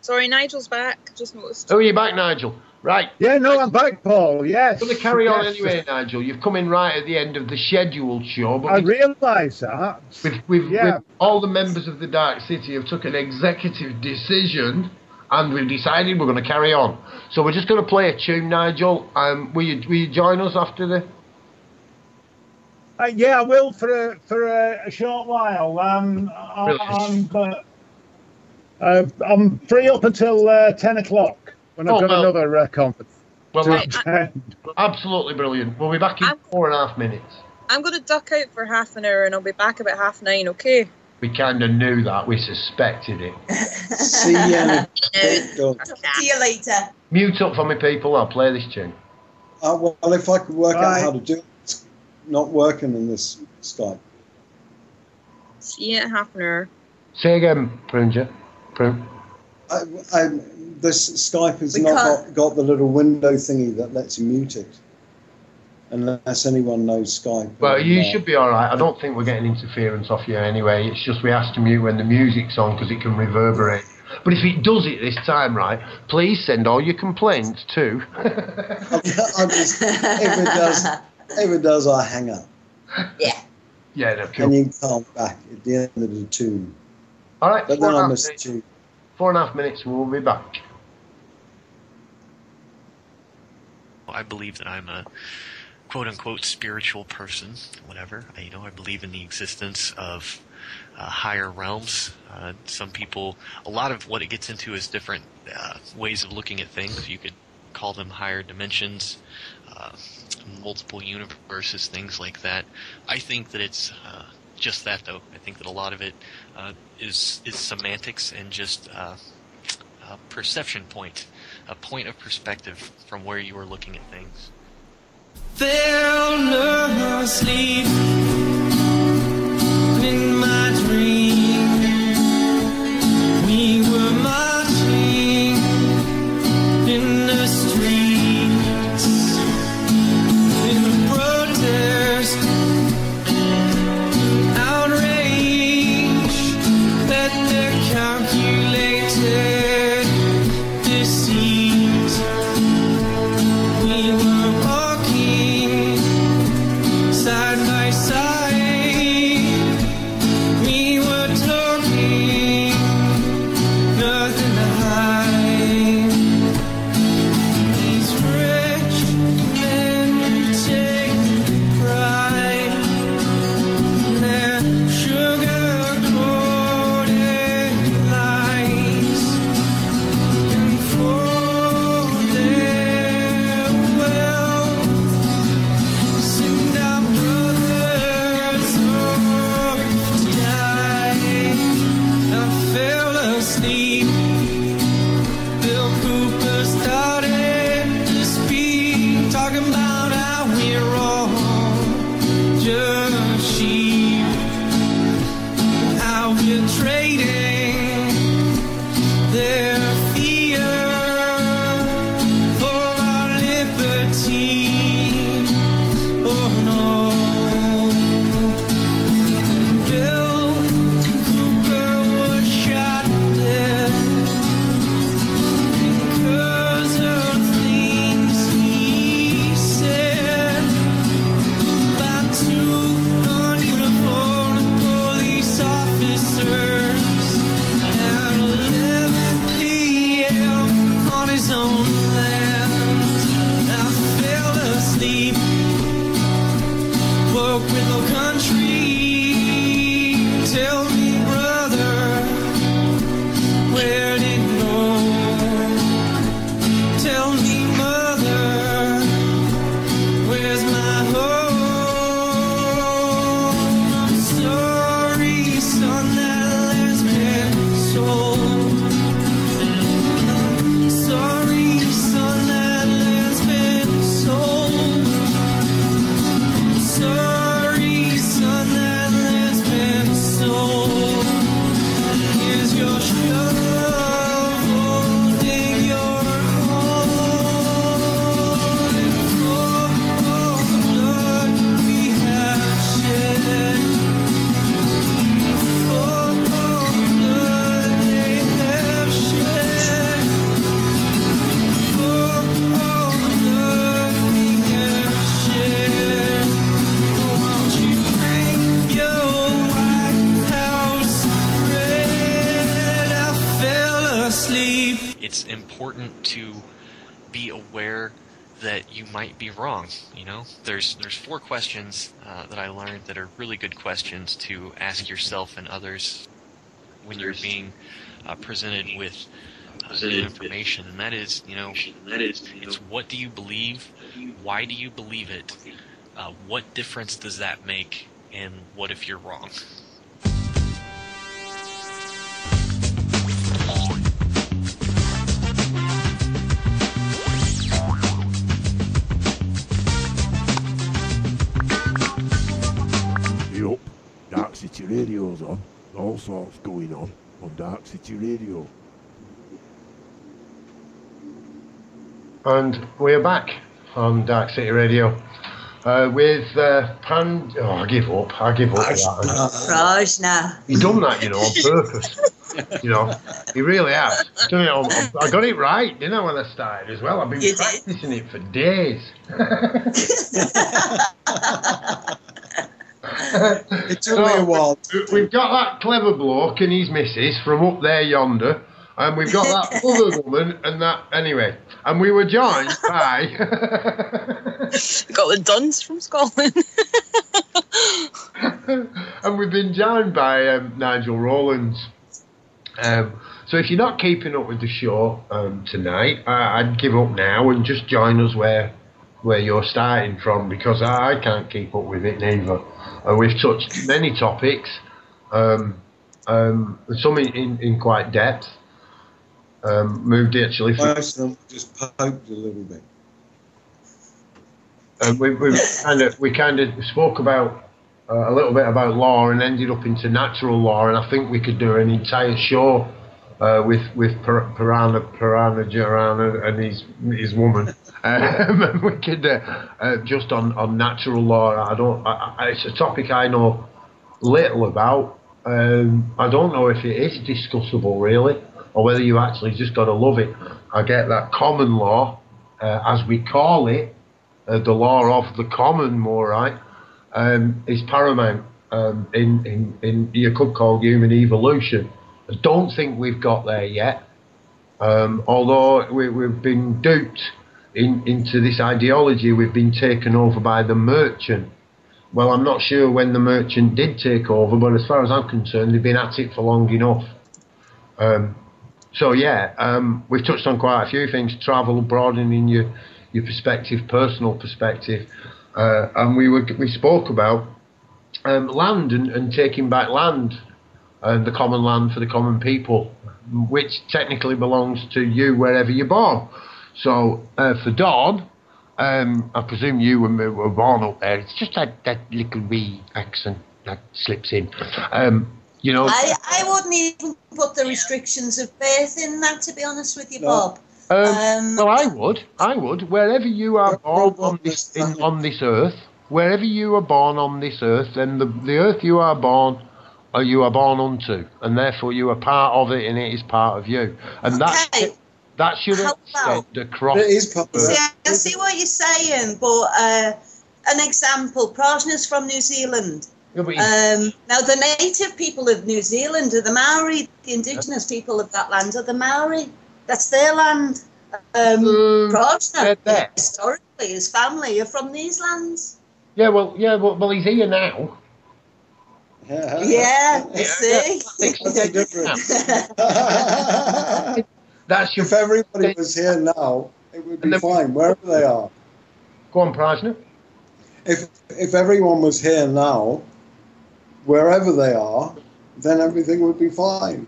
Sorry, Nigel's back. Just noticed. Oh, you're back, Nigel. Right. Yeah, no, I'm back, Paul. Yes. I'm going to carry on anyway, Nigel. You've come in right at the end of the scheduled show. But I realise that. With all the members of the D-Ark City have took an executive decision, and we've decided we're going to carry on. So we're just going to play a tune, Nigel. Will you join us after the? Yeah, I will for a short while. I'm free up until 10 o'clock when I've got another conference. Well, absolutely brilliant. We'll be back in 4.5 minutes. I'm going to duck out for half an hour and I'll be back about 9:30, okay? We kind of knew that. We suspected it. See you later. Mute up for me, people. I'll play this tune. Well, if I could work out how to do it, it's not working in this Skype. See you in half an hour. Say again, Prune. This Skype has not got the little window thingy that lets you mute it. Unless anyone knows Skype. Well, you should be all right. I don't think we're getting interference off you anyway. It's just we have to mute when the music's on because it can reverberate. But if it does it this time, right, please send all your complaints to... if it does, I hang up. Yeah. Yeah, no, cool. And you come back at the end of the tune. All right, but then I miss the tune. 4.5 minutes and we'll be back. I believe that I'm a quote-unquote spiritual person, whatever. I believe in the existence of higher realms. Some people, a lot of what it gets into is different ways of looking at things. You could call them higher dimensions, multiple universes, things like that. I think that it's just that, though. I think that a lot of it is semantics and just a perception point, a point of perspective from where you are looking at things. Fell asleep in my dream. We were marching in the streets in protest, outrage at the calculated deceit. We were walking broke with no country. Tell me, brother, where did it go? Tell me, mother, where's my home? I'm sorry, son, that land's been sold. I'm sorry, son, that land's been sold. Sorry, son, that land's been sold. Here's your shovel, dig your hole. And for all the blood we have shed, for all the blood they have shed, for all the blood we have shed. Won't you bring your White House red? I fell asleep. It's important to be aware that you might be wrong. You know, there's 4 questions that I learned that are really good questions to ask yourself and others when you're being presented with new information, and that is, it's what do you believe, why do you believe it, what difference does that make, and what if you're wrong? Yup, Dark City Radio's on. All sorts going on Dark City Radio. And we're back on Dark City Radio with Pan. Oh, I give up. Prajna. He's done that, on purpose. He really has. I got it right, didn't I, when I started as well? I've been practicing it for days. It took me a while. We've got that clever bloke and his missus from up there yonder, and we've got that other woman and that. Anyway, and we were joined by. Got the Duns from Scotland. And we've been joined by Nigel Rowlands. So if you're not keeping up with the show tonight, I'd give up now and just join us where you're starting from, because I can't keep up with it neither. We've touched many topics, some in quite depth. Moved actually. Most of them just poked a little bit. We kind of spoke about a little bit about law and ended up into natural law, and I think we could do an entire show with Piranha and his woman. We could just on natural law. It's a topic I know little about. I don't know if it is discussable really, or whether you actually just got to love it. I get that common law, as we call it, the law of the common, more right, is paramount in you could call human evolution. I don't think we've got there yet, although we've been duped into this ideology. We've been taken over by the merchant. Well, I'm not sure when the merchant did take over, but as far as I'm concerned, they've been at it for long enough. We've touched on quite a few things: travel, broadening your perspective, personal perspective, and we spoke about land and taking back land, and the common land for the common people, which technically belongs to you wherever you're born. So for Dawn, I presume you were born up there. It's just that little wee accent that slips in. I wouldn't even put the restrictions of birth in that, to be honest with you, Bob. Well, I would. Wherever you are born on this earth, wherever you are born on this earth, then the earth you are born unto, and therefore you are part of it, and it is part of you. And that should extend across. It is part of it. I see what you're saying, but an example: Prajna's from New Zealand. Now, the native people of New Zealand are the Maori. The indigenous people of that land are the Maori. That's their land. Prajna, historically, his family are from these lands. Yeah, well, he's here now. Yeah, see? That's a difference. That's your. If everybody was here now, it would be fine, wherever they are. Go on, Prajna. If everyone was here now, wherever they are, then everything would be fine.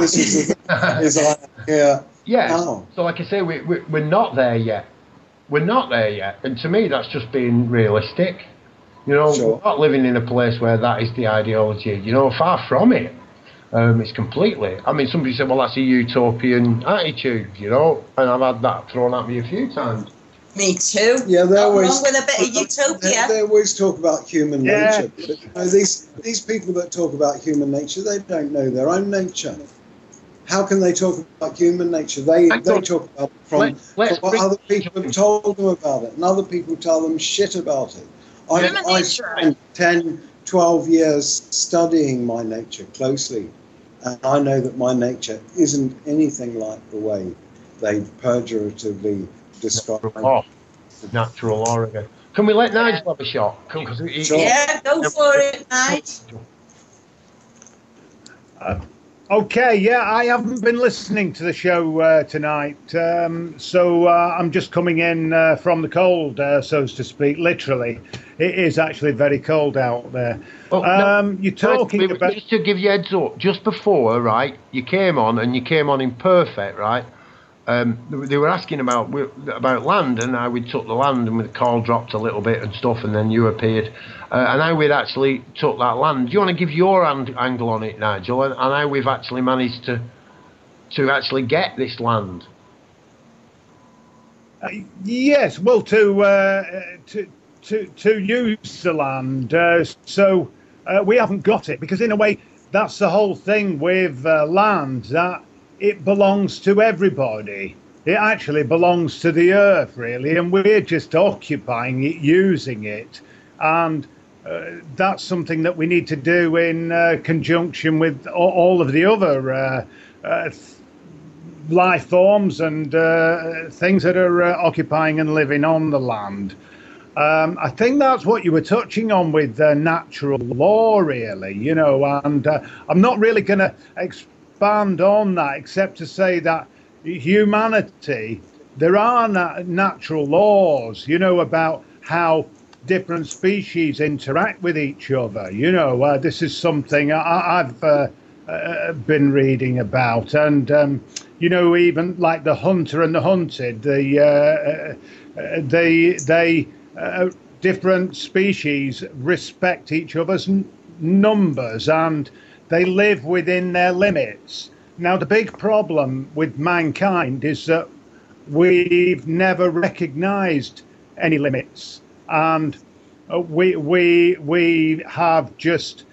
This is the thing, is I am here now. So like I say, we're not there yet. We're not there yet. And to me, that's just being realistic. You know, we're not living in a place where that is the ideology. You know, far from it. It's completely. I mean, somebody said, well, that's a utopian attitude, you know, and I've had that thrown at me a few times. Me too. Yeah, they're always wrong with a bit of utopia. They always talk about human nature. But, you know, these people that talk about human nature, they don't know their own nature. How can they talk about human nature? They talk about it from what other people have told them about it, and other people tell them shit about it. I spent 10, 12 years studying my nature closely, and I know that my nature isn't anything like the way they pejoratively describe it. Natural law again. Can we let Nigel have a shot? Yeah, go for it, Nigel. Okay, yeah, I haven't been listening to the show tonight, so I'm just coming in from the cold, so to speak, literally. It is actually very cold out there. Well, you're talking about... Just to give you a heads up, just before, right, you came on, and you came on in perfect, right? They were asking about land, and how we took the land, and the call dropped a little bit and stuff, and then you appeared, and how we'd actually took that land. Do you want to give your angle on it, Nigel, and how we've actually managed to actually get this land? Yes, well, to use the land, so we haven't got it, because in a way, that's the whole thing with land, that it belongs to everybody. It actually belongs to the earth, really, and we're just occupying it, using it. And that's something that we need to do in conjunction with all of the other life forms and things that are occupying and living on the land. I think that's what you were touching on with natural law, really, you know, and I'm not really going to expand on that, except to say that humanity, there are natural laws, you know, about how different species interact with each other. You know, this is something I've been reading about, and you know, even like the hunter and the hunted, different species respect each other's numbers, and they live within their limits. Now, the big problem with mankind is that we've never recognized any limits, and we have just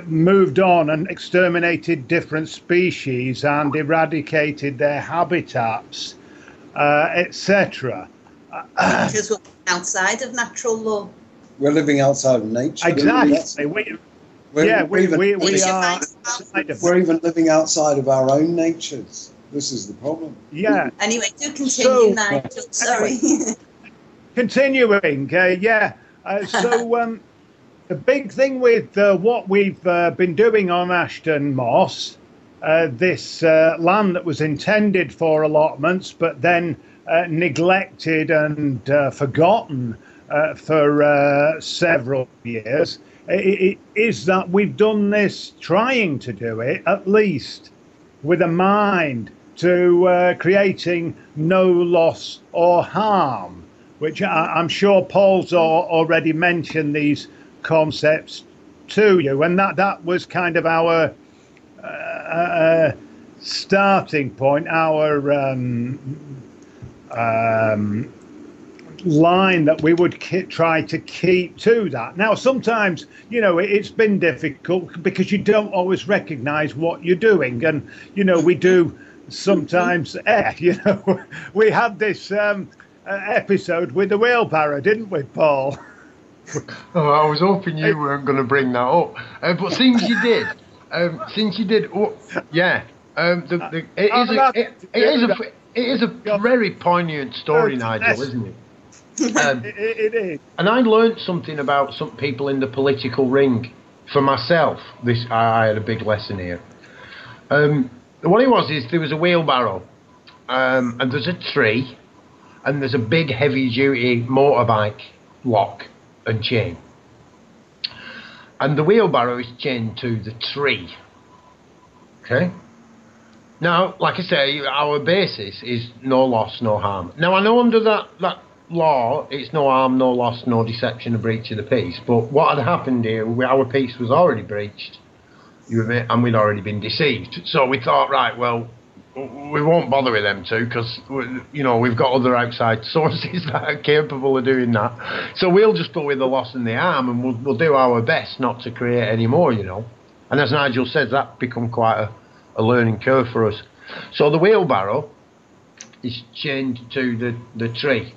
moved on and exterminated different species and eradicated their habitats, etc. Because we're outside of natural law. We're living outside of nature. Exactly. We're even living outside of our own natures. This is the problem. Yeah. Anyway, do continue, Nigel. Sorry. Continuing, so the big thing with what we've been doing on Ashton Moss, this land that was intended for allotments, but then neglected and forgotten for several years, is that we've done this, trying to do it, at least with a mind to creating no loss or harm, which I'm sure Paul's already mentioned these concepts to you, and that was kind of our starting point, our line that we would try to keep to that. Now, sometimes, you know, it's been difficult because you don't always recognize what you're doing, and you know, we do sometimes you know, we had this episode with the wheelbarrow, didn't we, Paul? Oh, I was hoping you weren't going to bring that up, but since you did, it is a very poignant story, Nigel, isn't it? It is. And I learned something about some people in the political ring for myself. I had a big lesson here. What it was is there was a wheelbarrow, and there's a tree, and there's a big heavy-duty motorbike lock and chain. And the wheelbarrow is chained to the tree. Okay? Now, like I say, our basis is no loss, no harm. Now, I know under that law, it's no harm, no loss, no deception, a breach of the peace. But what had happened here, our peace was already breached, and we'd already been deceived. So we thought, right, well, we won't bother with them two because, we've got other outside sources that are capable of doing that. So we'll just go with the loss and the harm, and we'll do our best not to create any more, And as Nigel says, that become quite a learning curve for us. So the wheelbarrow is chained to the tree.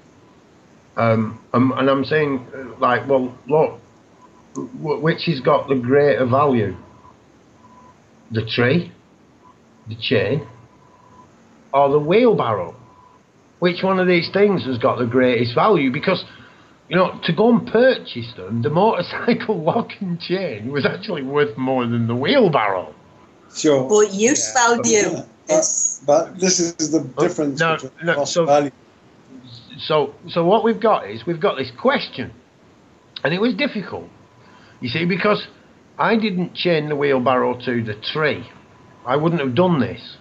And I'm saying, well, look, which has got the greater value? The tree, the chain, or the wheelbarrow? Which one of these things has got the greatest value? Because, to go and purchase them, the motorcycle lock and chain was actually worth more than the wheelbarrow. Sure. But use value. But this is the difference between cost and value. So what we've got is this question, and it was difficult, you see, because I didn't chain the wheelbarrow to the tree. I wouldn't have done this.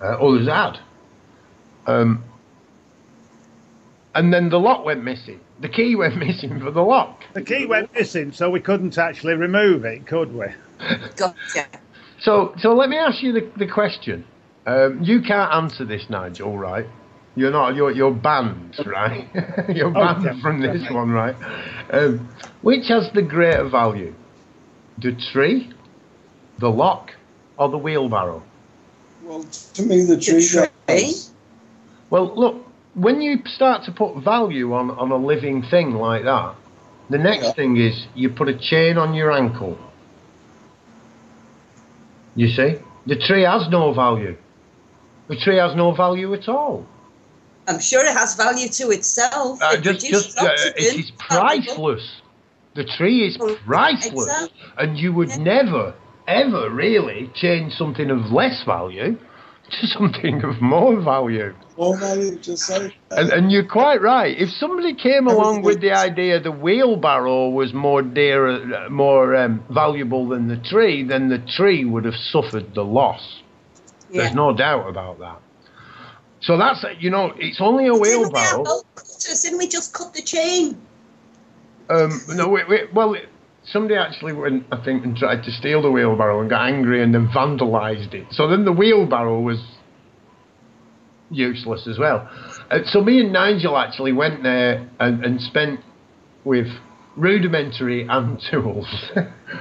Others had. And then the lock went missing. The key went missing for the lock. The key went missing, so we couldn't actually remove it, could we? Gotcha. So let me ask you the question. You can't answer this, Nigel, right? You're not. You're banned, right? You're banned from this one, right? Which has the greater value? The tree, the lock, or the wheelbarrow? Well, to me, the tree. Does. Well, look, when you start to put value on a living thing like that, the next thing is you put a chain on your ankle. You see? The tree has no value. The tree has no value at all. I'm sure it has value to itself. It is priceless. The tree is priceless. Exactly. And you would never, ever really change something of less value to something of more value. More value, just say. And you're quite right. If somebody came along with the idea the wheelbarrow was more valuable than the tree, then the tree would have suffered the loss. Yeah. There's no doubt about that. So that's, it's only a wheelbarrow. Didn't we just cut the chain? No, somebody actually went, I think, and tried to steal the wheelbarrow and got angry and then vandalised it. So then the wheelbarrow was useless as well. So me and Nigel actually went there and spent with rudimentary hand tools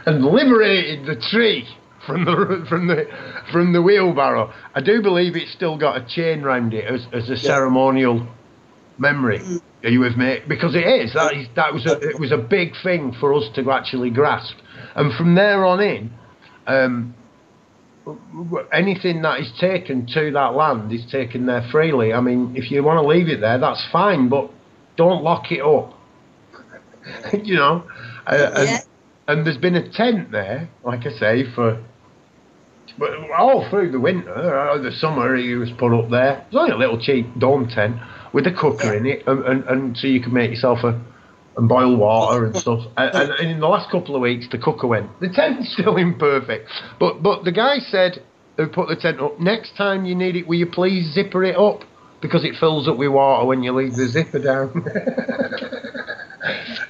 and liberated the tree from the wheelbarrow. I do believe it's still got a chain round it as a ceremonial memory. Are you with me? Because it is. It was a big thing for us to actually grasp. And from there on in, anything that is taken to that land is taken there freely. I mean, if you want to leave it there, that's fine, but don't lock it up. And there's been a tent there, like I say, but all through the winter, the summer, it was put up there. It was only a little cheap dome tent with a cooker in it, and so you can make yourself and boil water and stuff. And in the last couple of weeks, the cooker went. The tent's still imperfect, but the guy said, who put the tent up, next time you need it, will you please zipper it up, because it fills up with water when you leave the zipper down.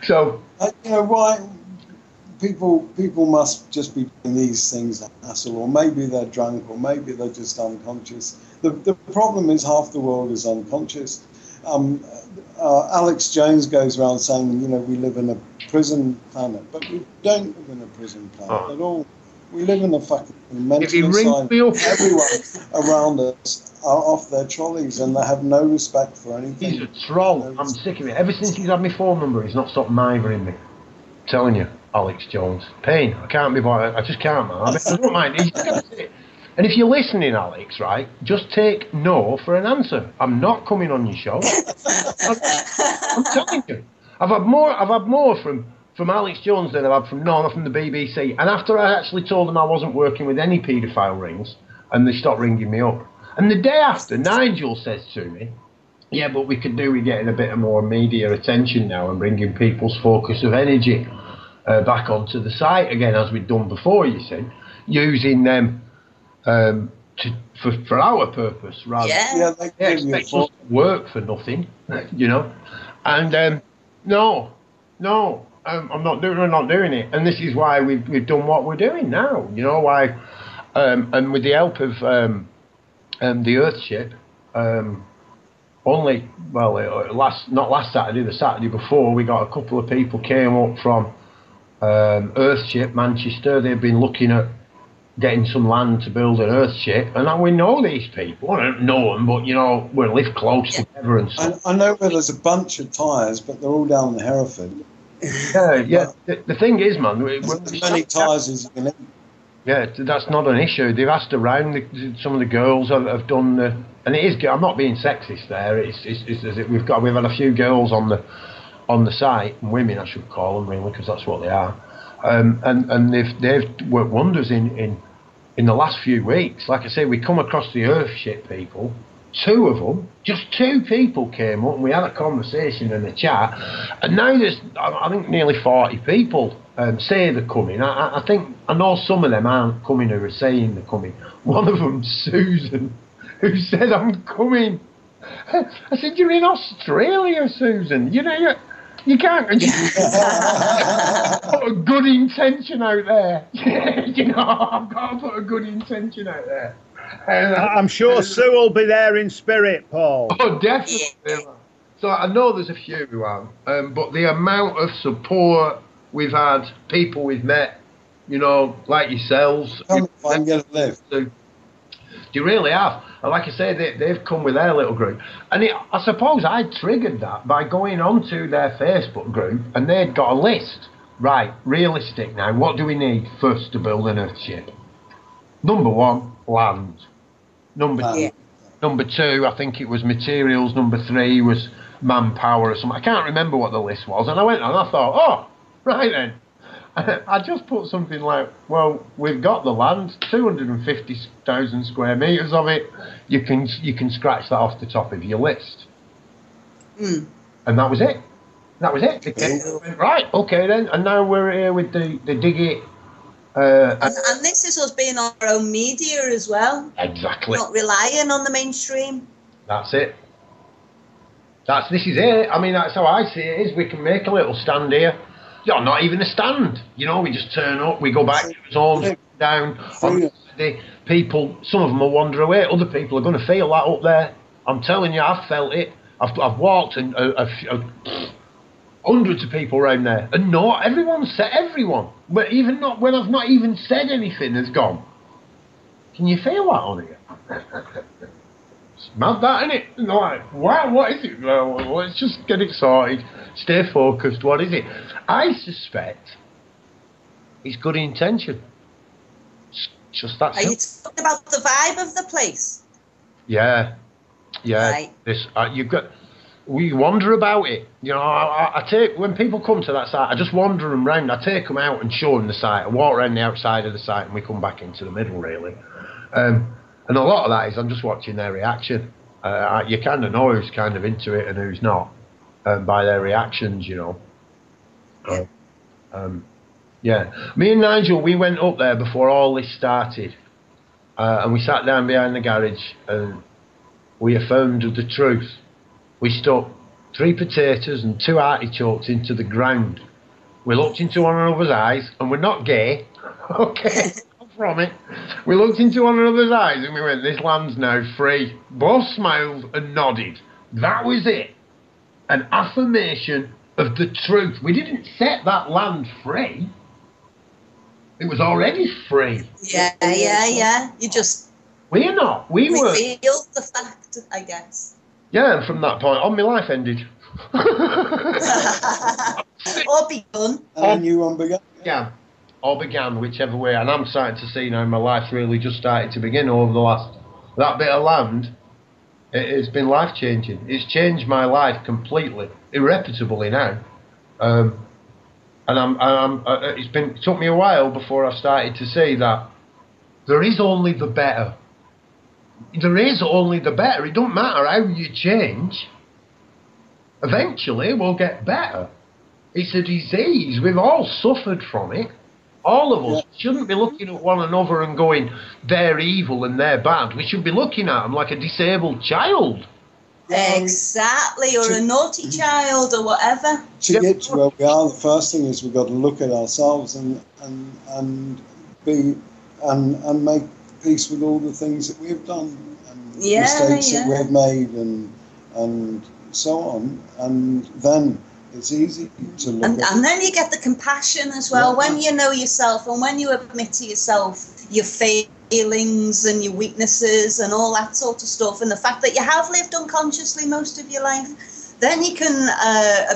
So why people must just be doing these things at hassle, or maybe they're drunk, or maybe they're just unconscious. The problem is half the world is unconscious. Alex Jones goes around saying, we live in a prison planet, but we don't live in a prison planet at all. We live in a fucking mental asylum. Everyone around us are off their trolleys and they have no respect for anything. He's a troll. I'm sick of it. Ever since he's had my phone number, he's not stopped mithering me. I'm telling you, Alex Jones. Pain. I can't be bothered. I just can't, man. I don't mind. And if you're listening, Alex, right, just take no for an answer. I'm not coming on your show. I'm telling you. I've had more from Alex Jones than I've had from Norma from the BBC. And after I actually told them I wasn't working with any paedophile rings, and they stopped ringing me up. And the day after, Nigel says to me, yeah, but we could do with getting a bit of more media attention now and bringing people's focus of energy back onto the site again, as we'd done before, you see, using them for our purpose rather than they expect us to work for nothing, you know. And no, I'm not doing it. And this is why we've done what we're doing now, you know. Why? And with the help of the Earthship, not last Saturday, the Saturday before, we got a couple of people came up from Earthship Manchester. They've been looking at getting some land to build an Earthship, and we know these people. I don't know them, but you know, we live close together and stuff. I know where there's a bunch of tyres, but they're all down in Hereford. Yeah. The thing is, man, as many tyres as you can eat. Yeah, that's not an issue. They've asked around. Some of the girls have done, and it is. I'm not being sexist there. We've had a few girls on the site, and women I should call them really, because that's what they are. And they've worked wonders in the last few weeks. Like I say, we come across the Earthship people. Just two people came up, and we had a conversation and a chat. And now there's, I think, nearly 40 people say they're coming. I think I know some of them aren't coming who are saying they're coming. One of them, Susan, who said, "I'm coming." I said, "You're in Australia, Susan. You know you can't put a good intention out there." You know, I've got to put a good intention out there. I'm sure Sue will be there in spirit, Paul. Oh, definitely. So I know there's a few who aren't, but the amount of support we've had, people we've met, you know, like yourselves. You really have. And like I say, they've come with their little group. And I suppose I triggered that by going onto their Facebook group, and they'd got a list. Right, realistic now. What do we need first to build an Earthship? Number 1, land. Number 2, I think it was materials. Number 3 was manpower or something. I can't remember what the list was. And I went on and I thought, oh, right then. I just put something like, well, we've got the land, 250,000 square metres of it. You can scratch that off the top of your list. And that was it. Right, okay then. And now we're here with the Dig It. And this is us being our own media as well. Exactly. Not relying on the mainstream. That's it. This is it. I mean, that's how I see it. Is we can make a little stand here. Yeah, not even a stand. You know, we just turn up, we go back to his homes, down. The people, some of them will wander away. Other people are going to feel that up there. I'm telling you, I've felt it. I've walked and hundreds of people around there, and not everyone's said everyone. But even not when I've not even said anything has gone. Can you feel that on here? It's mad, that, isn't it? Like, wow, what is it? Well, let's just get it sorted. Stay focused. What is it? I suspect it's good intention. It's just that. Are you talking about the vibe of the place? Yeah. Right. We wander about it. You know, I take, when people come to that site, I just wander them round. I take them out and show them the site. I walk around the outside of the site, and we come back into the middle, really. And a lot of that is I'm just watching their reaction. You kind of know who's kind of into it and who's not by their reactions, you know. Yeah. Me and Nigel, we went up there before all this started, and we sat down behind the garage and we affirmed the truth. We stuck 3 potatoes and 2 artichokes into the ground. We looked into one another's eyes, and we're not gay, okay, from it. We looked into one another's eyes and we went, this land's now free. Both smiled and nodded. That was it. An affirmation of the truth. We didn't set that land free. It was already free. Yeah. You just... We're not. We were. Revealed the fact, I guess. Yeah, and from that point on, my life ended. Or begun. And then you one began. Yeah. or began, whichever way, and I'm starting to see now my life's really just started to begin over the last, that bit of land, it's been life-changing. It's changed my life completely, irreparably now. And it took me a while before I started to see that there is only the better. There is only the better. It don't matter how you change. Eventually, we'll get better. It's a disease. We've all suffered from it. All of us shouldn't be looking at one another and going, they're evil and they're bad. We should be looking at them like a disabled child. Exactly, or a naughty child or whatever. To get to where we are, the first thing is we've got to look at ourselves and make peace with all the things that we've done and mistakes that we've made and so on, and then it's easy to look at. And then you get the compassion as well, when you know yourself and when you admit to yourself your failings and your weaknesses and all that sort of stuff, and the fact that you have lived unconsciously most of your life, then you can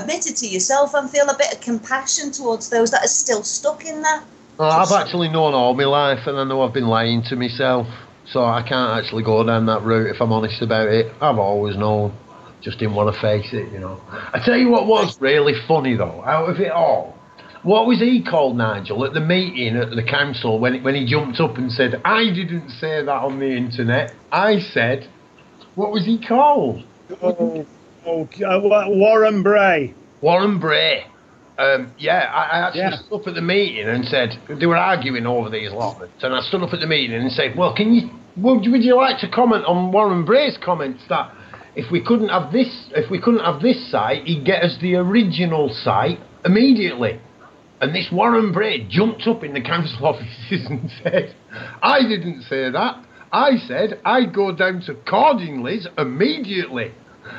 admit it to yourself and feel a bit of compassion towards those that are still stuck in that. Well, I've actually known all my life, and I know I've been lying to myself, so I can't actually go down that route if I'm honest about it. I've always known, just didn't want to face it, you know. I tell you what was really funny though, out of it all, what was he called, Nigel, at the meeting at the council when he jumped up and said, I didn't say that on the internet, I said, what was he called? Warren Bray. Warren Bray. I actually stood up at the meeting and said, they were arguing over these allotments, and I stood up at the meeting and said, well, would you like to comment on Warren Bray's comments that if we couldn't have this site, he'd get us the original site immediately. And this Warren Bray jumped up in the council offices and said, I didn't say that. I said I'd go down to Cordingley's immediately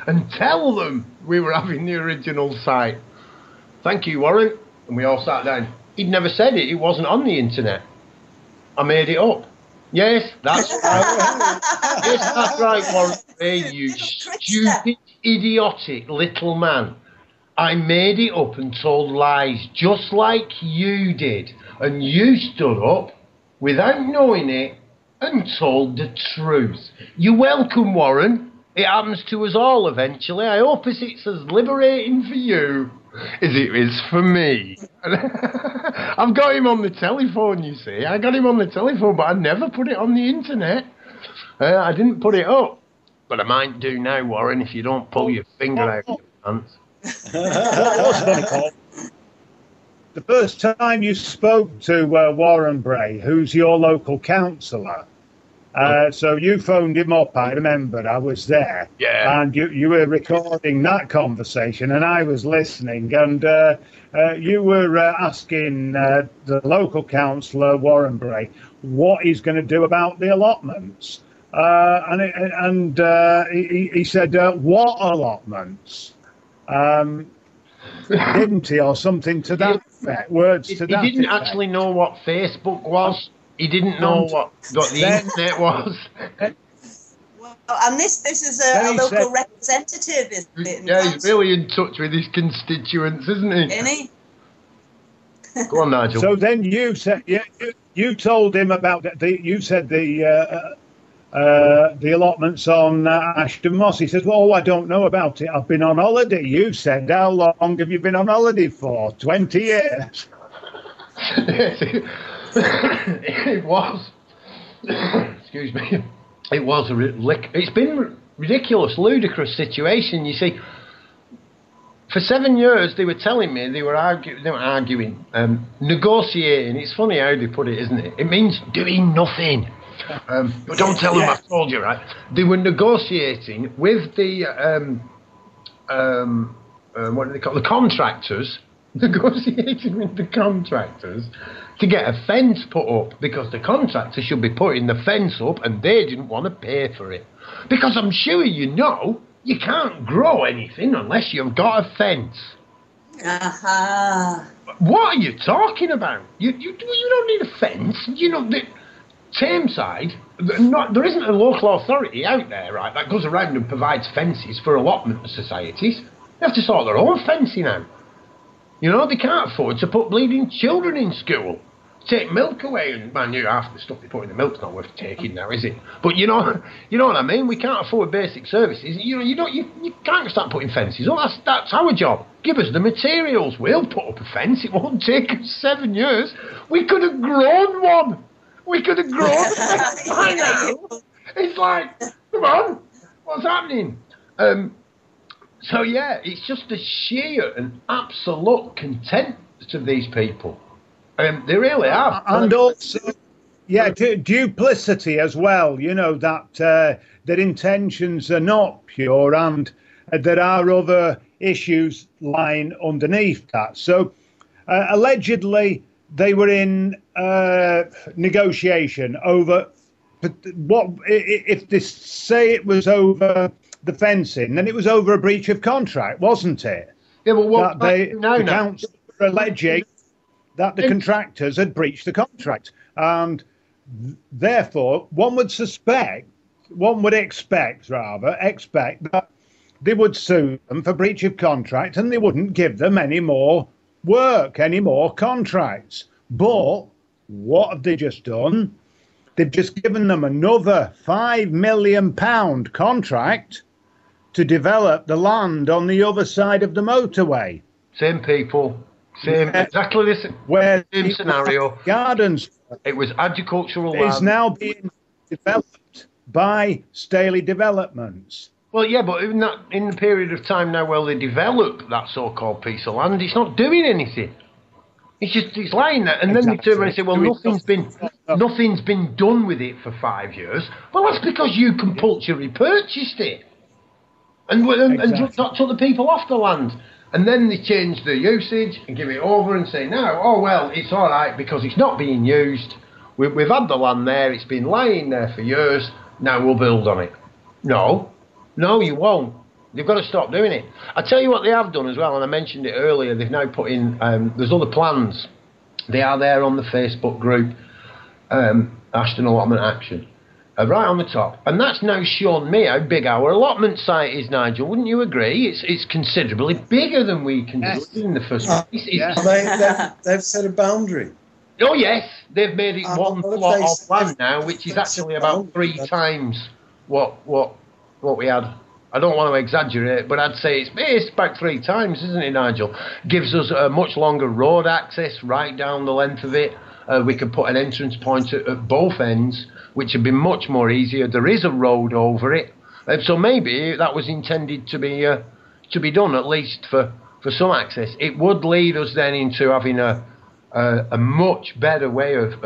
and tell them we were having the original site. Thank you, Warren. And we all sat down. He'd never said it. It wasn't on the internet. I made it up. Yes, that's right. Yes, that's right, Warren Bray, you stupid, idiotic little man. I made it up and told lies just like you did. And you stood up without knowing it and told the truth. You're welcome, Warren. It happens to us all eventually. I hope it's as liberating for you as it is for me. I've got him on the telephone, you see. I got him on the telephone, but I never put it on the internet. I didn't put it up. But I might do now, Warren, if you don't pull your finger out of your pants. The first time you spoke to Warren Bray, who's your local councillor, so you phoned him up, I remember, I was there. Yeah. And you were recording that conversation and I was listening, and you were asking the local councillor, Warren Bray, what he's going to do about the allotments. He said, what allotments? Didn't he, or something to that effect, words to that effect. He didn't actually know what Facebook was. He didn't know what the internet was. Well, and this is a local representative, isn't it? Yeah, he's really in touch with his constituents, isn't he? Isn't he? Go on, Nigel. So then you said you told him about you said the allotments on Ashton Moss. He says, well, I don't know about it. I've been on holiday. You said, how long have you been on holiday for? 20 years. It was. Excuse me. It was it's been a ridiculous, ludicrous situation. You see, for 7 years they were telling me they were arguing, negotiating. It's funny how they put it, isn't it? It means doing nothing. But don't tell them I told you, right? They were negotiating with the what do they call the contractors? Negotiating with the contractors to get a fence put up, because the contractor should be putting the fence up and they didn't want to pay for it. Because I'm sure you know, you can't grow anything unless you've got a fence. What are you talking about? You don't need a fence. You know, the Tameside, there isn't a local authority out there, right, that goes around and provides fences for allotment societies. They have to sort their own fencing out. You know, they can't afford to put bleeding children in school. take milk away, and man, half the stuff they put in the milk's not worth taking now, is it? But you know what I mean. We can't afford basic services. You can't start putting fences up. That's our job. Give us the materials. We'll put up a fence. It won't take us 7 years. We could have grown one. We could have grown a fence by now. It's like, come on, what's happening? So yeah, it's just the sheer and absolute contempt of these people. They really are. And also, duplicity as well. You know, that their intentions are not pure, and there are other issues lying underneath that. So, allegedly, they were in negotiation over what if they say it was over the fencing, then it was over a breach of contract, wasn't it? Yeah, but what the council were alleging that the contractors had breached the contract, and therefore one would expect that they would sue them for breach of contract, and they wouldn't give them any more work, any more contracts. But what have they just done? They've just given them another £5 million contract to develop the land on the other side of the motorway. Same people, exactly this, same scenario. Gardens. It was agricultural land. It's now being developed by Staley Developments. Well, yeah, but in the period of time now where they develop that so-called piece of land, it's not doing anything. It's lying there, and then they turn around and say, "Well, nothing's been done with it for 5 years." Well, that's because you compulsorily purchased it, and took the people off the land, and then they change the usage and give it over and say, "No, oh well, it's all right because it's not being used. We've had the land there; it's been lying there for years. Now we'll build on it." No, you won't. They've got to stop doing it. I tell you what they have done as well, and I mentioned it earlier. They've now put in, there's other plans. They are there on the Facebook group, Ashton Allotment Action, right on the top. And that's now shown me how big our allotment site is, Nigel. Wouldn't you agree? It's considerably bigger than we can do in the first place. They've set a boundary. Oh, yes. They've made it one plot of land now, which is actually about 3 times what we had. I don't want to exaggerate, but I'd say it's about 3 times, isn't it, Nigel? Gives us a much longer road access right down the length of it. We could put an entrance point at both ends, which would be much more easier. There is a road over it, so maybe that was intended to be done at least for some access. It would lead us then into having a much better way of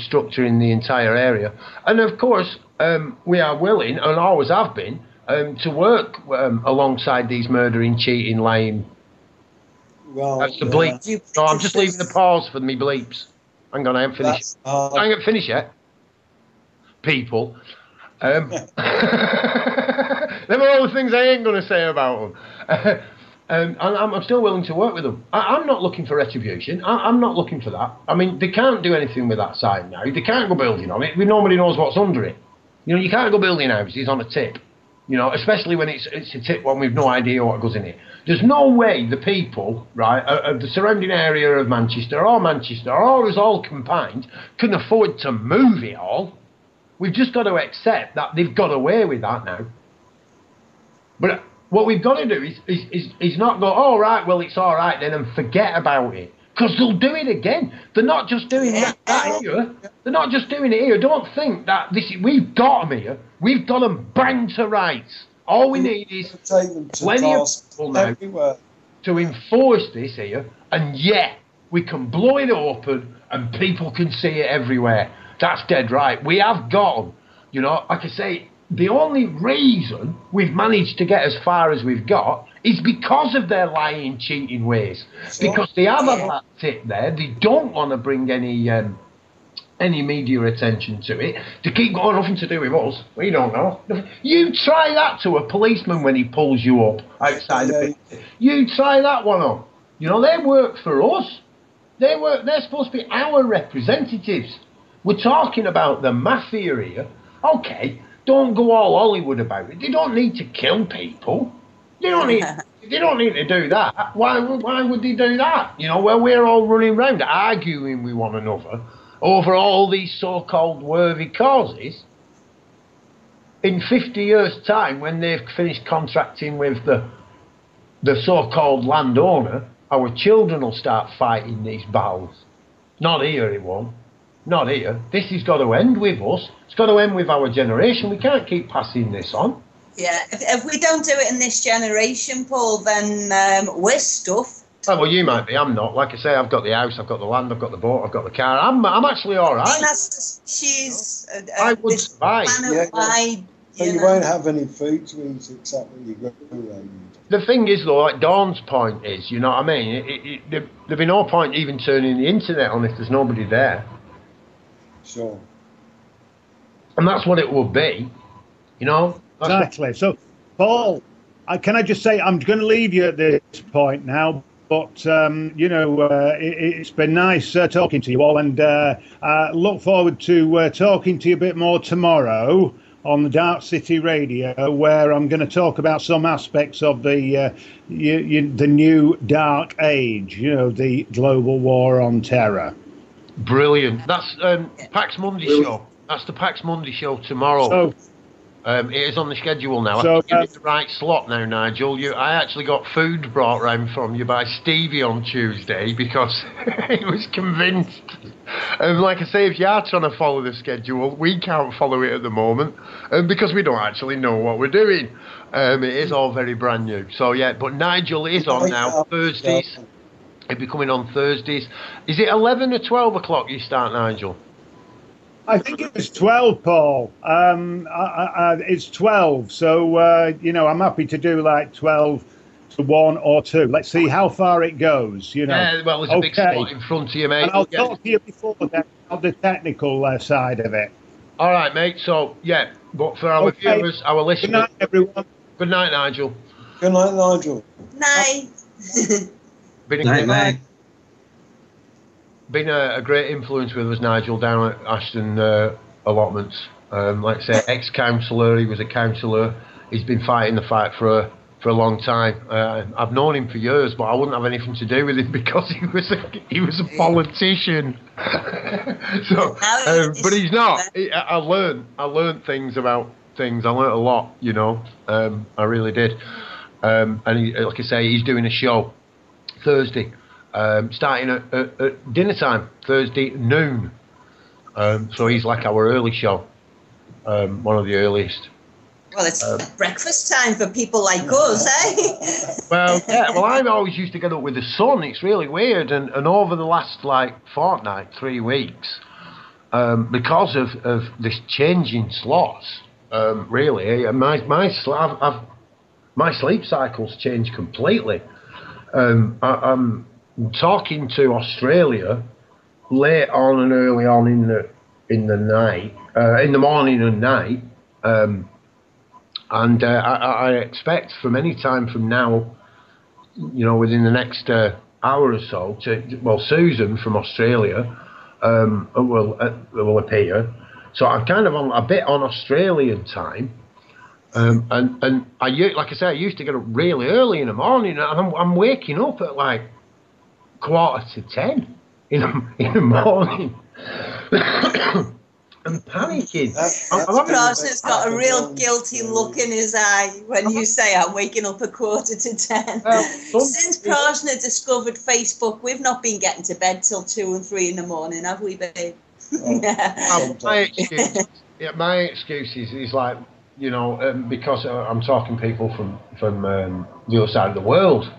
structuring the entire area. And of course, we are willing, and always have been, to work alongside these murdering, cheating, lying. Well, that's the bleep. No, I'm just leaving the pause for me bleeps. Hang on, I haven't finished. I haven't finished yet. People. Them are all the things I ain't going to say about them. And I'm still willing to work with them. I'm not looking for retribution. I'm not looking for that. I mean, they can't do anything with that site now. They can't go building on it. Nobody knows what's under it. You know, you can't go building houses on a tip. You know, especially when it's a tip one with no idea what goes in it. There's no way the people, right, of the surrounding area of Manchester or us all combined can afford to move it all. We've just got to accept that they've got away with that now. But what we've got to do is not go, oh, right, well, it's all right then, and forget about it. Because they'll do it again. They're not just doing that here. They're not just doing it here. Don't think that we've got them here. We've got them banged to rights. All we need is plenty of people now to enforce this here. And we can blow it open and people can see it everywhere. That's dead right. We have got them. You know, like I say, the only reason we've managed to get as far as we've got is because of their lying, cheating ways. Because they have had that tip there. They don't want to bring any media attention to it. To keep going, nothing to do with us. We don't know. You try that to a policeman when he pulls you up outside of it. You try that one on. You know, they work for us. They're supposed to be our representatives. We're talking about the mafia here. Okay, don't go all Hollywood about it. They don't need to kill people. They don't need to do that. Why would they do that? You know, where we're all running around arguing with one another over all these so-called worthy causes, in 50 years' time, when they've finished contracting with the so-called landowner, our children will start fighting these battles. Not here, it won't. Not here. This has got to end with us. It's got to end with our generation. We can't keep passing this on. Yeah, if we don't do it in this generation, Paul, then we're stuffed. Oh, well, you might be. I'm not. Like I say, I've got the house, I've got the land, I've got the boat, I've got the car. I'm actually all right. She's. I would survive. You won't have any food to eat except when you go around. The thing is, though, like Dawn's point is, you know what I mean? There'd be no point even turning the internet on if there's nobody there. Sure. And that's what it would be, you know? Exactly. So, Paul, can I just say, I'm going to leave you at this point now, but, you know, it's been nice talking to you all, and I look forward to talking to you a bit more tomorrow on the D-Ark City Radio, where I'm going to talk about some aspects of the new dark age, you know, the global war on terror. Brilliant. That's PAX Monday show. That's the PAX Monday show tomorrow. So, it is on the schedule now. So, I have to give you the right slot now, Nigel. I actually got food brought round from you by Stevie on Tuesday because he was convinced. And like I say, if you are trying to follow the schedule, we can't follow it at the moment because we don't actually know what we're doing. It is all very brand new. So, yeah, but Nigel is on now, Thursdays. He'll be coming on Thursdays. Is it 11 or 12 o'clock you start, Nigel? I think it was 12, Paul. It's 12, so, you know, I'm happy to do like 12 to 1 or 2. Let's see how far it goes, you know. Yeah, well, there's a big spot in front of you, mate. And I'll talk to you before then about the technical side of it. All right, mate. So, yeah, but for our viewers, our listeners... Good night, everyone. Good night, Nigel. Good night, Nigel. Night. Been a great influence with us, Nigel, down at Ashton allotments. Like I say, ex-councillor, he was a councillor. He's been fighting the fight for a long time. I've known him for years, but I wouldn't have anything to do with him because he was a politician. So, but he's not. I learned things about things. I learned a lot, you know. I really did. And like I say, he's doing a show Thursday. Starting at dinner time, Thursday noon. So he's like our early show, one of the earliest. Well, it's breakfast time for people like us, eh? Well, yeah. Well, I always used to get up with the sun. It's really weird. And over the last like fortnight, 3 weeks, because of this changing slots, really, my sleep cycles changed completely. I'm talking to Australia late on and early on in the night, in the morning and night, and I expect from any time from now, you know, within the next hour or so, Susan from Australia will appear. So I'm kind of a bit on Australian time. And I, like I say, I used to get up really early in the morning, and I'm waking up at like 9:45 in the morning. I'm panicking. Prajna's got a real guilty look in his eye when you say I'm waking up at 9:45. Since Prajna discovered Facebook, we've not been getting to bed till 2 and 3 in the morning, have we, babe? My excuse is like, you know, because I'm talking people from the other side of the world,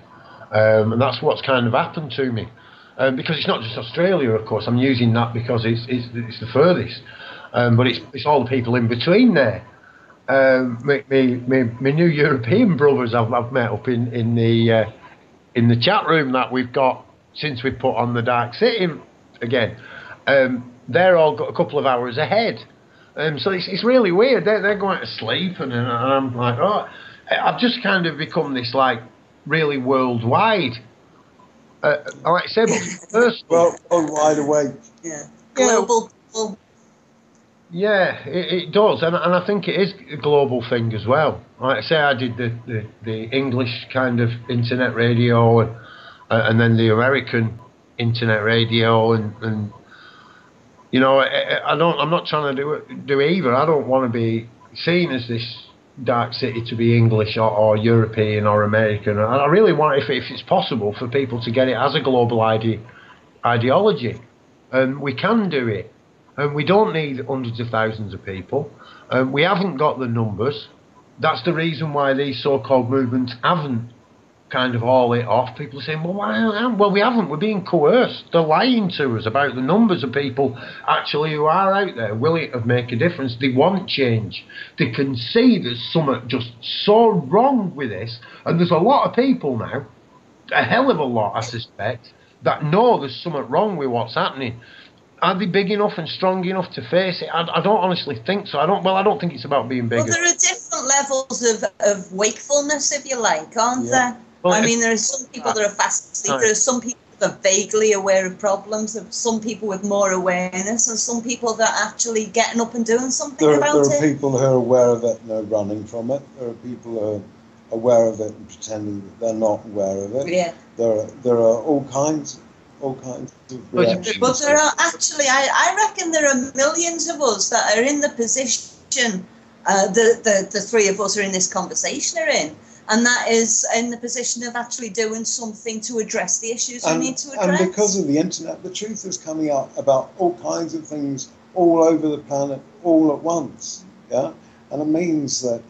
and that's what's kind of happened to me. Because it's not just Australia, of course. I'm using that because it's the furthest, but it's all the people in between there. My new European brothers I've met up in the chat room that we've got since we put on the D-Ark City again. They're all got a couple of hours ahead. So it's really weird. They're going to sleep, and I'm like, oh, I've just kind of become this like really worldwide. Like I said, first, well, wide awake. Yeah, global. Yeah, it does, and I think it is a global thing as well. Like I say, I did the English kind of internet radio, and then the American internet radio, and You know, I'm not trying to do either. I don't want to be seen as this dark city to be English or European or American. I really want, if it's possible, for people to get it as a global ideology. And we can do it. And we don't need hundreds of thousands of people. We haven't got the numbers. That's the reason why these so-called movements haven't kind of all it off. People are saying, well, we haven't. We're being coerced. They're lying to us about the numbers of people actually who are out there willing to make a difference. They want change. They can see there's something just so wrong with this. And there's a lot of people now, a hell of a lot, I suspect, that know there's something wrong with what's happening. Are they big enough and strong enough to face it? I don't honestly think so. I don't think it's about being bigger. Well, there are different levels of wakefulness, if you like, aren't there? Well, I mean, there are some people that are fast asleep. There are some people that are vaguely aware of problems. There are some people with more awareness, and some people that are actually getting up and doing something about it. There are people who are aware of it and are running from it. There are people who are aware of it and pretending that they're not aware of it. Yeah. There are all kinds of reactions. But there are actually, I reckon there are millions of us that are in the position the three of us are in this conversation are in, and that is in the position of actually doing something to address the issues we need to address. And because of the internet, the truth is coming out about all kinds of things all over the planet all at once. Yeah, and it means that.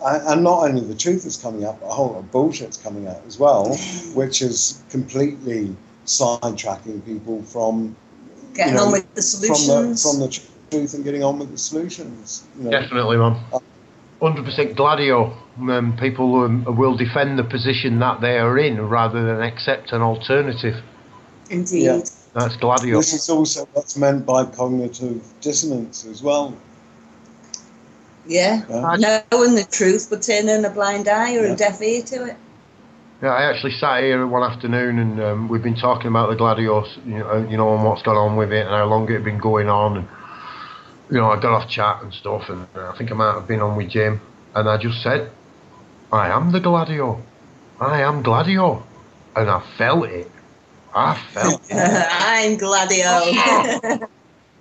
And not only the truth is coming out, but a whole lot of bullshit's coming out as well, which is completely sidetracking people from getting on with the solutions. From the truth and getting on with the solutions. You know. Definitely, man. 100% Gladio. People will defend the position that they are in rather than accept an alternative. Indeed. Yeah. That's Gladio. This is also what's meant by cognitive dissonance as well. Yeah, knowing the truth but turning a blind eye or a deaf ear to it. Yeah, I actually sat here one afternoon and we've been talking about the Gladios, you know, and what's gone on with it and how long it had been going on. And, you know, I got off chat and stuff, and I think I might have been on with Jim, and I just said, I am the Gladio. I am Gladio. And I felt it. I felt it. I'm Gladio.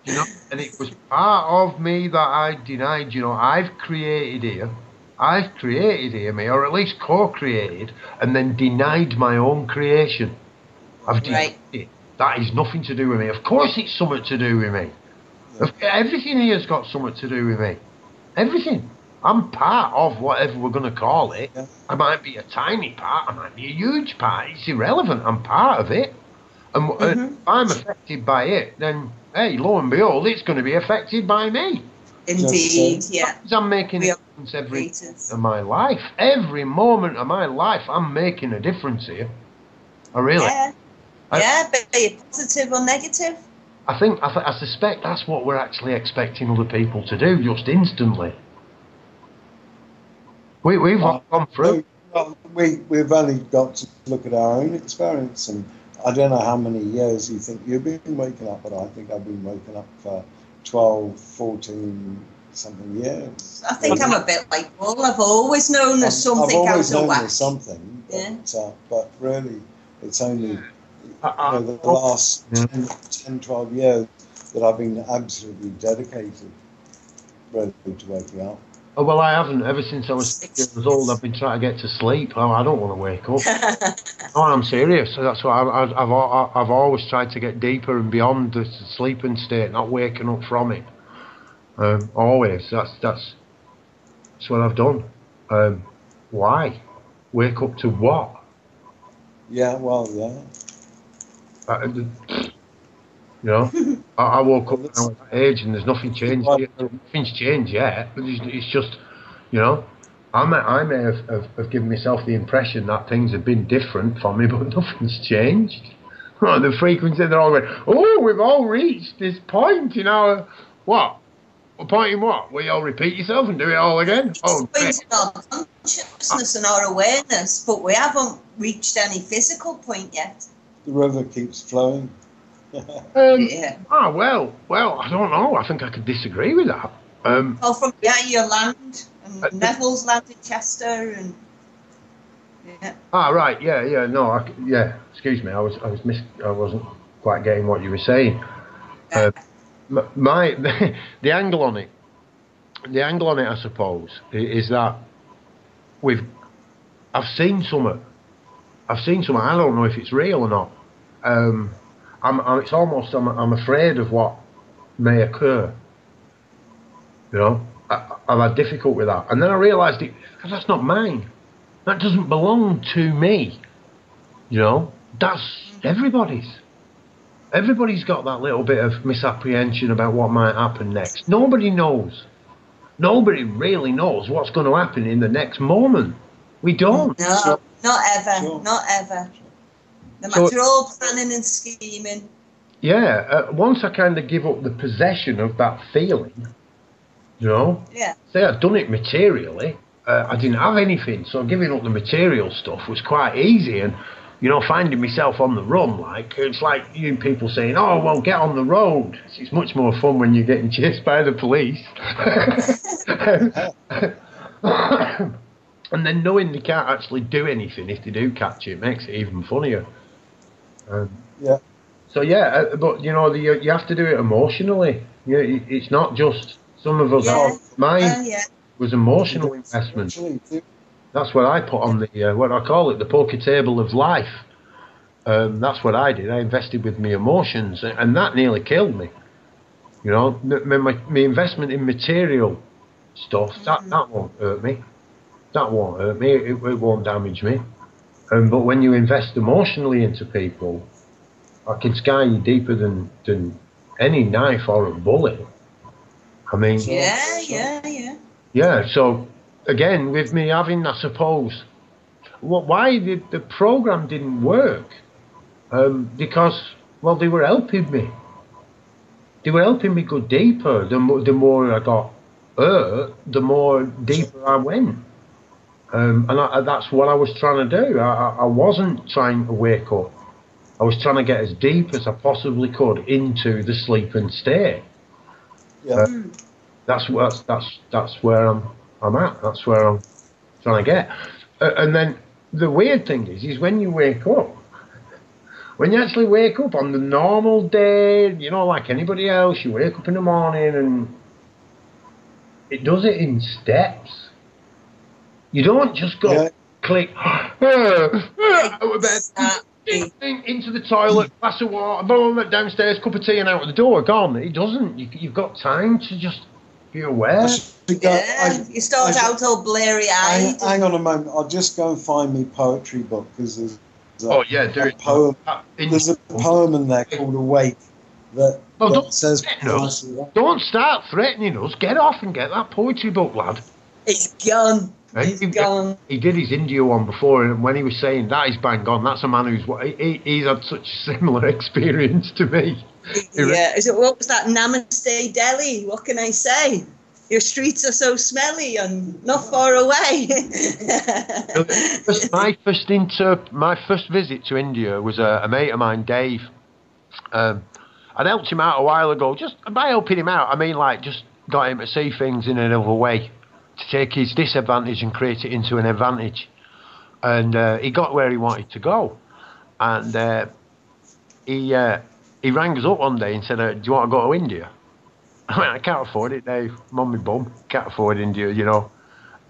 You know, and it was part of me that I denied. You know, I've created here, me, or at least co-created, and then denied my own creation. I've denied it. That is nothing to do with me. Of course it's something to do with me. Everything here has got something to do with me. Everything. I'm part of whatever we're going to call it. Yeah. I might be a tiny part, I might be a huge part. It's irrelevant. I'm part of it. And if I'm affected by it, then, hey, lo and behold, it's going to be affected by me. Indeed, yeah. Because I'm making a difference every of my life. Every moment of my life, I'm making a difference here. I really. Yeah, be it positive or negative. I suspect that's what we're actually expecting other people to do, just instantly. We've all gone through. We've only got to look at our own experience, and I don't know how many years you think you've been waking up, but I think I've been waking up for 12, 14 something years. I think I'm a bit like Paul. I've always known there's something I've always out of known whack. There's something, but really, it's only the last 10, 12 years that I've been absolutely dedicated really to waking up. Oh, well, I haven't. Ever since I was 6 years old, I've been trying to get to sleep. Oh, I don't want to wake up. Oh, I'm serious. So that's why I've always tried to get deeper and beyond the sleeping state, not waking up from it. Always. That's what I've done. Why? Wake up to what? Yeah, well, yeah. You know, I woke up now at that age and there's nothing changed yet. Nothing's changed yet, but it's just, you know, I may have given myself the impression that things have been different for me, but nothing's changed. Oh, the frequency, they're all going, oh, we've all reached this point in our, what? A point in what? Will you all repeat yourself and do it all again? Oh, it's in our consciousness and our awareness, but we haven't reached any physical point yet. The river keeps flowing. Well, I don't know. I think I could disagree with that. From your land, and Neville's land in Chester, and right, no, excuse me, I wasn't quite getting what you were saying. the angle on it, I suppose, is that I've seen some. I don't know if it's real or not. It's almost I'm afraid of what may occur. You know, I've had difficulty with that, and then I realised that's not mine. That doesn't belong to me. You know, that's everybody's. Everybody's got that little bit of misapprehension about what might happen next. Nobody knows. Nobody really knows what's going to happen in the next moment. We don't. No, not ever. Sure. Not ever. No matter all planning and scheming. Yeah, once I kind of give up the possession of that feeling, you know, say I'd done it materially, I didn't have anything, so giving up the material stuff was quite easy, and, you know, finding myself on the run, like, it's like you people saying, oh, well, get on the road. It's much more fun when you're getting chased by the police. And then knowing they can't actually do anything if they do catch you, it makes it even funnier. So, but, you know, you have to do it emotionally. It's not just some of us. Mine was emotional investment. That's what I put on the, what I call it, the poker table of life. That's what I did. I invested with my emotions, and that nearly killed me. You know, my investment in material stuff, that won't hurt me. That won't hurt me. It won't damage me. But when you invest emotionally into people, I can scar you deeper than any knife or a bullet. I mean... Yeah, so... Again, with me having, I suppose, why the program didn't work? Because, well, they were helping me. They were helping me go deeper. The more I got hurt, the more deeper I went. And that's what I was trying to do. I wasn't trying to wake up. I was trying to get as deep as I possibly could into the sleeping state. That's where I'm at. That's where I'm trying to get. And then the weird thing is when you wake up, when you actually wake up on the normal day, you know, like anybody else, you wake up in the morning and it does it in steps. You don't just go click into the toilet, glass of water, boom, downstairs, cup of tea and out the door, gone. It doesn't. You've got time to just be aware. You start out all blurry-eyed. Hang on a moment. I'll just go and find me poetry book because there's a poem. There's a poem in there called "Awake" that says. Don't start threatening us. Get off and get that poetry book, lad. It's gone. He's gone. He did his India one before, and when he was saying that is bang on, that's a man who's he's had such a similar experience to me. What was that? Namaste Delhi. What can I say? Your streets are so smelly and not far away. My first visit to India was a mate of mine, Dave. I'd helped him out a while ago. Just by helping him out, I mean, like, just got him to see things in another way, to take his disadvantage and create it into an advantage. And he got where he wanted to go. And he rang us up one day and said, do you want to go to India? I mean, I can't afford it, Dave. I'm on my bum. Can't afford India, you know.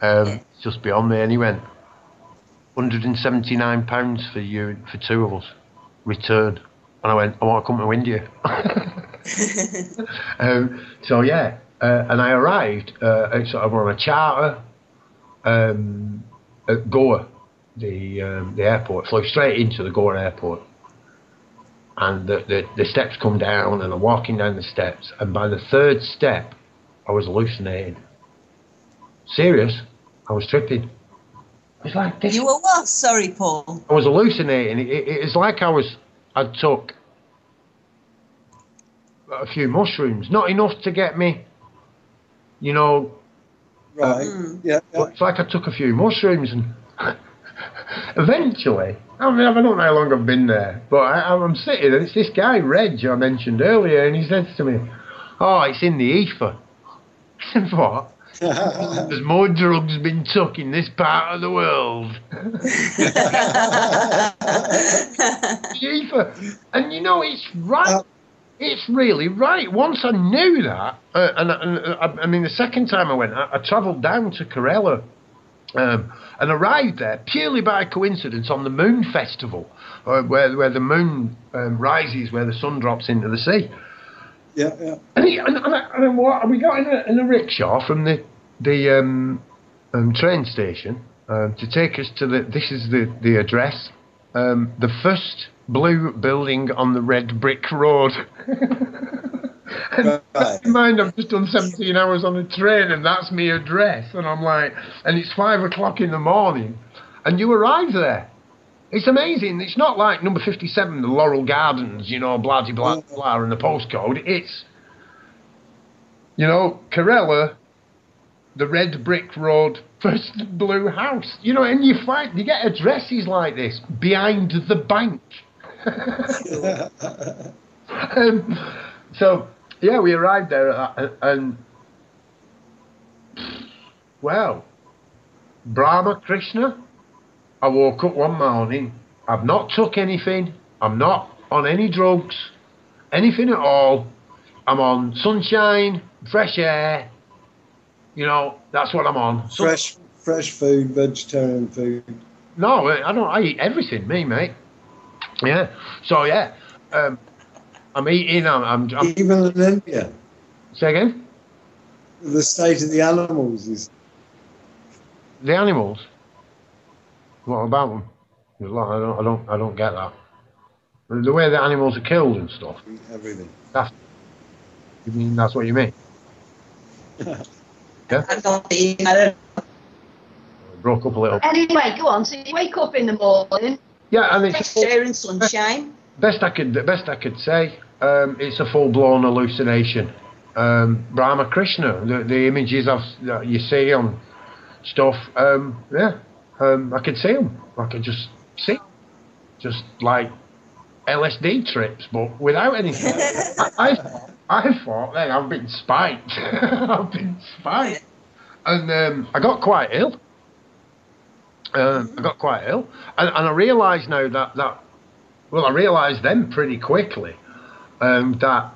It's just beyond me. And he went, £179 for two of us, return. And I went, I want to come to India. And I arrived sort of on a charter at Goa, the airport. Flew straight into the Goa airport. And the steps come down, and I'm walking down the steps, and by the third step, I was hallucinating. Serious, I was tripping. It was like this. You were what? Sorry, Paul. I was hallucinating. It was like I took a few mushrooms, not enough to get me, you know. Right. It's like I took a few mushrooms, and eventually, I mean, I don't know how long I've been there, but I'm sitting, and it's this guy, Reg, I mentioned earlier, and he says to me, oh, it's in the ether. I said, what? There's more drugs been took in this part of the world. The ether. And, you know, it's right. it's really right. Once I knew that, I mean, the second time I went, I travelled down to Corella and arrived there purely by coincidence on the Moon Festival, where the moon rises, where the sun drops into the sea. Yeah, yeah. And we got in a rickshaw from the train station to take us to this is the address, the first blue building on the red brick road. And bear in mind, I've just done 17 hours on a train, and that's my address. And I'm like, and it's 5 o'clock in the morning, and you arrive there. It's amazing. It's not like number 57, the Laurel Gardens, you know, blah, blah, blah, and the postcode. It's, you know, Corella, the red brick road, first blue house. You know, and you get addresses like this behind the bank. So, yeah, we arrived there and well, Brahma Krishna, I woke up one morning, I've not took anything, I'm not on any drugs, anything at all, I'm on sunshine, fresh air, you know, that's what I'm on. Fresh food, vegetarian food. No, I eat everything, mate. Yeah, so yeah, I'm eating, I'm even in India. Say again? The state of the animals is... The animals? What about them? I don't get that. The way the animals are killed and stuff. Everything. You mean that's what you mean? Yeah? I Broke up a little. Anyway, go on. So you wake up in the morning. Yeah, and it's air and sunshine. Best I could say. It's a full-blown hallucination. Brahma Krishna, the images you see on stuff. I could see them. I could just see, just like LSD trips, but without anything. I thought then I've been spiked. I've been spiked, and I got quite ill. And I realised now that I realised then pretty quickly that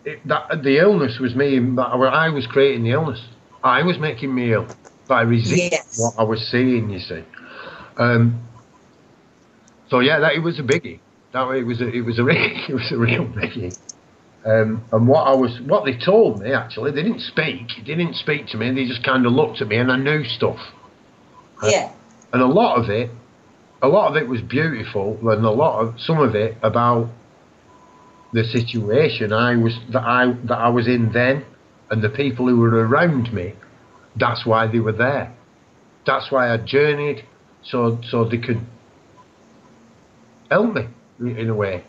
the illness was me. That I was creating the illness. I was making me ill by resisting what I was seeing. You see. So yeah, it was a biggie. It was a real biggie. And what they told me, actually, they didn't speak to me. They just kind of looked at me, and I knew stuff. Yeah. And a lot of it was beautiful, and some of it about the situation I was in then, and the people who were around me. That's why they were there. That's why I journeyed, so they could help me in a way.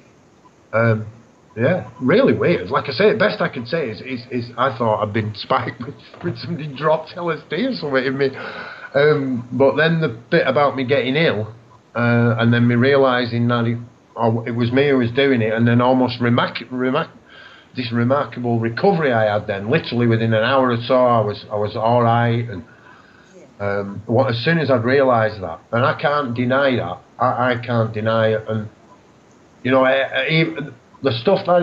Yeah, really weird. Like I say, the best I can say is I thought I'd been spiked with somebody dropped LSD or something in me. But then the bit about me getting ill, and then me realising that it was me who was doing it, and then almost this remarkable recovery I had then. Literally within an hour or so, I was all right. And as soon as I'd realised that, and I can't deny that, I can't deny it. And you know, the stuff that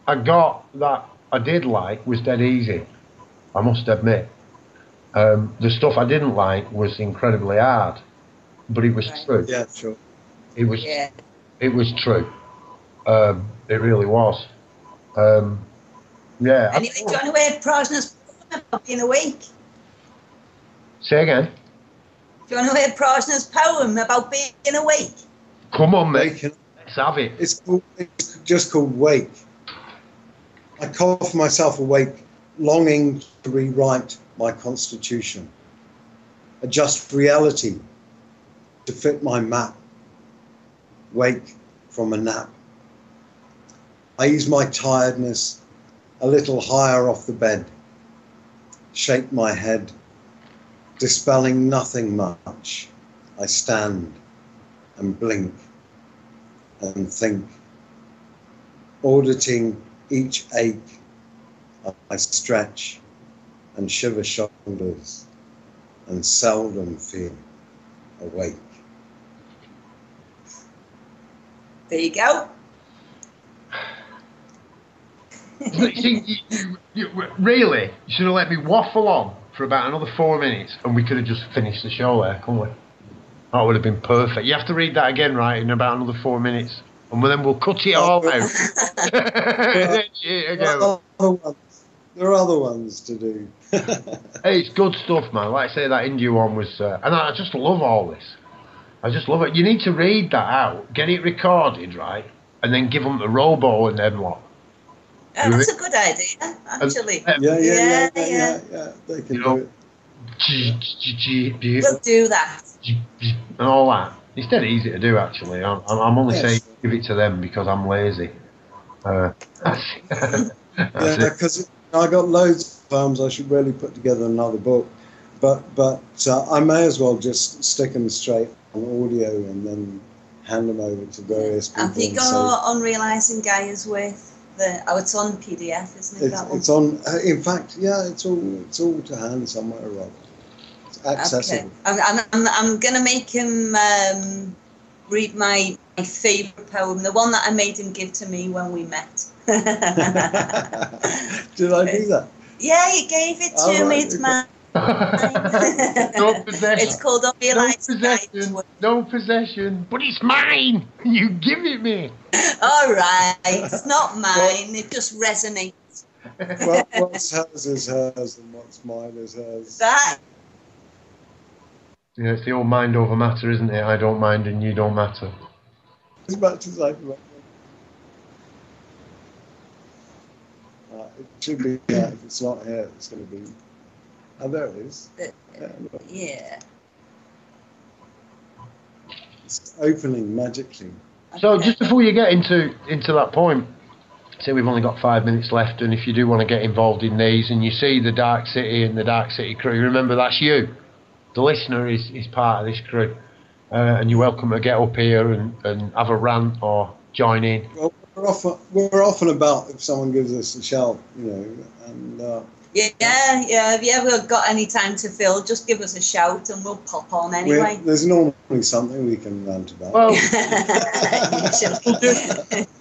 I got that I did like was dead easy, I must admit. The stuff I didn't like was incredibly hard, but it was true. Yeah, sure. It was true. It really was. Yeah. Anyway, do you want to hear Prosner's poem about being awake? Say again. Do you want to hear Prosner's poem about being awake? Come on, mate. Let's have it. It's just called Wake. I cough myself awake, longing to rewrite my constitution, adjust reality to fit my map, wake from a nap. I ease my tiredness a little higher off the bed, shake my head, dispelling nothing much. I stand and blink and think, auditing each ache. I stretch and shiver shoulders and seldom feel awake. There you go. See, you really, you should have let me waffle on for about another 4 minutes, and we could have just finished the show there, couldn't we? That would have been perfect. You have to read that again, right, in about another 4 minutes, and then we'll cut it all out. There are other ones to do. Hey, it's good stuff, man. Like I say, that India one was, and I just love all this. I just love it. You need to read that out, get it recorded, right, and then give them the robo and then what? Oh, that's a good idea, actually. Yeah. They can do it. We'll do that. And all that. It's dead easy to do, actually. I'm only saying give it to them because I'm lazy. Because I got loads of poems. I should really put together another book, but I may as well just stick them straight on audio and then hand them over to various people. Have you got Unrealising Gaia's with? It's on PDF, isn't it? That one? It's on. In fact, it's all to hand somewhere around. It's accessible. Okay. I'm gonna make him read my favourite poem, the one that I made him give to me when we met. Did I do that? Yeah, you gave it to me. It's mine. No possession. It's called Unrealising Gaia. No possession, but it's mine. You give it me. All right, it's not mine. It just resonates. What's hers is hers, and what's mine is hers. That. Yeah, it's the old mind over matter, isn't it? I don't mind and you don't matter. As much as I can. It should be. If it's not here, it's going to be. Oh, there it is. Yeah. It's opening magically. So just before you get into that point, say we've only got 5 minutes left, and if you do want to get involved in these, and you see the D-Ark City and the D-Ark City crew, remember that's you. The listener is part of this crew, and you're welcome to get up here and have a rant or join in. Well, we're often about if someone gives us a shout, and. Yeah. Have you ever got any time to fill? Just give us a shout and we'll pop on anyway. There's normally something we can rant about.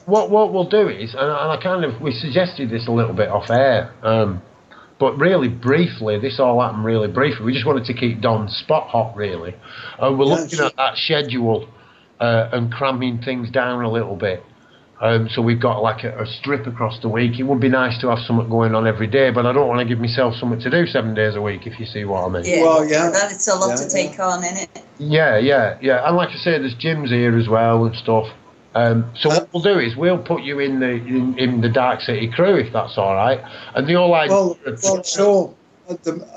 Well, what we'll do is, and we suggested this a little bit off air, but really briefly, this all happened really briefly. We just wanted to keep Don spot hot, really. And we're looking at that schedule and cramming things down a little bit. So we've got like a strip across the week. It would be nice to have something going on every day, but I don't want to give myself something to do 7 days a week, if you see what I mean. Yeah, well, it's a lot to take on, isn't it? Yeah. And like I say, there's gyms here as well and stuff. So what we'll do is we'll put you in the D-Ark City crew, if that's all right. And the whole idea. Well, sure.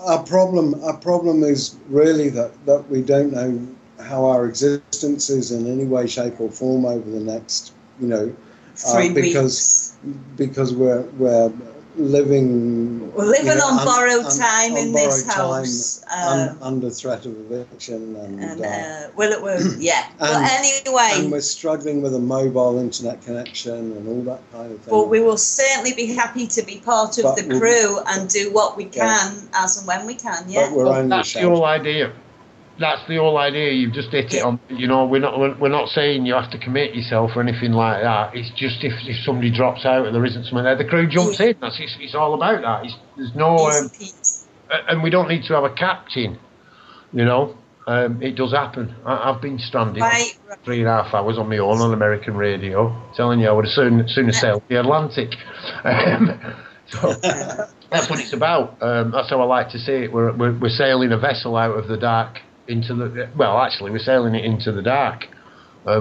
Our problem is really that we don't know how our existence is in any way, shape, or form over the next, 3 weeks. Because we're living. We're living on borrowed time in this house. Under threat of eviction. Yeah. But anyway. And we're struggling with a mobile internet connection and all that kind of thing. But we will certainly be happy to be part of the crew and do what we can as and when we can, yeah. But that's the whole idea. That's the whole idea. You've just hit it on. We're not saying you have to commit yourself or anything like that. It's just if somebody drops out and there isn't someone there, the crew jumps in. It's all about that. There's no, and we don't need to have a captain. It does happen. I've been stranded 3.5 hours on my own on American radio, telling you I would have sooner sailed the Atlantic. So that's what it's about. That's how I like to see it. We're sailing a vessel out of the dark. We're sailing it into the dark.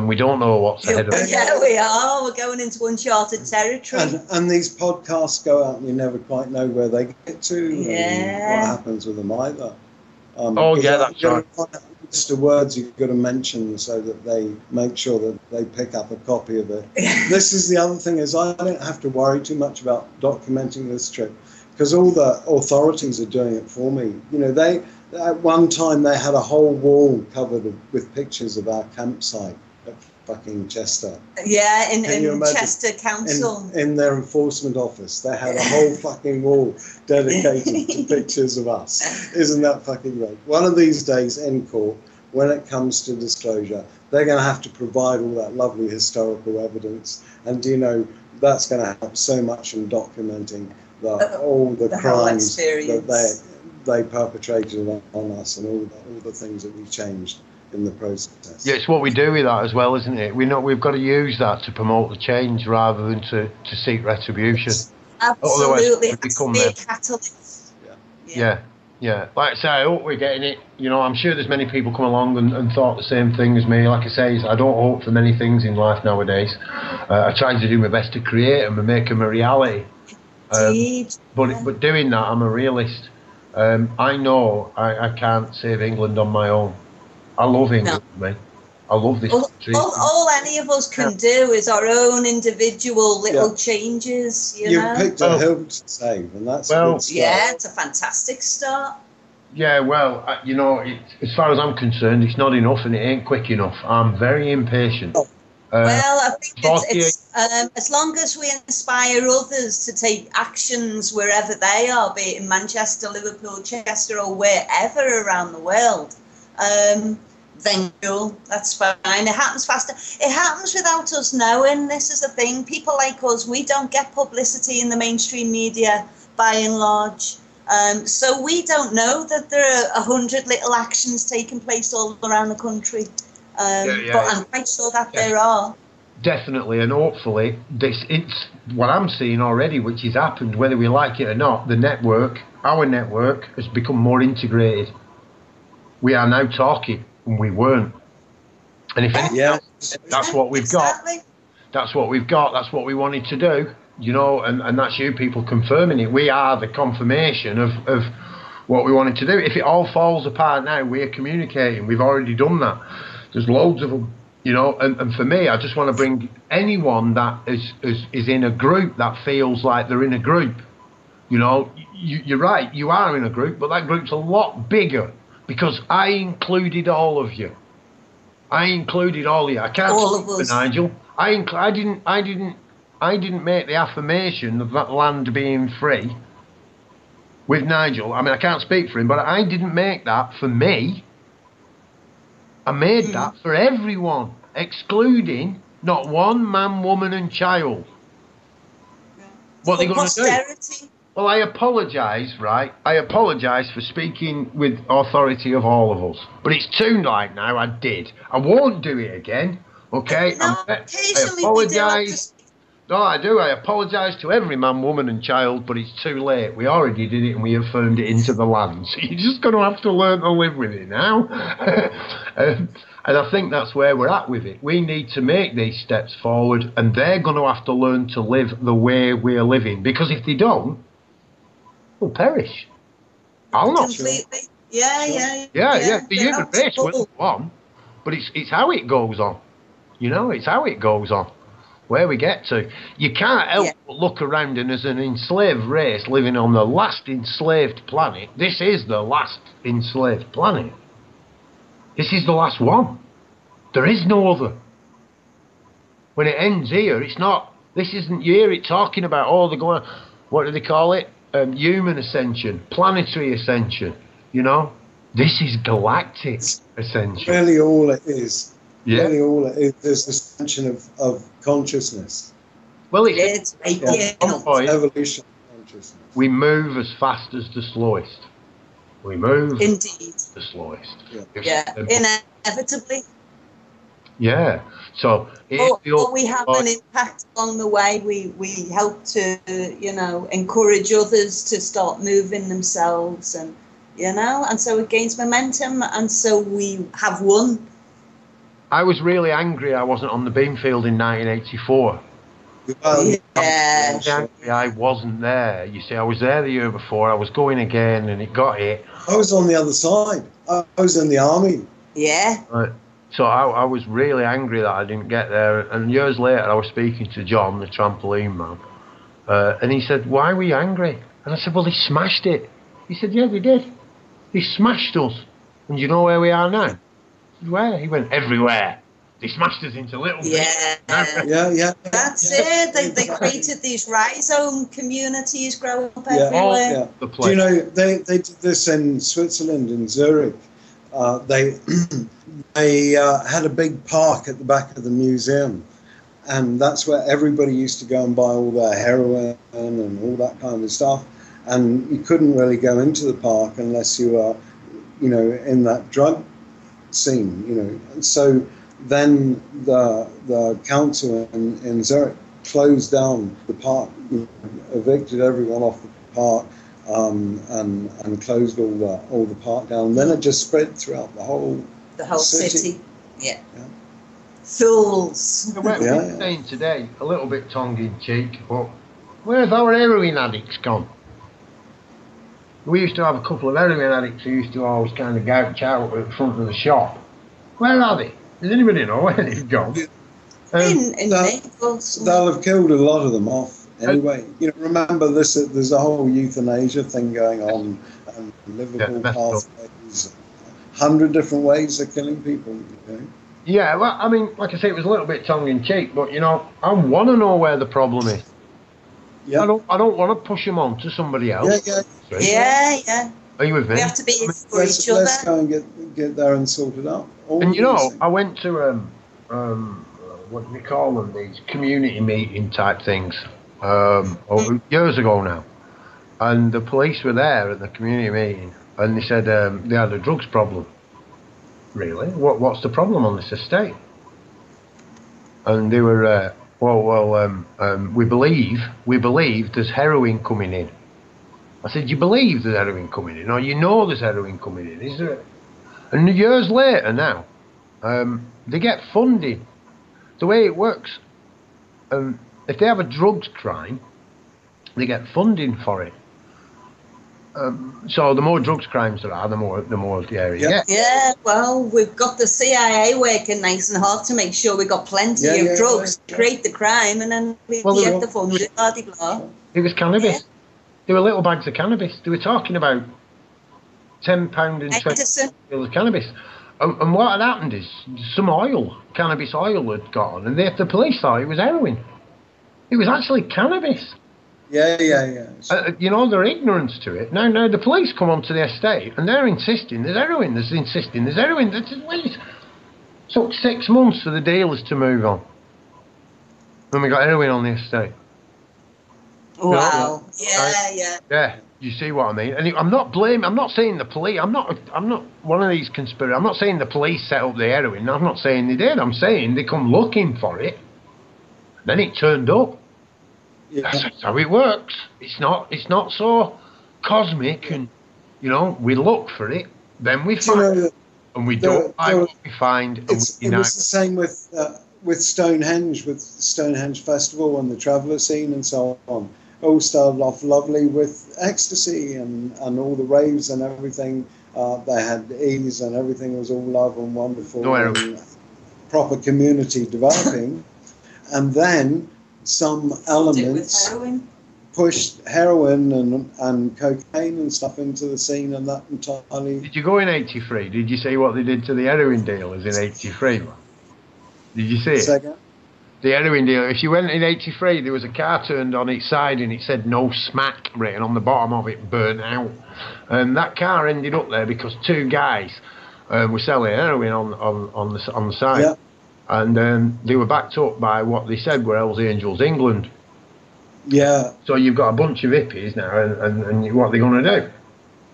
We don't know what's ahead of us. Yeah, we are. We're going into uncharted territory. And these podcasts go out and you never quite know where they get to. Yeah. What happens with them either. That's right. Just the words you've got to mention so that they make sure that they pick up a copy of it. This is the other thing is I don't have to worry too much about documenting this trip because all the authorities are doing it for me. At one time they had a whole wall covered with pictures of our campsite at fucking Chester. Yeah, in Chester Council. In their enforcement office, they had a whole fucking wall dedicated to pictures of us. Isn't that fucking great? One of these days in court, when it comes to disclosure, they're going to have to provide all that lovely historical evidence, and that's going to help so much in documenting all the crimes that they perpetrated on us, and all the things that we changed in the process. Yeah, it's what we do with that as well, isn't it? We've got to use that to promote the change rather than to seek retribution. Absolutely, it has to be a catalyst. Yeah. Like I say, I hope we're getting it. I'm sure there's many people come along and thought the same thing as me. Like I say, I don't hope for many things in life nowadays. I try to do my best to create them and make them a reality. But doing that, I'm a realist. I know I can't save England on my own. I love England, mate. I love this country. All any of us can do is our own individual little changes, you know. You've picked a hill to save, and that's a good start. Yeah, it's a fantastic start. Yeah, well, as far as I'm concerned, it's not enough and it ain't quick enough. I'm very impatient. I think it's as long as we inspire others to take actions wherever they are, be it in Manchester, Liverpool, Chester, or wherever around the world, then cool, that's fine. It happens faster. It happens without us knowing. This is the thing. People like us, we don't get publicity in the mainstream media by and large. So we don't know that there are 100 little actions taking place all around the country. But I'm quite sure that there are. Definitely, and hopefully, it's what I'm seeing already, which has happened, whether we like it or not. Our network has become more integrated. We are now talking, and we weren't. And if anything, that's what we've got. That's what we've got. That's what we wanted to do, and that's you people confirming it. We are the confirmation of what we wanted to do. If it all falls apart now, we're communicating. We've already done that. There's loads of them, and for me, I just want to bring anyone that is in a group that feels like they're in a group. You're right, you are in a group, but that group's a lot bigger because I included all of you. I can't speak for Nigel. I didn't make the affirmation of that land being free with Nigel. I mean, I can't speak for him, but I didn't make that for me. I made that for everyone, excluding not one man, woman and child. What are they going to do? Well, I apologise, right? I apologise for speaking with authority of all of us. But it's too late now, I did. I won't do it again, okay? I apologise. No, I do. I apologise to every man, woman and child, but it's too late. We already did it and we affirmed it into the land. So you're just going to have to learn to live with it now. And I think that's where we're at with it. We need to make these steps forward and they're going to have to learn to live the way we're living. Because if they don't, we'll perish. I'll not. Completely. Yeah. The human race will go on, but it's how it goes on. It's how it goes on. Where we get to. You can't help but look around, and as an enslaved race living on the last enslaved planet, this is the last enslaved planet. This is the last one. There is no other. When it ends here, it's not, this isn't here, it's talking about, what do they call it? Human ascension, planetary ascension, This is galactic ascension. Really all it is. Yeah. Really all it is this ascension of consciousness. Well, it's evolution of consciousness. We move as fast as the slowest. We move indeed the slowest. Inevitably. Yeah. So but we have an impact along the way. We help to, encourage others to start moving themselves and so it gains momentum and so we have won. I was really angry I wasn't on the Beamfield in 1984. I wasn't there. You see, I was there the year before. I was going again and it got hit. I was on the other side. I was in the army. Yeah. So I was really angry that I didn't get there. And years later, I was speaking to John, the trampoline man. And he said, why were you angry? And I said, well, they smashed it. He said, yeah, they did. They smashed us. And you know where we are now? Where? He went, everywhere. They smashed us into little bits. Yeah. That's it. They created these rhizome communities growing up everywhere. Yeah. Do you know, they did this in Switzerland, in Zurich. they had a big park at the back of the museum, and that's where everybody used to go and buy all their heroin and all that kind of stuff. And you couldn't really go into the park unless you were, you know, in that drug scene, you know. And so then the council in Zurich closed down the park, you know, evicted everyone off the park, and closed all the park down. Then it just spread throughout the whole city. Yeah. Fools. We're saying today, a little bit tongue in cheek, but where's our heroin addicts gone? We used to have a couple of heroin addicts who used to always kind of gouch out at the front of the shop. Where are they? Does anybody know where they've gone? In Naples. They'll have killed a lot of them off anyway. You know, remember this? There's a whole euthanasia thing going on, and Liverpool pathways, 100 different ways of killing people. You know? Yeah, well, I mean, like I say, it was a little bit tongue in cheek, but you know, I want to know where the problem is. Yeah. I don't want to push them on to somebody else. Yeah. Are you with me? We have to be for each other. Let's go and get there and sort it out. And you know, I went to what do we call them? These community meeting type things years ago now, and the police were there at the community meeting, and they said they had a drugs problem. Really? What's the problem on this estate? And they were we believe there's heroin coming in. I said, you believe there's heroin coming in, or you know there's heroin coming in, is there? And years later now, they get funding. The way it works, if they have a drugs crime, they get funding for it. So the more drugs crimes there are, the more the area gets. Yeah, well, we've got the CIA working nice and hard to make sure we've got plenty of drugs to create the crime, and then we get the funding, blah, blah, blah. It was cannabis. Yeah. There were little bags of cannabis. They were talking about £10 and 20 kilos of cannabis. And what had happened is some oil, cannabis oil had gone, and the police thought it was heroin. It was actually cannabis. Yeah. You know, their ignorance to it. Now the police come onto the estate and they're insisting there's heroin. Wait. Took 6 months for the dealers to move on. When we got heroin on the estate. Wow. Yeah. You see what I mean? And I'm not saying the police. I'm not one of these conspirators. I'm not saying the police set up the heroin. I'm not saying they did. I'm saying they come looking for it. Then it turned up. Yeah. That's how it works. It's not so cosmic, and you know, we look for it, then we find it, and we don't like what we find. And it was the same with Stonehenge, with the Stonehenge Festival and the traveller scene and so on. All started off lovely with ecstasy and all the raves and everything. They had ease and everything was all love and wonderful, and proper community developing, and then some elements pushed heroin and cocaine and stuff into the scene, and that entirely... Did you go in 83? Did you see what they did to the heroin dealers in 83? Did you see it? Second. The heroin dealer, if you went in 83, there was a car turned on its side and it said no smack written on the bottom of it, burnt out. And that car ended up there because two guys were selling heroin on the side. Yeah. And they were backed up by what they said were Hells Angels England. Yeah. So you've got a bunch of hippies now, and what are they going to do?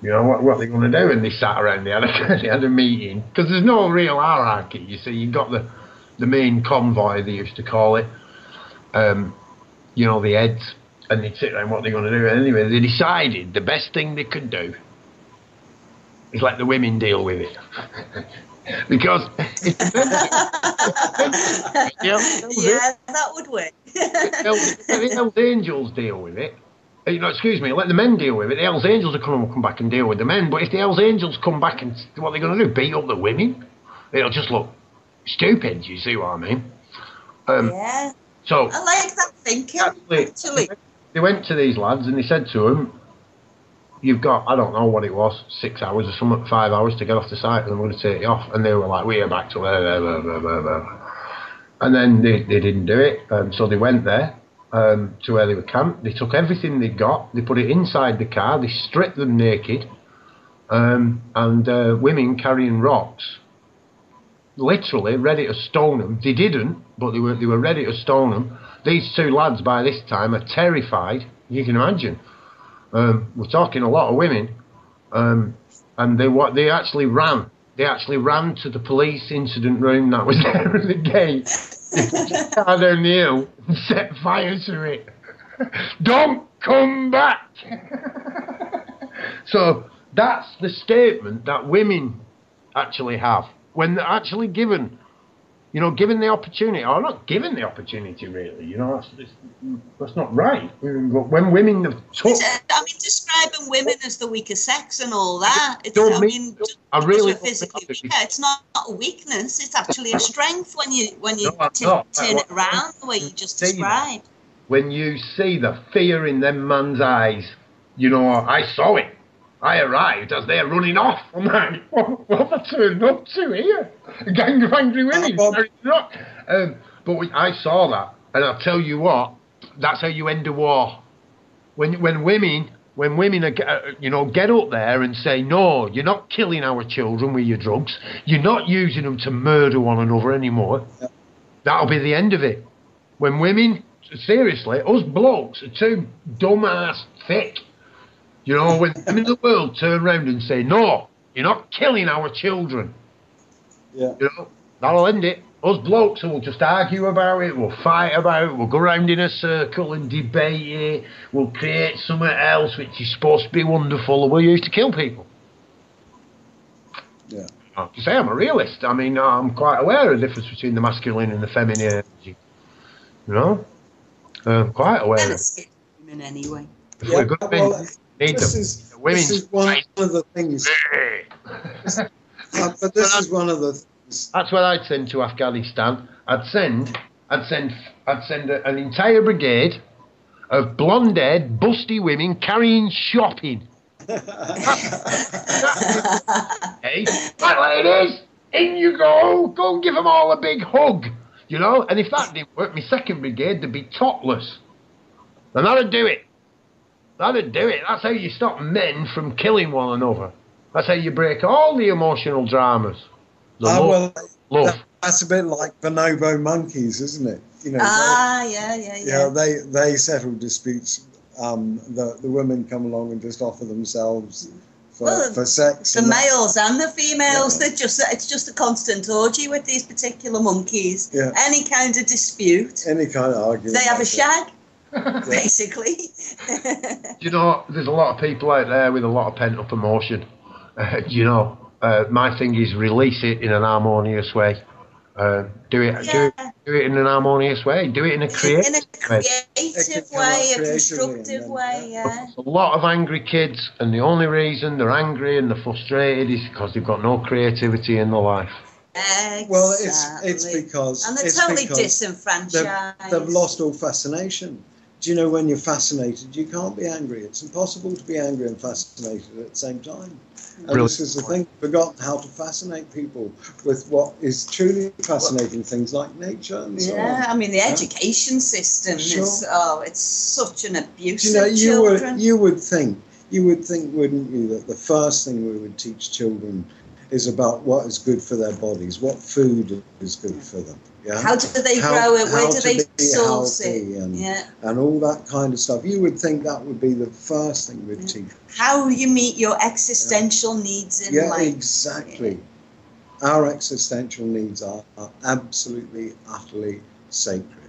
You know, what are they going to do? And they sat around, they had a meeting. Because there's no real hierarchy, you see. You've got the main convoy, they used to call it. You know, the heads. And they'd sit around, what are they going to do? And anyway, they decided the best thing they could do is let the women deal with it. Because that would work. The Hells Angels deal with it. You know, excuse me, let the men deal with it. The Hells Angels will come back and deal with the men. But if the Hells Angels come back, and what they're going to do? Beat up the women? It'll just look stupid. You see what I mean? Yeah. So I like that thinking. Actually, they went to these lads and they said to them, "You've got, I don't know what it was, 6 hours or something, 5 hours to get off the site, and I'm going to take you off." And they were like, "We are back to blah, blah, blah, blah, blah." And then they didn't do it. So they went there to where they were camped. They took everything they got, they put it inside the car, they stripped them naked, and women carrying rocks literally ready to stone them. They didn't, but they were ready to stone them. These two lads by this time are terrified. You can imagine. We're talking a lot of women, and they actually ran. They actually ran to the police incident room that was there at the gate. Down the hill and set fire to it. Don't come back. So that's the statement that women actually have when they're actually given the opportunity, or not given the opportunity, really. That's not right. When women have took... describing women as the weaker sex and all that. It's not a weakness. It's actually a strength when you turn it around the way you just described. When you see the fear in them man's eyes, I saw it. I arrived as they're running off. I'm like, what have I turned up to here? A gang of angry women. But I saw that, and I'll tell you what, that's how you end a war. When women are, get up there and say, no, you're not killing our children with your drugs. You're not using them to murder one another anymore. That'll be the end of it. When women, seriously, us blokes are too dumb-ass thick. When them in the world turn around and say, no, you're not killing our children. Yeah. That'll end it. Us blokes will just argue about it, we'll fight about it, we'll go round in a circle and debate it, we'll create something else which is supposed to be wonderful, and we'll use to kill people. Yeah. To say I'm a realist, I'm quite aware of the difference between the masculine and the feminine energy. I'm quite aware of it. Women anyway. This is one of the things. But this is one of the things. That's what I'd send to Afghanistan. I'd send an entire brigade of blonde-haired, busty women carrying shopping. Hey, right, ladies, in you go. Go and give them all a big hug. And if that didn't work, my second brigade, they'd be topless. And that'd do it. That's how you stop men from killing one another. That's how you break all the emotional dramas. Love. That's a bit like bonobo monkeys, isn't it? Yeah. They settle disputes. The women come along and just offer themselves for sex. The males and the females, it's just a constant orgy with these particular monkeys. Yeah. Any kind of dispute. Any kind of argument. They have a shag. Basically. There's a lot of people out there with a lot of pent-up emotion. My thing is release it in an harmonious way. Do it in an harmonious way. Do it in a creative way, a constructive way. Yeah. A lot of angry kids, and the only reason they're angry and they're frustrated is because they've got no creativity in their life. Exactly. Well, it's because and they're totally disenfranchised. They've lost all fascination. Do you know when you're fascinated, you can't be angry. It's impossible to be angry and fascinated at the same time. And this is the thing, forgotten how to fascinate people with what is truly fascinating, things like nature and so on. The education system is, it's such an abuse of children. You would think, wouldn't you, that the first thing we would teach children is about what is good for their bodies, what food is good for them. Yeah? How do they grow it? Where do they source it? And all that kind of stuff. You would think that would be the first thing we'd teach. How you meet your existential needs in life. Yeah, exactly. Our existential needs are absolutely, utterly sacred.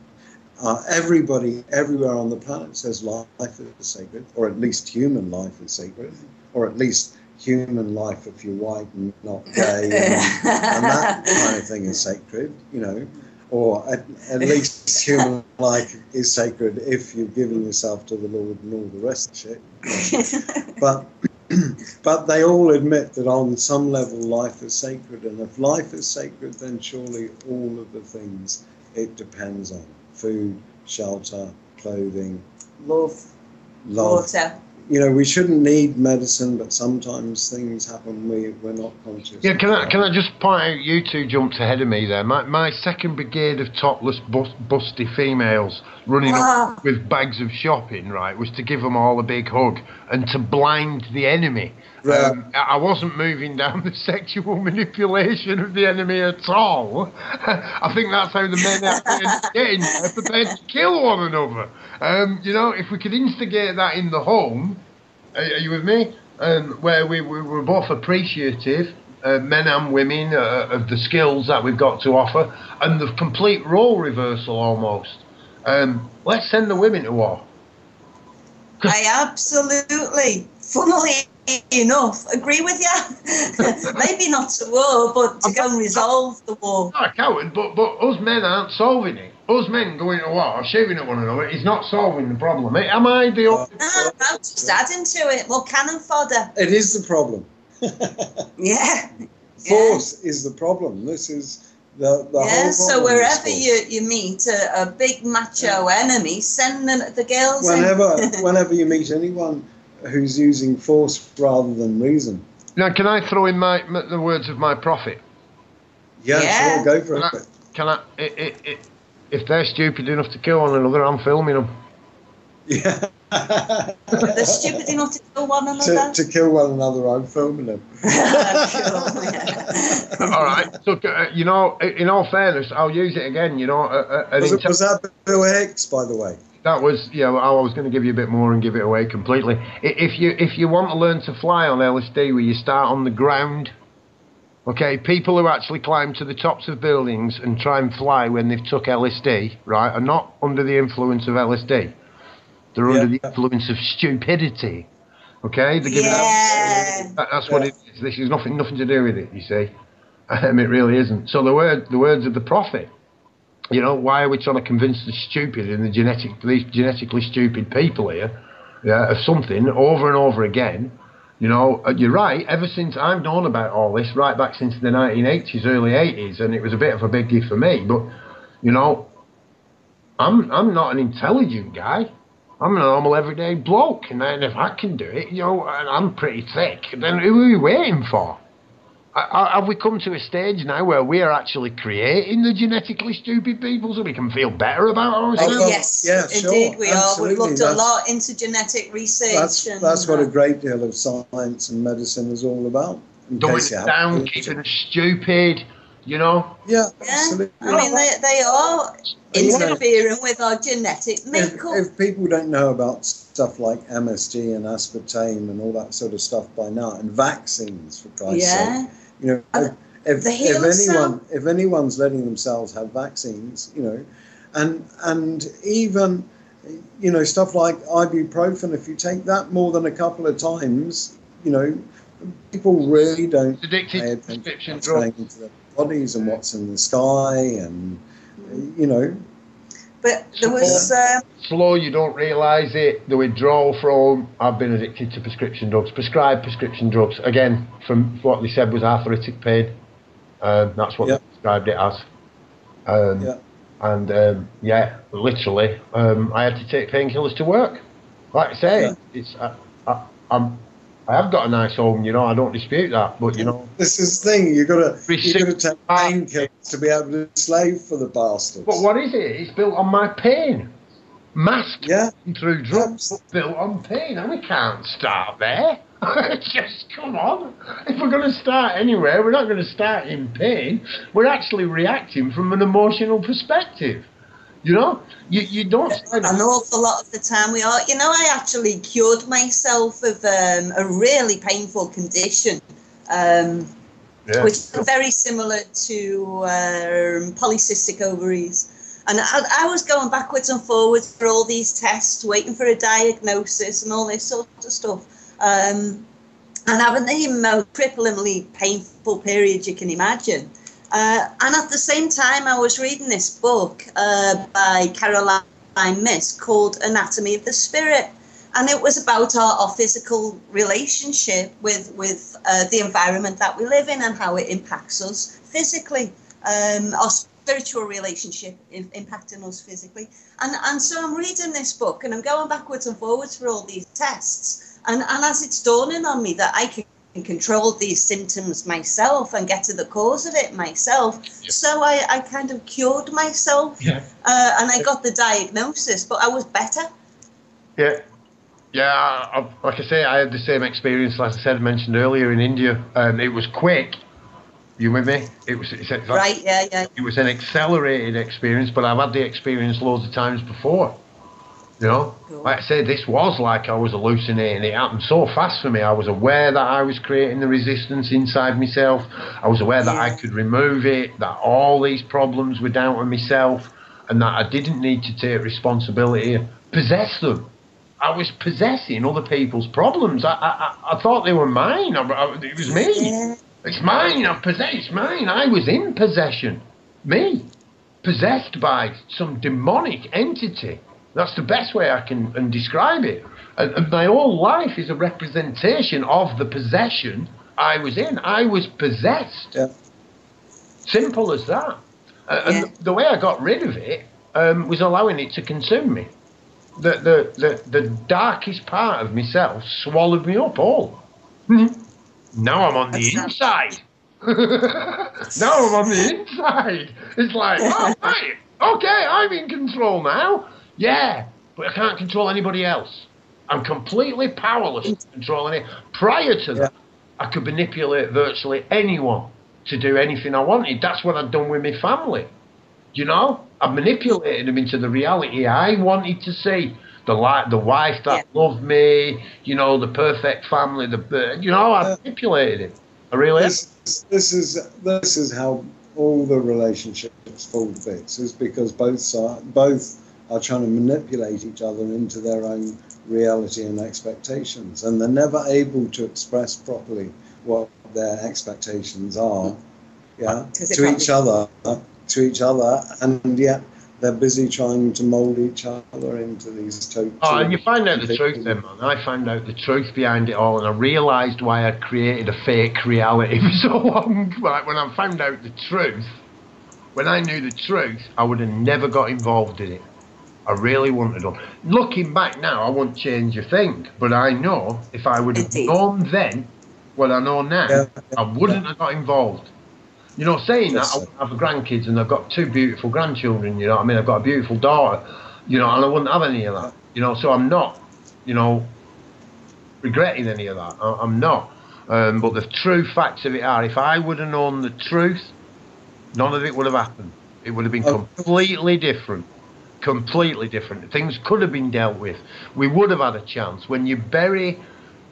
Everybody, everywhere on the planet says life is sacred, or at least human life is sacred, or at least human life if you're white and not gay, and that kind of thing is sacred, or at least human life is sacred if you're giving yourself to the Lord and all the rest of shit. But they all admit that on some level life is sacred, and if life is sacred, then surely all of the things it depends on: food, shelter, clothing, love, water. you know, we shouldn't need medicine, but sometimes things happen we're not conscious. Yeah, can I just point out, you two jumped ahead of me there. My second brigade of topless, busty females running up with bags of shopping, right, was to give them all a big hug and to blind the enemy. Right. I wasn't moving down the sexual manipulation of the enemy at all. I think that's how the men are getting there, prepared to kill one another. You know, if we could instigate that in the home, are you with me? Where we were both appreciative, men and women, of the skills that we've got to offer, and the complete role reversal almost. Let's send the women to war. I absolutely, funnily enough, agree with you. Maybe not to war, but to go and resolve the war. Not a coward, but us men aren't solving it. Us men going to war, shooting at one another, is not solving the problem. Am I the only... No, I'm just adding to it. More cannon fodder. It is the problem. Yeah. Force is the problem. This is the whole problem. So wherever you meet a big macho enemy, send them the girls whenever you meet anyone who's using force rather than reason. Now, can I throw in the words of my prophet? Yeah. Sure, go for it. Can I if they're stupid enough to kill one another, I'm filming them. Yeah. They're stupid enough to kill one another? To kill one another, I'm filming them. All right. So, you know, in all fairness, I'll use it again, you know. Was that Bill Hicks, by the way? That was, I was going to give you a bit more and give it away completely. If you want to learn to fly on LSD, where you start on the ground, okay, people who actually climb to the tops of buildings and try and fly when they've took LSD, right, are not under the influence of LSD. They're under the influence of stupidity, okay? They're giving that's what it is. This is nothing to do with it, you see. It really isn't. So the words of the prophet, you know, why are we trying to convince the stupid and these genetically stupid people here of something over and over again? You know, you're right, ever since I've known about all this, right back since the 1980s, early 80s, and it was a bit of a biggie for me, but, you know, I'm not an intelligent guy. I'm a normal everyday bloke, and then if I can do it, you know, and I'm pretty thick, then who are we waiting for? Have we come to a stage now where we are actually creating the genetically stupid people so we can feel better about ourselves? Yes, indeed we are. We've looked a lot into genetic research. That's what a great deal of science and medicine is all about. Dumbing it down, keeping us stupid, you know? Yeah, absolutely. I mean, they are interfering with our genetic makeup. If people don't know about stuff like MSG and aspartame and all that sort of stuff by now, and vaccines, for Christ's sake, you know, if anyone's letting themselves have vaccines, you know, and even, you know, stuff like ibuprofen, if you take that more than a couple of times, you know, people really don't pay attention to what's going into their bodies and what's in the sky, and, you know. But there was... slow, you don't realise it. The withdrawal from... I've been addicted to prescribed prescription drugs. Again, from what they said was arthritic pain. That's what they described it as. And, literally, I had to take painkillers to work. Like I say, it's... I have got a nice home, you know, I don't dispute that, but, you know... This is the thing, you've got to take painkillers to be able to slave for the bastards. But what is it? It's built on my pain. Masked through drugs, but built on pain, and we can't start there. Just, come on. If we're going to start anywhere, we're not going to start in pain. We're actually reacting from an emotional perspective. You know, you don't... An awful lot of the time we are. You know, I actually cured myself of a really painful condition, which is very similar to polycystic ovaries. And I was going backwards and forwards for all these tests, waiting for a diagnosis and all this sort of stuff. And having the most cripplingly painful period you can imagine. And at the same time, I was reading this book by Caroline Myss called Anatomy of the Spirit. And it was about our physical relationship with the environment that we live in and how it impacts us physically. Our spiritual relationship impacting us physically. And so I'm reading this book and I'm going backwards and forwards for all these tests. And as it's dawning on me that I can control these symptoms myself and get to the cause of it myself. Yeah. So I kind of cured myself, and I got the diagnosis, but I was better. Yeah. Yeah, like I say, I had the same experience, like I said, mentioned earlier, in India. It was quick. You with me? It was right, yeah. It was an accelerated experience, but I've had the experience loads of times before. You know, cool. Like I said, this was like I was hallucinating. It happened so fast for me. I was aware that I was creating the resistance inside myself. I was aware that I could remove it, that all these problems were down to myself, and that I didn't need to take responsibility and possess them. I was possessing other people's problems. I thought they were mine. It was me. Yeah. It's mine. I possess. It's mine. I was in possession. Me. Possessed by some demonic entity. That's the best way I can describe it. And my whole life is a representation of the possession I was in. I was possessed. Yeah. Simple as that. And the way I got rid of it was allowing it to consume me. The darkest part of myself swallowed me up all. Now I'm on the inside. Now I'm on the inside. It's like, oh, right, okay, I'm in control now. Yeah, but I can't control anybody else. I'm completely powerless to control any. Prior to that, I could manipulate virtually anyone to do anything I wanted. That's what I'd done with my family. You know, I manipulated them into the reality I wanted to see. The wife that loved me, you know, the perfect family. I manipulated it. I really. This is how all the relationships fall to bits. Is because both are trying to manipulate each other into their own reality and expectations, and they're never able to express properly what their expectations are, to each other, and yet they're busy trying to mould each other into these total. Oh, and you find out the truth then, man. I found out the truth behind it all, and I realised why I'd created a fake reality for so long. Like, when I found out the truth, when I knew the truth, I would have never got involved in it. I really wouldn't have done. Looking back now, I wouldn't change a thing. But I know if I would have known then what I know now, I wouldn't have got involved. You know, saying that, I have grandkids and I've got 2 beautiful grandchildren, you know what I mean? I've got a beautiful daughter, you know, and I wouldn't have any of that. You know, so I'm not, you know, regretting any of that. I'm not. But the true facts of it are, if I would have known the truth, none of it would have happened. It would have been completely different. Completely different. Things could have been dealt with. We would have had a chance. When you bury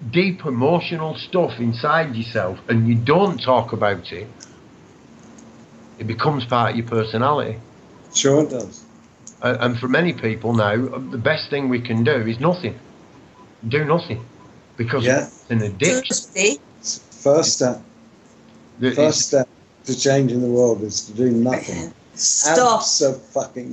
deep emotional stuff inside yourself and you don't talk about it, it becomes part of your personality. Sure it does. And for many people now, the best thing we can do is nothing. Do nothing. Because it's an addiction. First step. First step to changing the world is to do nothing. Stop.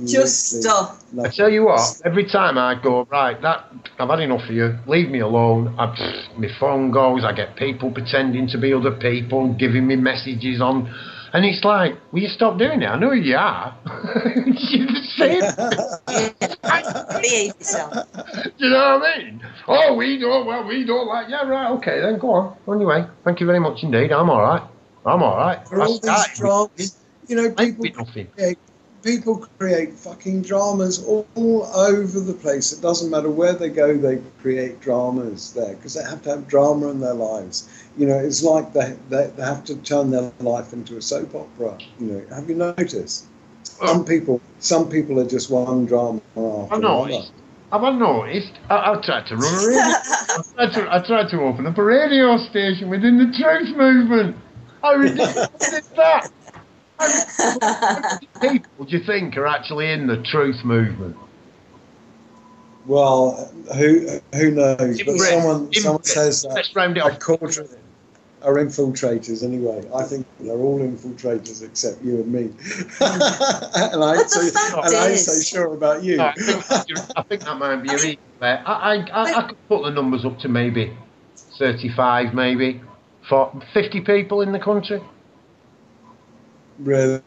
Just stop. I tell you what, every time I go, right, I've had enough of you, leave me alone, my phone goes, I get people pretending to be other people, giving me messages on, and it's like, will you stop doing it? I know who you are. Behave yourself. Do you know what I mean? Oh, we don't like, yeah, right, okay, then go on. Anyway, thank you very much indeed, I'm all right. All these dramas, you know, people create fucking dramas all over the place. It doesn't matter where they go, they create dramas there because they have to have drama in their lives. You know, it's like they have to turn their life into a soap opera. You know, have you noticed? Some people are just one drama after another. Have I noticed? I tried to run a radio. I tried to open up a radio station within the truth movement. How ridiculous is that? How many people do you think are actually in the truth movement? Well, who knows? But someone says that a quarter are infiltrators anyway. I think they're all infiltrators except you and me. and I ain't so sure about you. I think that might be a reason there. I could put the numbers up to maybe 35, maybe. For 50 people in the country. Really?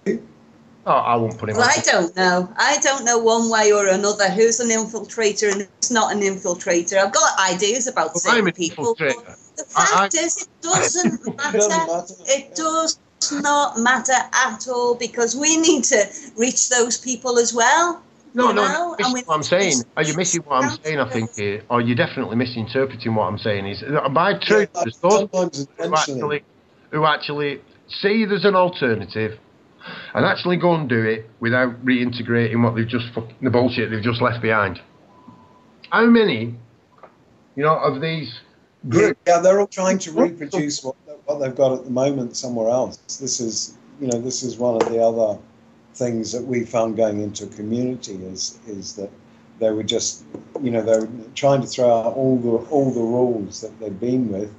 Oh, I won't put him. Well, I don't know. I don't know one way or another who's an infiltrator and who's not an infiltrator. I've got ideas about certain people. But the fact is, it doesn't matter. It does not matter at all, because we need to reach those people as well. No, you're missing what I'm saying. Are you missing what I'm saying, I think, here? Or you're definitely misinterpreting what I'm saying. Is by truth, there's those who actually see there's an alternative and actually go and do it without reintegrating what they've just the bullshit they've just left behind. How many, of these groups? Yeah, they're all trying to reproduce what they've got at the moment somewhere else. This is one of the other things that we found going into a community is that they were just, they were trying to throw out all the rules that they've been with,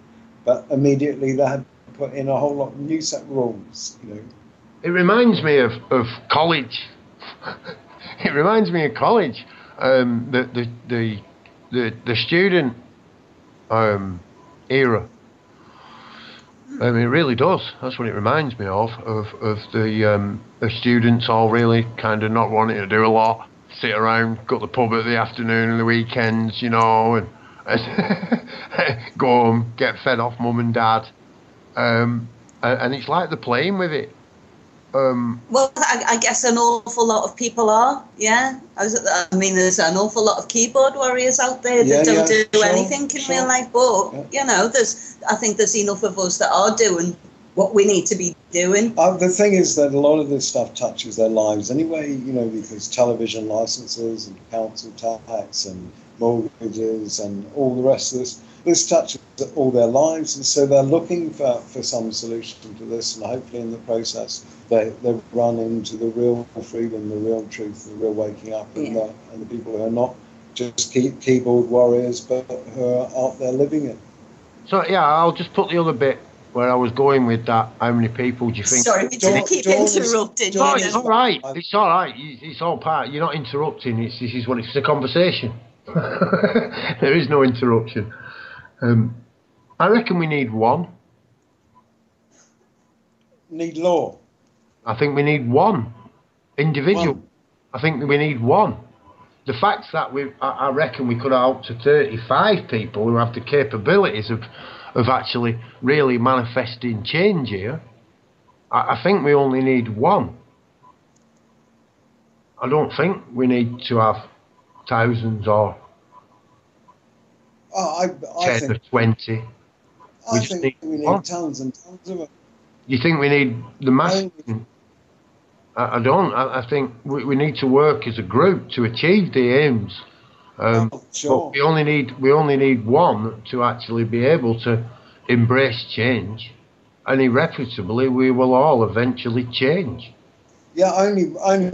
but immediately they had to put in a whole lot of new set of rules. It reminds me of college. It reminds me of college. The student era. I mean, it really does. That's what it reminds me of the students all really kind of not wanting to do a lot, sit around, go to the pub at the afternoon and the weekends, and go home, get fed off mum and dad. And it's like they're playing with it. Well, I guess an awful lot of people are, yeah. I mean, there's an awful lot of keyboard warriors out there that don't do anything in real life, but, I think there's enough of us that are doing what we need to be doing. The thing is that a lot of this stuff touches their lives anyway, because television licenses and council tax and mortgages and all the rest of this touches all their lives, and so they're looking for some solution to this, and hopefully in the process they run into the real freedom, the real truth, the real waking up, and the people who are not just keyboard warriors, but who are out there living it. So I'll just put the other bit where I was going with that. How many people do you think? Sorry, we just keep interrupting. It's all right. It's all right. It's all part. You're not interrupting. This is what it's a conversation. There is no interruption. I reckon we need one. Need law. I think we need one individual. I think we need one. The fact that I reckon we could have up to 35 people who have the capabilities of actually really manifesting change here. I think we only need one. I don't think we need to have thousands or 10 or 20. I think we need tons and tons of it. You think we need the mass? I don't. I think we need to work as a group to achieve the aims. Sure. But we only need one to actually be able to embrace change, and irrefutably we will all eventually change. Yeah, only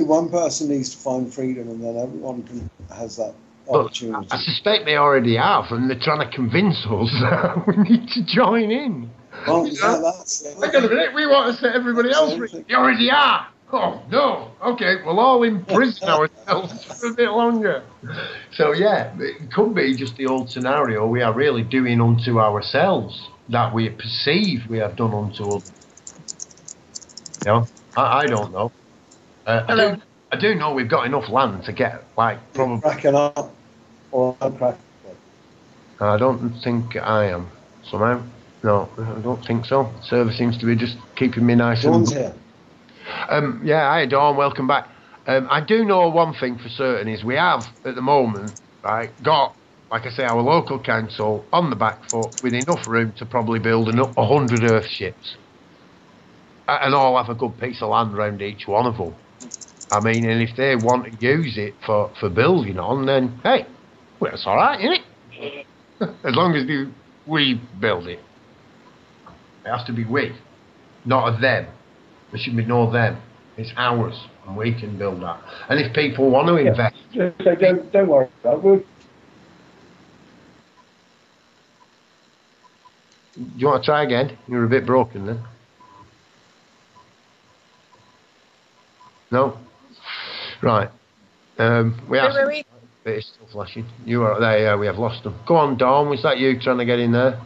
one person needs to find freedom, and then everyone has that opportunity. But I suspect they already have, and they're trying to convince us that we need to join in. Well, that's. Wait a minute, we want to set everybody else free. You already are. Oh, no. Okay, we'll all imprison ourselves for a bit longer. So, it could be just the old scenario. We are really doing unto ourselves that we perceive we have done unto others. I don't know. I do know we've got enough land to get, probably... Cracking up or uncracking. I don't think I am, somehow. No, I don't think so. The server seems to be just keeping me nice and... here. Hi Dawn, welcome back. I do know one thing for certain is we have at the moment got, like I say, our local council on the back foot with enough room to probably build 100 earthships, and all have a good piece of land around each one of them. I mean, and if they want to use it for building on, then hey, well, it's all right, isn't it? As long as we build it. It has to be we, not a them. There should be no them. It's ours, and we can build that. And if people want to invest... Don't worry about it. Do you want to try again? You're a bit broken then. No? Right. We have... It's still flashing. You are there, yeah, we have lost them. Go on, Dawn, was that you trying to get in there?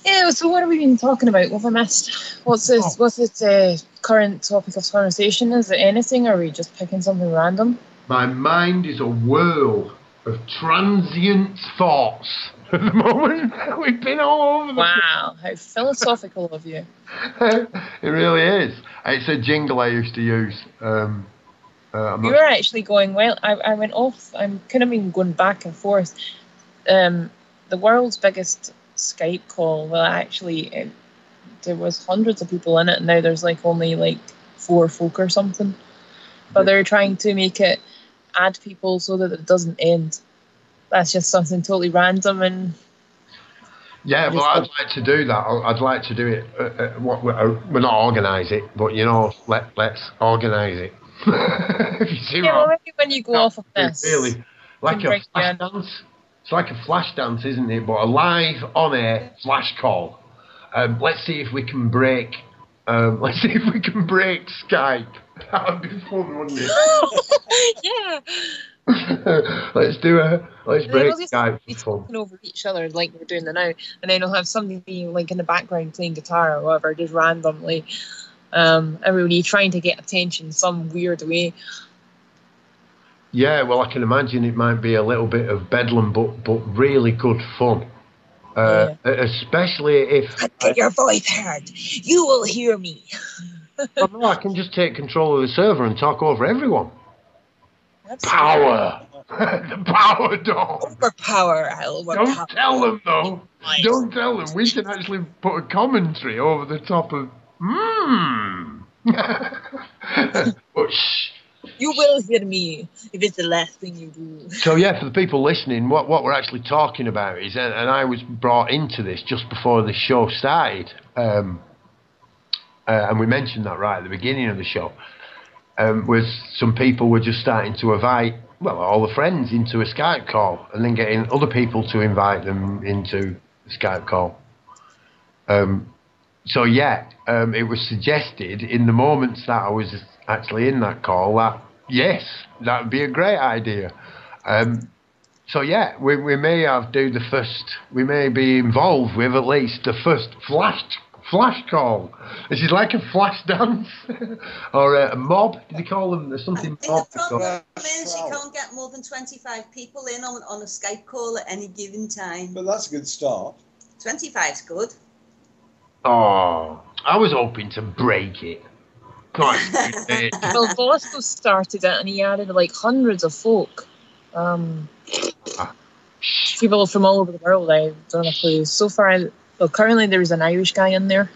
Yeah, so what have we been talking about? What have I missed? What's this current topic of conversation? Is it anything, or are we just picking something random? My mind is a whirl of transient thoughts at the moment. We've been all over the place. Wow, how philosophical of you. It really is. It's a jingle I used to use. You were actually going well. I went off. I'm kind of been going back and forth. The world's biggest Skype call. Well, actually, there was hundreds of people in it, and now there's like only like 4 folk or something. But they're trying to make it add people so that it doesn't end. That's just something totally random and. Yeah, well, I'd like to do that. I'd like to do it. We're not organise it, but let's organise it. If you see well, maybe when you go off of this, really like a flash dance. It's like a flash dance, isn't it? But a live on-air flash call. Let's see if we can break. Let's see if we can break Skype. That would be fun, wouldn't it? Yeah. Let's break Skype for fun. Talking over each other like we're doing now, and then we'll have somebody being like in the background playing guitar or whatever, just randomly. Everybody trying to get attention some weird way. Yeah, well, I can imagine it might be a little bit of bedlam, but really good fun. Especially if... Get your voice heard. You will hear me. Well, no, I can just take control of the server and talk over everyone. That's power. The power dog. Overpower. Don't tell them, though. Don't tell them. We can actually put a commentary over the top of... But shh. You will hear me if it's the last thing you do. So yeah, for the people listening, what we're actually talking about is, and I was brought into this just before the show started, and we mentioned that right at the beginning of the show, was some people were just starting to invite, well, all the friends into a Skype call, and then getting other people to invite them into the Skype call. So yeah, it was suggested in the moments that I was actually in that call that yes, that would be a great idea. So yeah, we may we may be involved with at least the first flash call. This is like a flash dance or a mob. Did they call them? There's something mob. The problem is you can't get more than 25 people in on a Skype call at any given time. But that's a good start. 25's good. Oh, I was hoping to break it. Well, Bosco started it and he added like hundreds of folk. People from all over the world. I don't know if so far. Well, currently there's an Irish guy in there,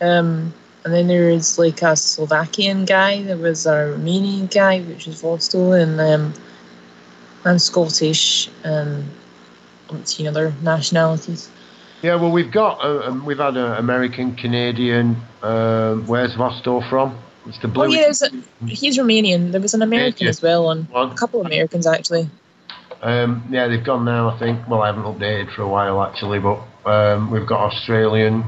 and then there is like a Slovakian guy. There was a Romanian guy, which is Bosco, and I'm Scottish, and umpteen other nationalities. Yeah, well, we've had an American, Canadian. Where's Vosto from? It's the blue. Oh yeah, he's Romanian. There was an American as well, and a couple of Americans actually. Yeah, they've gone now, I think. Well, I haven't updated for a while actually, but we've got Australian,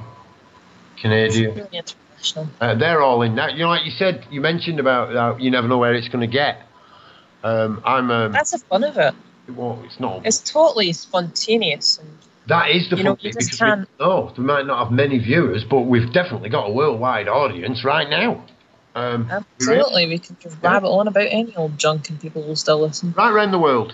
Canadian. International. They're all in that. You know, like you said, you mentioned about you never know where it's going to get. That's the fun of it. Well, it's not. It's totally spontaneous. And that is the fun bit, because we might not have many viewers, but we've definitely got a worldwide audience right now. Absolutely, we can just rabbit on about any old junk and people will still listen. Right around the world.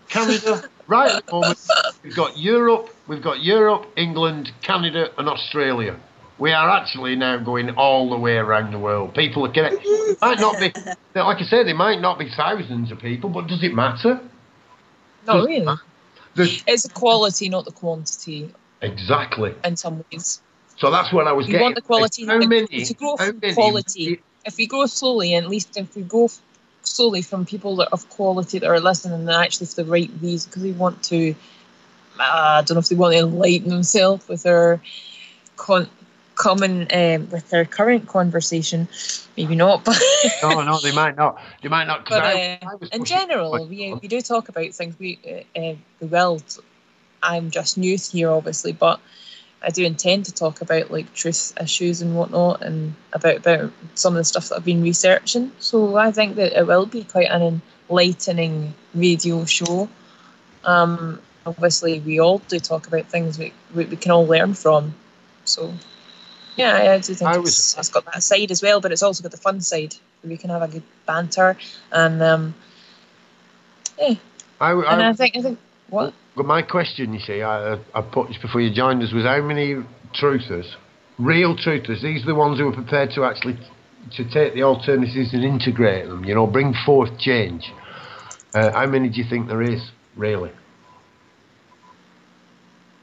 Canada, right at the moment, we've got Europe, England, Canada and Australia. We are actually now going all the way around the world. People are connected. Might not be, like I say, they might not be thousands of people, but does it matter? Not really. It's the quality, not the quantity. Exactly. In some ways. So that's what I was getting. You want the quality. How many? To grow from quality. If we grow slowly, and at least if we go slowly from people that of quality that are listening and actually for the right reason, because they want to, I don't know if they want to enlighten themselves with their with their current conversation, maybe not. But no, they might not. They might not. But in general, we do talk about things. We will. I'm just news here, obviously, but I do intend to talk about like truth issues and whatnot, and about some of the stuff that I've been researching. So I think that it will be quite an enlightening radio show. Obviously, we all do talk about things we can all learn from. So, yeah, I do think it's got that side as well, but it's also got the fun side where we can have a good banter and yeah. I think what? But my question, you see, I put just before you joined us, was how many truthers, real truthers, these are the ones who are prepared to actually to take the alternatives and integrate them, you know, bring forth change. How many do you think there is, really?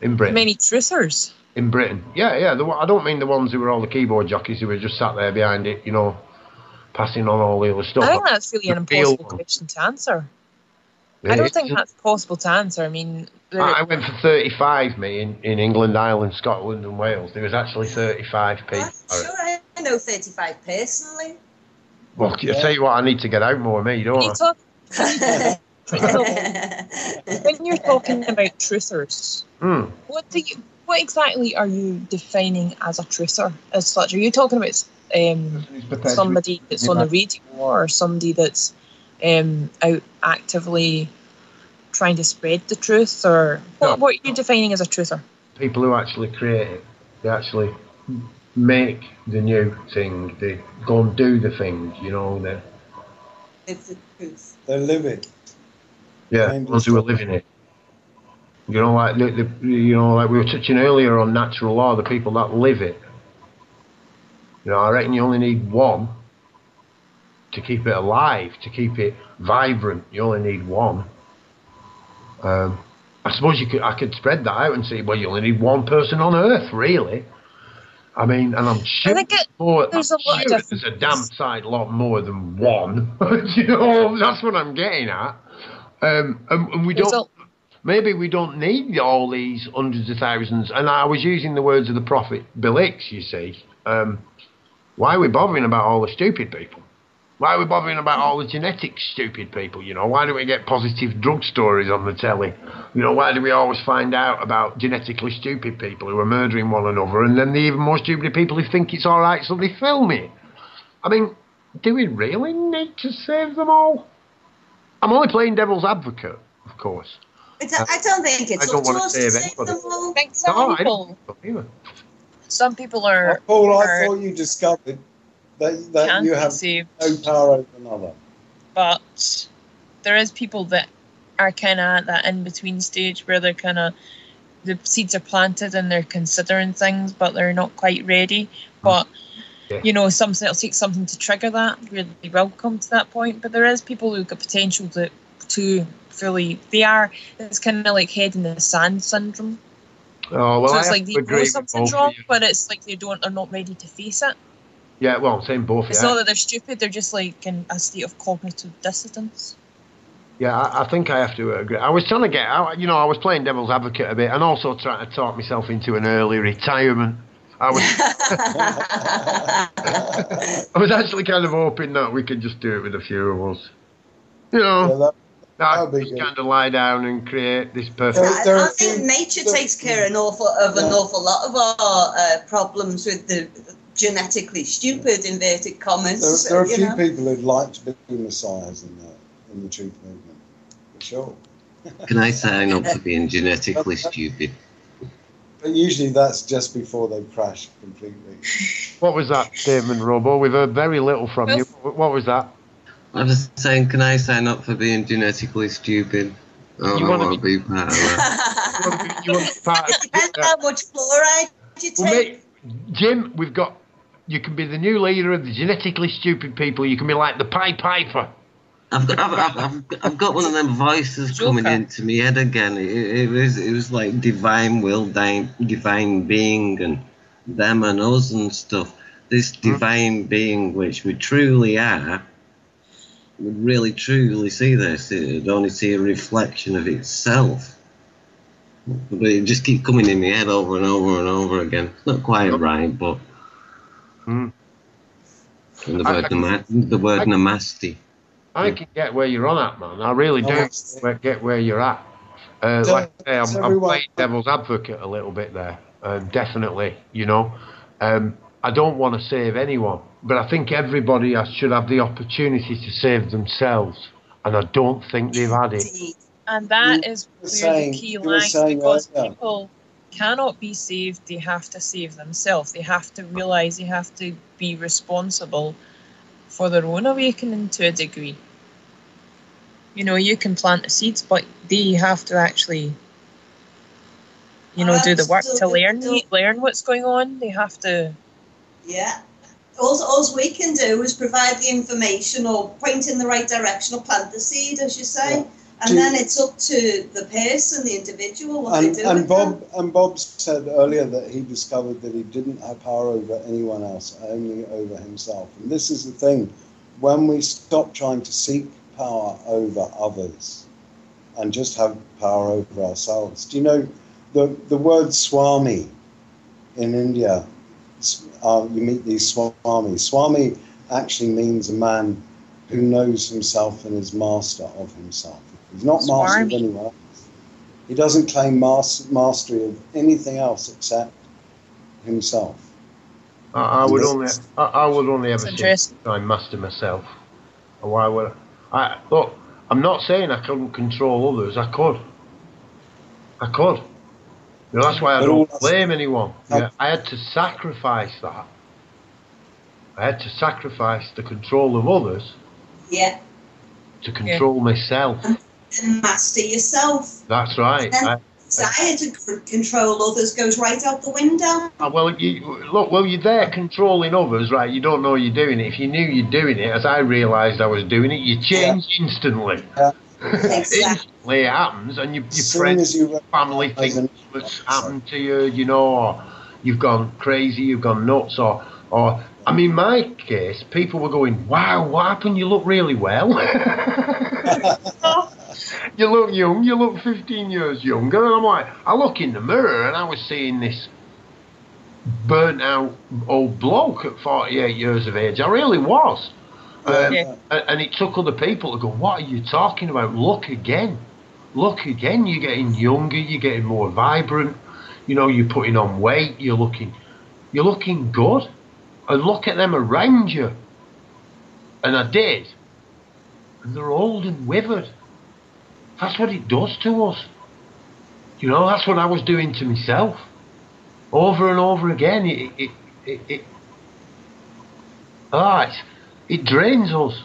In Britain? Many truthers? In Britain. Yeah. I don't mean the ones who were all the keyboard jockeys who were just sat there behind it, you know, passing on all the other stuff. I think that's really an impossible question to answer. I don't think that's possible to answer. I mean, I went for 35, mate, in England, Ireland, Scotland and Wales. There was actually 35 people. I'm sure I know 35 personally. Well, I tell you what, I need to get out more, mate, don't I? When you're talking about truthers, what exactly are you defining as a truther as such? Are you talking about somebody that's on the radio or somebody that's out actively trying to spread the truth, or what are you defining as a truther? People who actually create it. They actually make the new thing. They go and do the thing, you know. It's the truth. They live it. Yeah, ones who are living it. You know, like like we were touching earlier on natural law, the people that live it. You know, I reckon you only need one to keep it alive, to keep it vibrant. You only need one. I suppose I could spread that out and say, well, you only need one person on Earth, really. I mean, and I'm sure there's a damn sight lot more than one. You know, that's what I'm getting at. And we don't. Maybe we don't need all these hundreds of thousands. And I was using the words of the prophet Bill Hicks, you see. Why are we bothering about all the stupid people? Why are we bothering about all the genetic stupid people? You know, why do we get positive drug stories on the telly? You know, why do we always find out about genetically stupid people who are murdering one another, and then the even more stupid people who think it's all right, so they film it? I mean, do we really need to save them all? I'm only playing devil's advocate, of course. I don't think it's up to us to save them all. Some people are... Paul, I thought you discovered that you have no power over another. But there is people that are kind of at that in-between stage where they're kind of... The seeds are planted and they're considering things, but they're not quite ready. But, you know, it'll take something to trigger that. Really will come to that point. But there is people who've got potential to fully... It's kind of like head in the sand syndrome. Oh, well, so it's like they know something's wrong, but it's like they're not ready to face it. Yeah, well, I'm saying both. It's not that they're stupid; they're just like in a state of cognitive dissonance. Yeah, I think I have to agree. I was trying to get out. You know, I was playing devil's advocate a bit, and also trying to talk myself into an early retirement. I was actually kind of hoping that we could just do it with a few of us. You know. I just kind of lie down and create this perfect... I think nature takes care of an awful lot of our problems with the genetically stupid, inverted commas. There are a few people who'd like to be messiahs in the truth movement, for sure. Can I sign up for being genetically stupid? But usually that's just before they crash completely. What was that statement, Robo? We've heard very little from you. What was that? I was saying, can I sign up for being genetically stupid? I want to be part of that. Depends how much fluoride you take. Mate, Jim, you can be the new leader of the genetically stupid people. You can be like the Pied Piper. I've got one of them voices coming into my head again. It was like divine will, divine being, and them and us and stuff. This divine being, which we truly are, would really truly see this. It would only see a reflection of itself. But it just keeps coming in my head over and over and over again. It's not quite right, but... And the word namasty. I can get where you're on at, man. I really do get where you're at. Like I say, I'm playing devil's advocate a little bit there. Definitely, you know. I don't want to save anyone, but I think everybody should have the opportunity to save themselves, and I don't think they've had it. And that is where the key lies, because cannot be saved, they have to save themselves. They have to realise they have to be responsible for their own awakening to a degree. You know, you can plant the seeds, but they have to actually, you know, do the work to learn what's going on. They have to. Yeah. All we can do is provide the information or point in the right direction or plant the seed, as you say. Yeah. And then it's up to the person, the individual, what they do. And Bob said earlier that he discovered that he didn't have power over anyone else, only over himself. And this is the thing. When we stop trying to seek power over others and just have power over ourselves. Do you know the word Swami in India? You meet these Swamis. Swami actually means a man who knows himself and is master of himself. He's not master of anyone else. He doesn't claim mastery of anything else except himself. I would only ever say I master myself. Why would I? Look, I'm not saying I couldn't control others. I could. You know, that's why I don't blame anyone. Yeah, I had to sacrifice that. I had to sacrifice the control of others. Yeah. To control myself. And master yourself. That's right. Desire to control others goes right out the window. Well, you're there controlling others, right? You don't know you're doing it. If you knew you're doing it, as I realised I was doing it, you change instantly. Yeah. Exactly. Instantly it happens, and your friends, your family think what's happened to you, you know, or you've gone crazy, you've gone nuts, or I mean, in my case, people were going, "Wow, what happened? You look really well." You look young, you look 15 years younger. And I'm like, I look in the mirror and I was seeing this burnt out old bloke at 48 years of age. I really was. And it took other people to go, what are you talking about? Look again. You're getting younger, you're getting more vibrant. You know, you're putting on weight, you're looking good. And look at them around you. And I did. And they're old and withered. That's what it does to us. You know, that's what I was doing to myself. Over and over again. It drains us.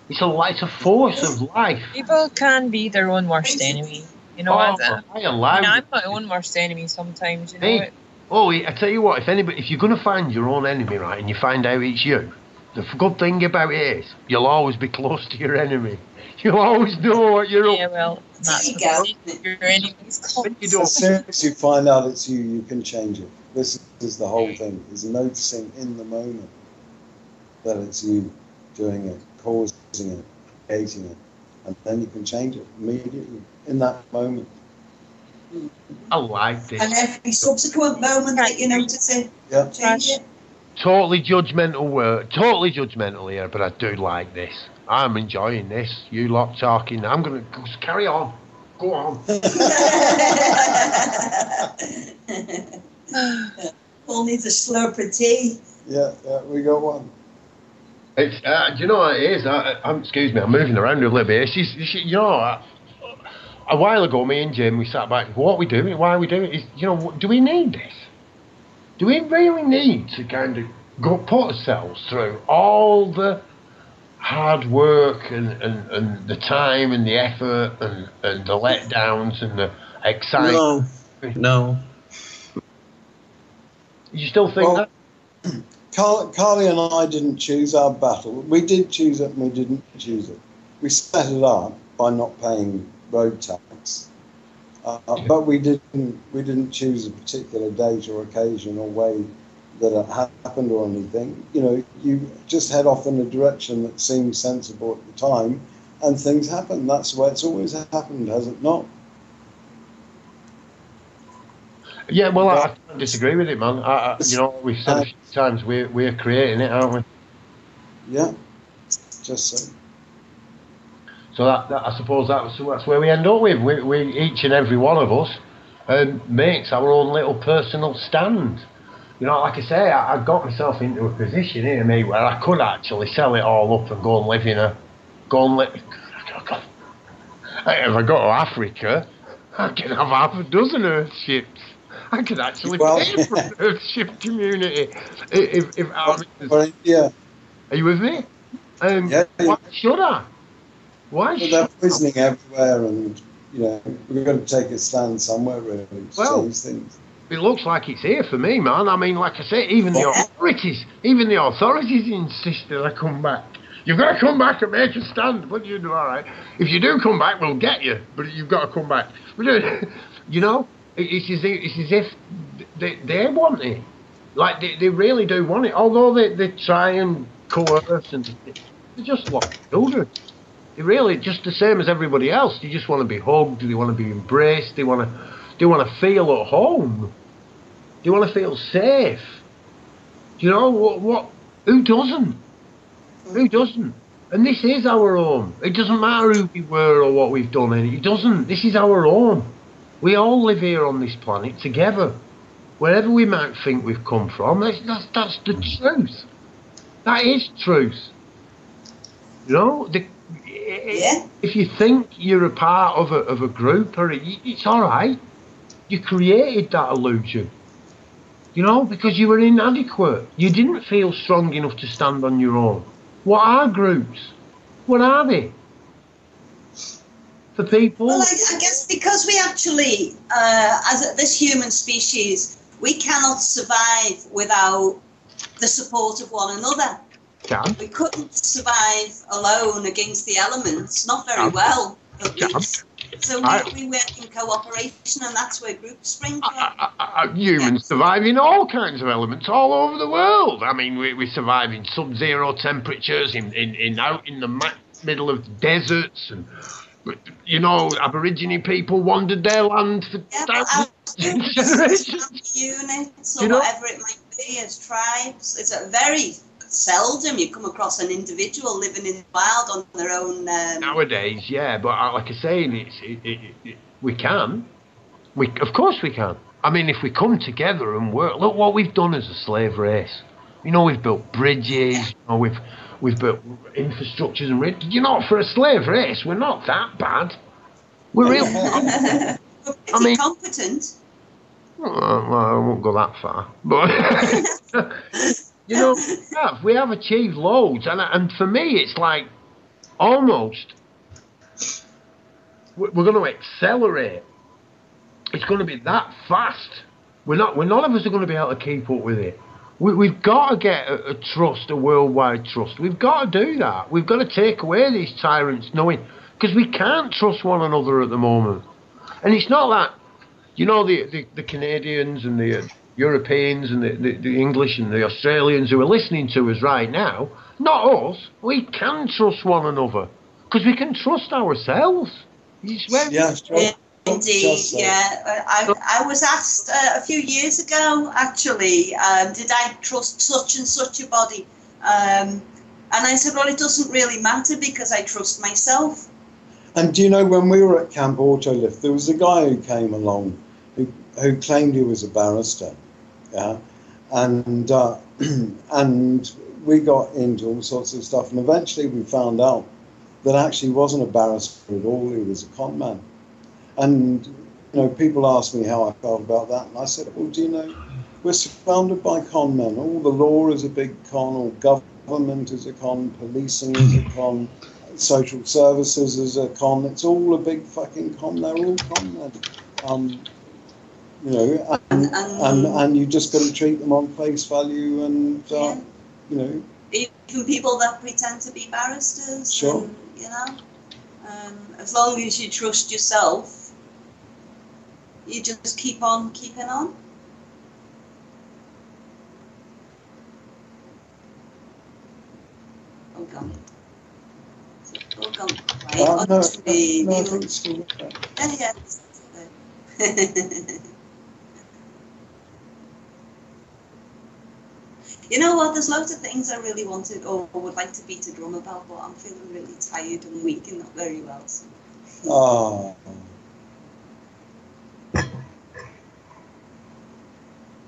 It's a force of life. People can be their own worst enemy. You know, I'm my own worst enemy sometimes, you know. I tell you what, if you're going to find your own enemy, right, and you find out it's you, the good thing about it is you'll always be close to your enemy. You'll always know what you're up. Yeah, well, that's your enemy's close. As soon as you find out it's you, you can change it. This is the whole thing, is noticing in the moment that it's you doing it, causing it, creating it, and then you can change it immediately in that moment. I like this. And every subsequent moment that you notice it, change it. Totally judgmental here, but I do like this. I'm enjoying this. You lot talking. I'm going to carry on. Go on. Paul needs a slurp of tea. Yeah, we got one. It's, do you know what it is? Excuse me, I'm moving around a little bit. You know, a while ago, me and Jim, we sat back. What are we doing? Why are we doing it? You know, do we need this? Do we really need to kind of put ourselves through all the hard work and the time and the effort and the letdowns and the excitement? No. You still think that? Carly and I didn't choose our battle. We did choose it and we didn't choose it. We set it up by not paying road tax. But we didn't choose a particular date or occasion or way that it happened or anything. You know, you just head off in a direction that seemed sensible at the time, and things happen. That's the way it's always happened, has it not? Yeah, well, I disagree with it, man. You know, we've said a few times we're creating it, aren't we? Yeah, just so. So that I suppose that's where we end up with. We each and every one of us makes our own little personal stand. You know, like I say, I got myself into a position here, mate, where I could actually sell it all up and go and live if I go to Africa, I can have half a dozen Earth ships. I could actually pay for an Earthshift community if armies. Yeah. Are you with me? Yeah. Why should I? Why should they're poisoning everywhere, and we've got to take a stand somewhere really to change things. It looks like it's here for me, man. I mean, like I say, even the authorities insist that I come back. You've got to come back and make a stand. What do you do? All right. If you do come back, we'll get you. But you've got to come back. It's as if they want it. Like, they really do want it. Although they try and coerce, and they're just like children. They really just the same as everybody else. They just want to be hugged. They want to be embraced. They want to feel at home. They want to feel safe. You know what? Who doesn't? Who doesn't? And this is our home. It doesn't matter who we were or what we've done. It doesn't. This is our home. We all live here on this planet together. Wherever we might think we've come from, that's the truth. That is truth. You know, if you think you're a part of a group, it's all right. You created that illusion. You know, because you were inadequate. You didn't feel strong enough to stand on your own. What are groups? What are they? For people? Well, I guess because we actually, as this human species, we cannot survive without the support of one another. We couldn't survive alone against the elements, not very well, at least. So we work in cooperation, and that's where groups spring from. Humans survive in all kinds of elements all over the world. I mean, we survive in sub-zero temperatures, out in the middle of deserts, and Aborigine people wandered their land for generations. Units or whatever it might be, as tribes. It's a very seldom you come across an individual living in the wild on their own. Nowadays, yeah, but like I say, we can. Of course we can. I mean, if we come together and work, look what we've done as a slave race. We've built bridges. We've built infrastructures and for a slave race, we're not that bad. We're really. Pretty competent. Well, I won't go that far, but. We have achieved loads, and for me, it's like almost we're going to accelerate. It's going to be that fast. None of us are going to be able to keep up with it. We've got to get a trust, a worldwide trust. We've got to do that. We've got to take away these tyrants, because we can't trust one another at the moment. And it's not that, the Canadians and the Europeans and the English and the Australians who are listening to us right now, not us. We can trust one another because we can trust ourselves. Indeed, yeah. I was asked a few years ago, actually, did I trust such and such a body? And I said, well, it doesn't really matter because I trust myself. And do you know, when we were at Camp Autolift, there was a guy who came along who claimed he was a barrister, and we got into all sorts of stuff, and eventually we found out that actually he wasn't a barrister at all. He was a con man. And people asked me how I felt about that, and I said, well, do you know, we're surrounded by con men. All the law is a big con, all government is a con, policing is a con, social services is a con. It's all a big fucking con. They're all con men. And you just got to treat them on face value, and even people that pretend to be barristers. Sure. And, as long as you trust yourself, you just keep on keeping on. Oh God. Right. No, I think it's still You know what, there's loads of things I really wanted or would like to beat a drum about, but I'm feeling really tired and weak and not very well.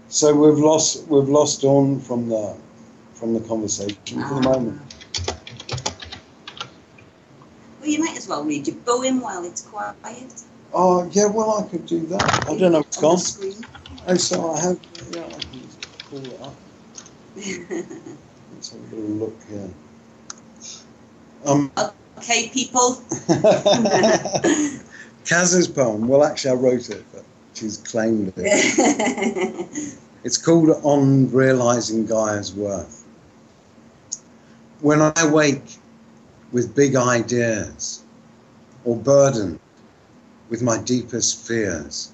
So we've lost Dawn from the conversation for the moment. Well, you might as well read your poem while it's quiet. Oh, yeah, well, I could do that. I don't know, it's gone. Oh, so I have. Yeah, I can just pull it up. Let's have a little look here. Okay, people. Kaz's poem. Well, actually, I wrote it, but she's claimed it. It's called "On Realizing Gaia's Worth." When I wake with big ideas, or burdened with my deepest fears,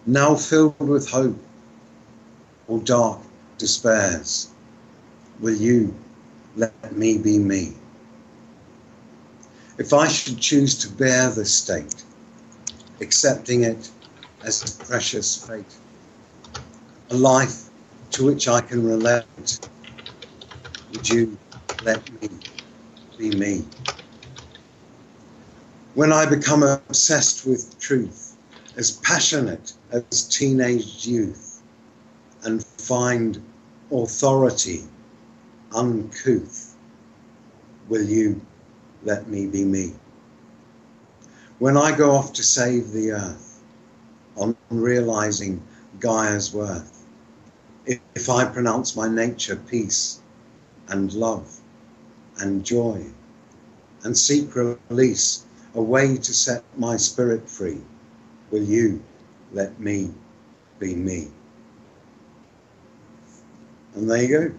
now filled with hope or dark despairs, will you let me be me? If I should choose to bear this state, accepting it as a precious fate, a life to which I can relate, would you let me be me? When I become obsessed with truth, as passionate as teenage youth, and find authority uncouth, will you let me be me? When I go off to save the earth, on realizing Gaia's worth, if I pronounce my nature peace and love and joy, and seek release, a way to set my spirit free, will you let me be me? And there you go.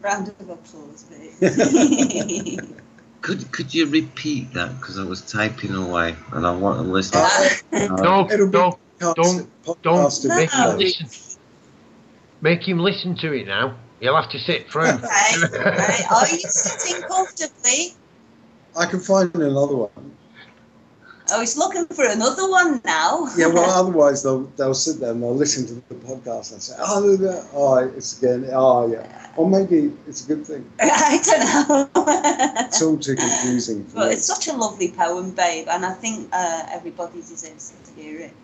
Round of applause, please. Could you repeat that? Because I was typing away and I want to listen. Don't No. make him listen to it now. He'll have to sit through. Right. Are you sitting comfortably? I can find another one. Oh, he's looking for another one now. Yeah, well, otherwise they'll sit there and they'll listen to the podcast and say, oh, it's again, oh, yeah. Or maybe it's a good thing. I don't know. It's all too confusing. But it's such a lovely poem, babe, and I think everybody deserves to hear it,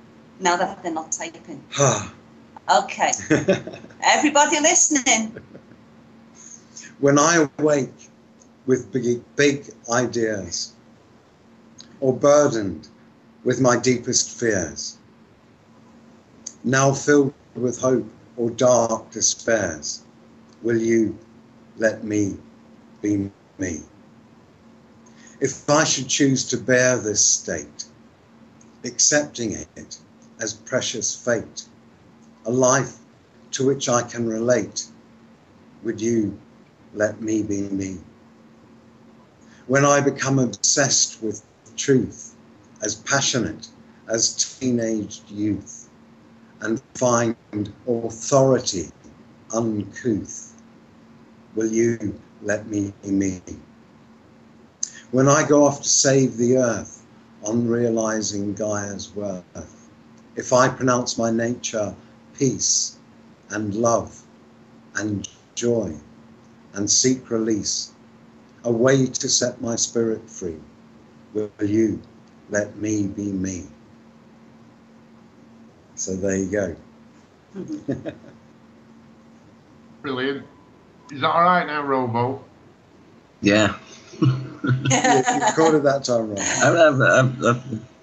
now that they're not typing. Okay. Everybody listening. When I awake with big ideas, or burdened with my deepest fears, now filled with hope or dark despairs, will you let me be me? If I should choose to bear this state, accepting it as precious fate, a life to which I can relate, would you let me be me? When I become obsessed with truth, as passionate as teenage youth, and find authority uncouth, will you let me be me? When I go off to save the earth, on realizing Gaia's worth, if I pronounce my nature peace and love and joy, and seek release, a way to set my spirit free, will you let me be me? So there you go. Brilliant. Is that all right now, Robo? Yeah. You recorded that time right.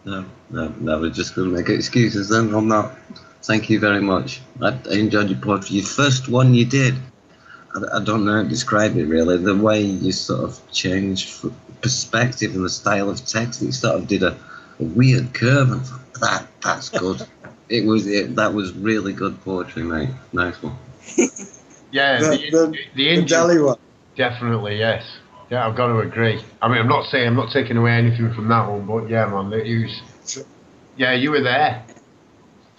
I was just going to make excuses then. I'm not. Thank you very much. I enjoyed your poetry. Your first one you did, I don't know how to describe it really. The way you sort of changed perspective and the style of text, it sort of did a weird curve. And that's good. That was really good poetry, mate. Nice one. Yeah, the Delhi one. Definitely, yes. Yeah, I've got to agree. I mean, I'm not taking away anything from that one, but yeah, man, you were there.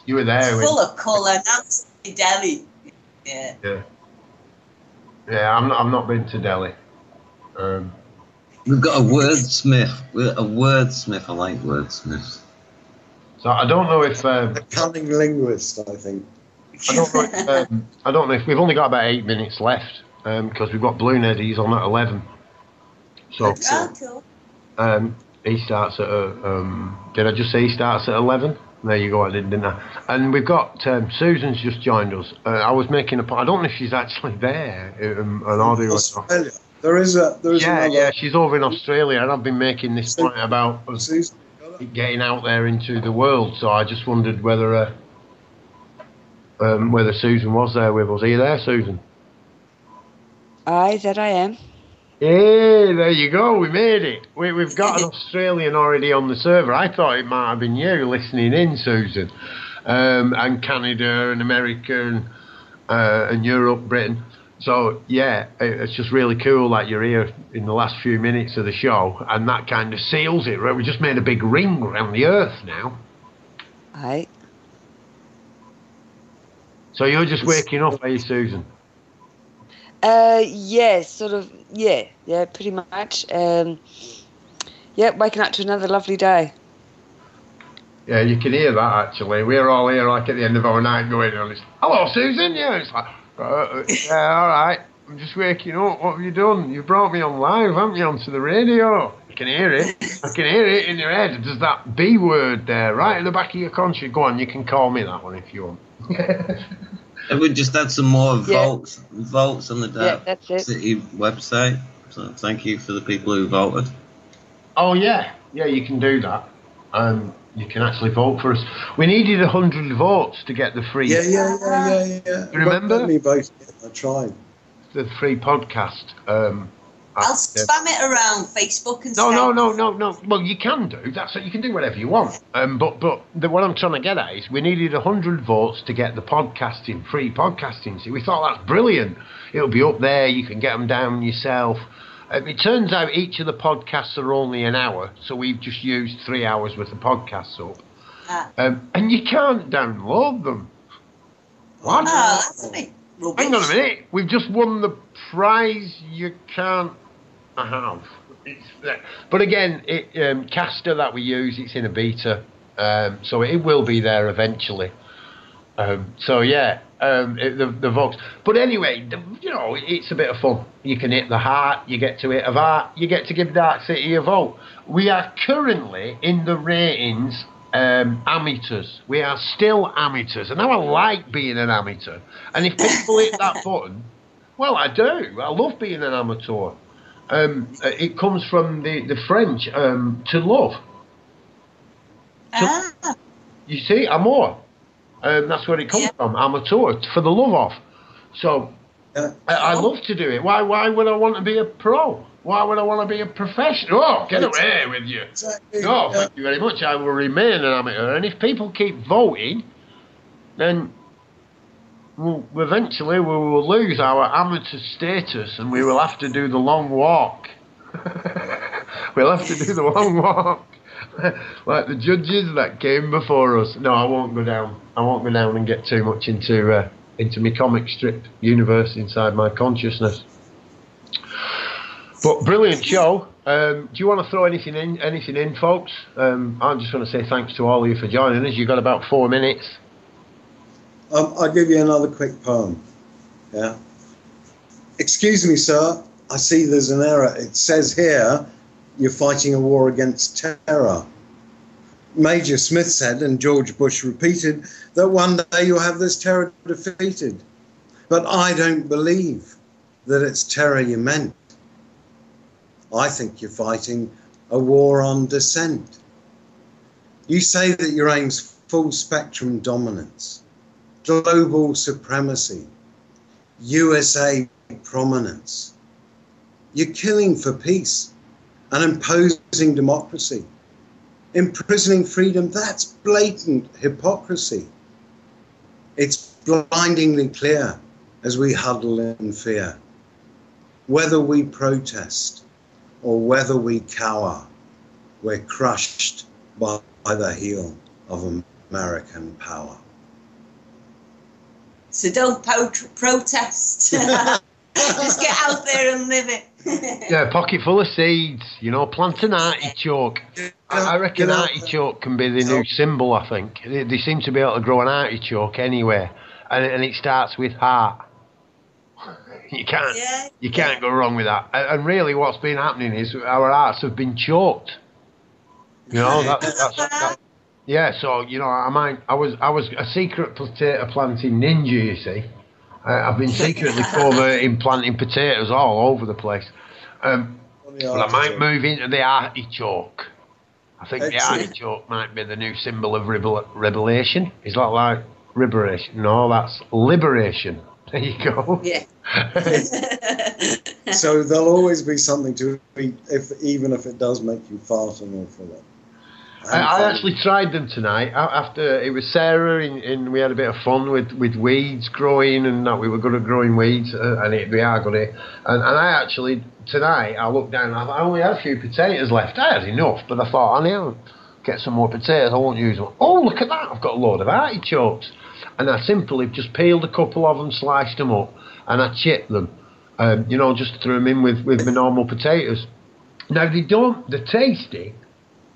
You were there. Full of colour. That's Delhi. Yeah. Yeah, I'm not been to Delhi. We've got a wordsmith. I like wordsmiths. So I don't know if a cunning linguist, I think. I don't know if we've only got about 8 minutes left because we've got Blue Ned. He's on at 11. So cool. He starts at. Did I just say he starts at 11? There you go, I didn't I? And we've got Susan's just joined us. I was making a point. I don't know if she's actually there. An audio. Australia. There is another. Yeah, she's over in Australia, and I've been making this point about. Susan, it getting out there into the world. So I just wondered whether Susan was there with us. Are you there, Susan? Aye, that I am. Hey, there you go. We made it. We've got an Australian already on the server. I thought it might have been you listening in, Susan. And Canada and America and Europe, Britain. So, yeah, it's just really cool that you're here in the last few minutes of the show. And that kind of seals it, right? We just made a big ring around the Earth now. Aye. So you're just waking up, are you, Susan? Yeah, sort of, yeah, pretty much. Waking up to another lovely day. Yeah, you can hear that, actually. We're all here, like, at the end of our night going, hello, Susan? Yeah, it's like, yeah, all right. I'm just waking up. What have you done? You brought me on live, haven't you, onto the radio? I can hear it. I can hear it in your head. There's that B word there, right in the back of your conscience. Go on, you can call me that one if you want. If we just had some more votes on the Dark City website. So thank you for the people who voted. Oh, yeah. Yeah, you can do that. You can actually vote for us. We needed 100 votes to get the free... Yeah. You remember? Let me vote. I tried. The free podcast. I'll spam it around Facebook and No. stuff. Well, you can do. You can do whatever you want. But what I'm trying to get at is we needed 100 votes to get the podcasting, free podcasting. See, we thought that's brilliant. It'll be up there. You can get them down yourself. It turns out each of the podcasts are only an hour, so we've just used 3 hours worth of podcasts up. And you can't download them. What? That's a bit rubbish. Hang on a minute. We've just won the prize you can't have. But again, Caster that we use, it's in a beta, so it will be there eventually. So yeah, the Vox. But anyway, it's a bit of fun. You can hit the heart, you get to hit a heart, you get to give Dark City a vote. We are currently in the ratings amateurs. We are still amateurs, and now I like being an amateur. And if people hit that button, well, I do. I love being an amateur. It comes from the French, to love. You see, amour. That's where it comes from, amateur, for the love of. So, I love to do it. Why would I want to be a pro? Why would I want to be a professional? Oh, get away with you. No, thank you very much. I will remain an amateur. And if people keep voting, then eventually we will lose our amateur status and we will have to do the long walk. We'll have to do the long walk. Like the judges that came before us. No, I won't go down. I won't go down and get too much into my comic strip universe inside my consciousness. But brilliant show. Do you want to throw anything in, folks? I'm just going to say thanks to all of you for joining us. You've got about 4 minutes. I'll give you another quick poem. Yeah. Excuse me, sir. I see there's an error. It says here you're fighting a war against terror. Major Smith said, and George Bush repeated, that one day you'll have this terror defeated. But I don't believe that it's terror you meant. I think you're fighting a war on dissent. You say that your aim's full spectrum dominance, global supremacy, USA prominence. You're killing for peace and imposing democracy, imprisoning freedom. That's blatant hypocrisy. It's blindingly clear as we huddle in fear. Whether we protest or whether we cower, we're crushed by the heel of American power. So don't protest. Just get out there and live it. Yeah, pocket full of seeds. Plant an artichoke. I reckon artichoke can be the new symbol, I think. They seem to be able to grow an artichoke anywhere. And it starts with heart. You can't go wrong with that. And really what's been happening is our hearts have been choked. That's yeah, so, I was a secret potato planting ninja, you see. I've been secretly planting potatoes all over the place. But I might move into the artichoke. I think the artichoke might be the new symbol of revelation. Is that like liberation? No, that's liberation. There you go. Yeah. So there'll always be something to eat, even if it does make you fart an awful lot. I actually tried them tonight. After it was Sarah, and we had a bit of fun with weeds growing, and that we were good at growing weeds, and we are good at it. And I actually, tonight, I looked down, I only had a few potatoes left. I had enough, but I thought, I need to get some more potatoes, I won't use them. Oh, look at that, I've got a load of artichokes. And I simply just peeled a couple of them, sliced them up, and I chipped them. Just threw them in with my normal potatoes. Now, they're tasty.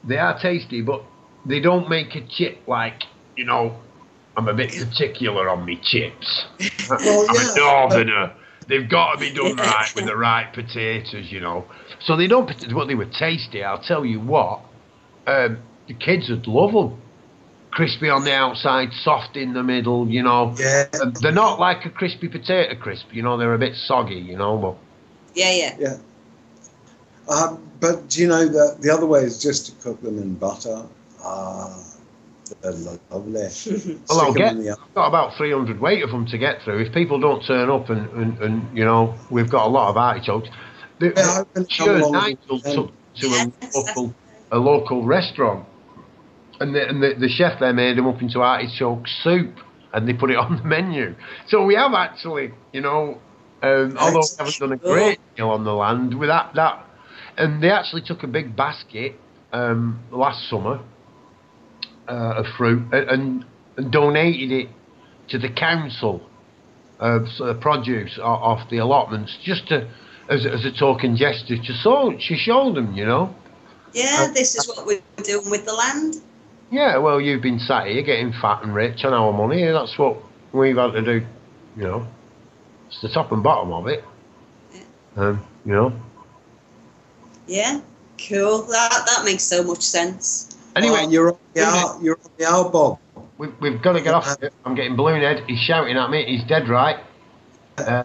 They are tasty, but they don't make a chip like, I'm a bit particular on me chips. I'm a northerner. They've got to be done right with the right potatoes, So they don't, but they were tasty, I'll tell you what. The kids would love them. Crispy on the outside, soft in the middle, Yeah. They're not like a crispy potato crisp, they're a bit soggy, but... Yeah. But do you know that the other way is just to cook them in butter? They're lovely. Well, I've got about 300 weight of them to get through. If people don't turn up and we've got a lot of artichokes. Nigel took to a local restaurant, and the chef there made them up into artichoke soup, and they put it on the menu. So we have actually, although we haven't done a great deal on the land with that. And they actually took a big basket last summer of fruit and donated it to the council of produce off the allotments, just as a token gesture to show them, Yeah, this is what we're doing with the land. Yeah, well, you've been sat here getting fat and rich on our money. That's what we've had to do, It's the top and bottom of it, Yeah, cool. That makes so much sense. Anyway, you're on the hour, Bob. We've got to get off. I'm getting Balloonhead. He's shouting at me. He's dead right.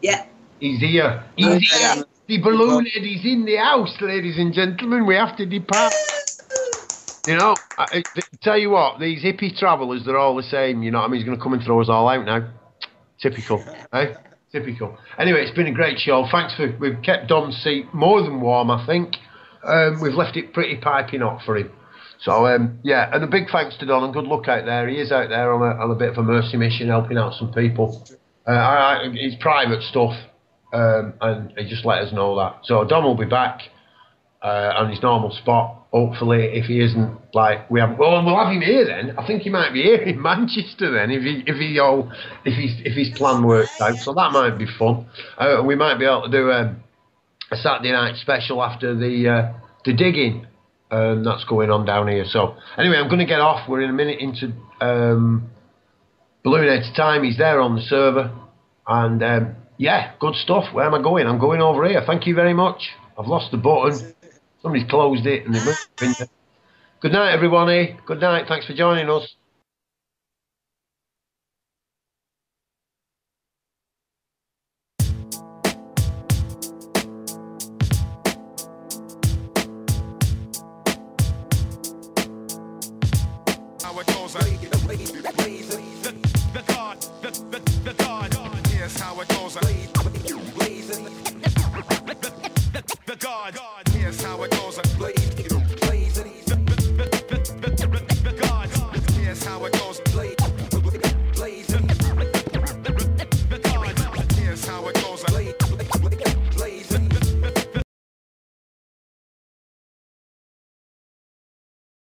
Yeah. He's here. He's here. The Balloonhead is in the house, ladies and gentlemen. We have to depart. I tell you what, these hippie travellers, they're all the same. You know what I mean? He's going to come and throw us all out now. Typical, eh? Typical. Anyway, it's been a great show. We've kept Don's seat more than warm, I think. We've left it pretty piping hot for him. So, and a big thanks to Don, and good luck out there. He is out there on a bit of a mercy mission, helping out some people. It's private stuff, and he just let us know that. So Don will be back on his normal spot, hopefully, if he isn't, we'll have him here then. I think he might be here in Manchester then, if his plan works out. So that might be fun. We might be able to do a Saturday night special after the digging that's going on down here. So anyway, I'm going to get off. We're in a minute into Balloonhead's time. He's there on the server, and good stuff. Where am I going? I'm going over here. Thank you very much. I've lost the button. Somebody's closed it, and they've moved it. Good night, everyone. Good night. Thanks for joining us. The God, here's how it goes.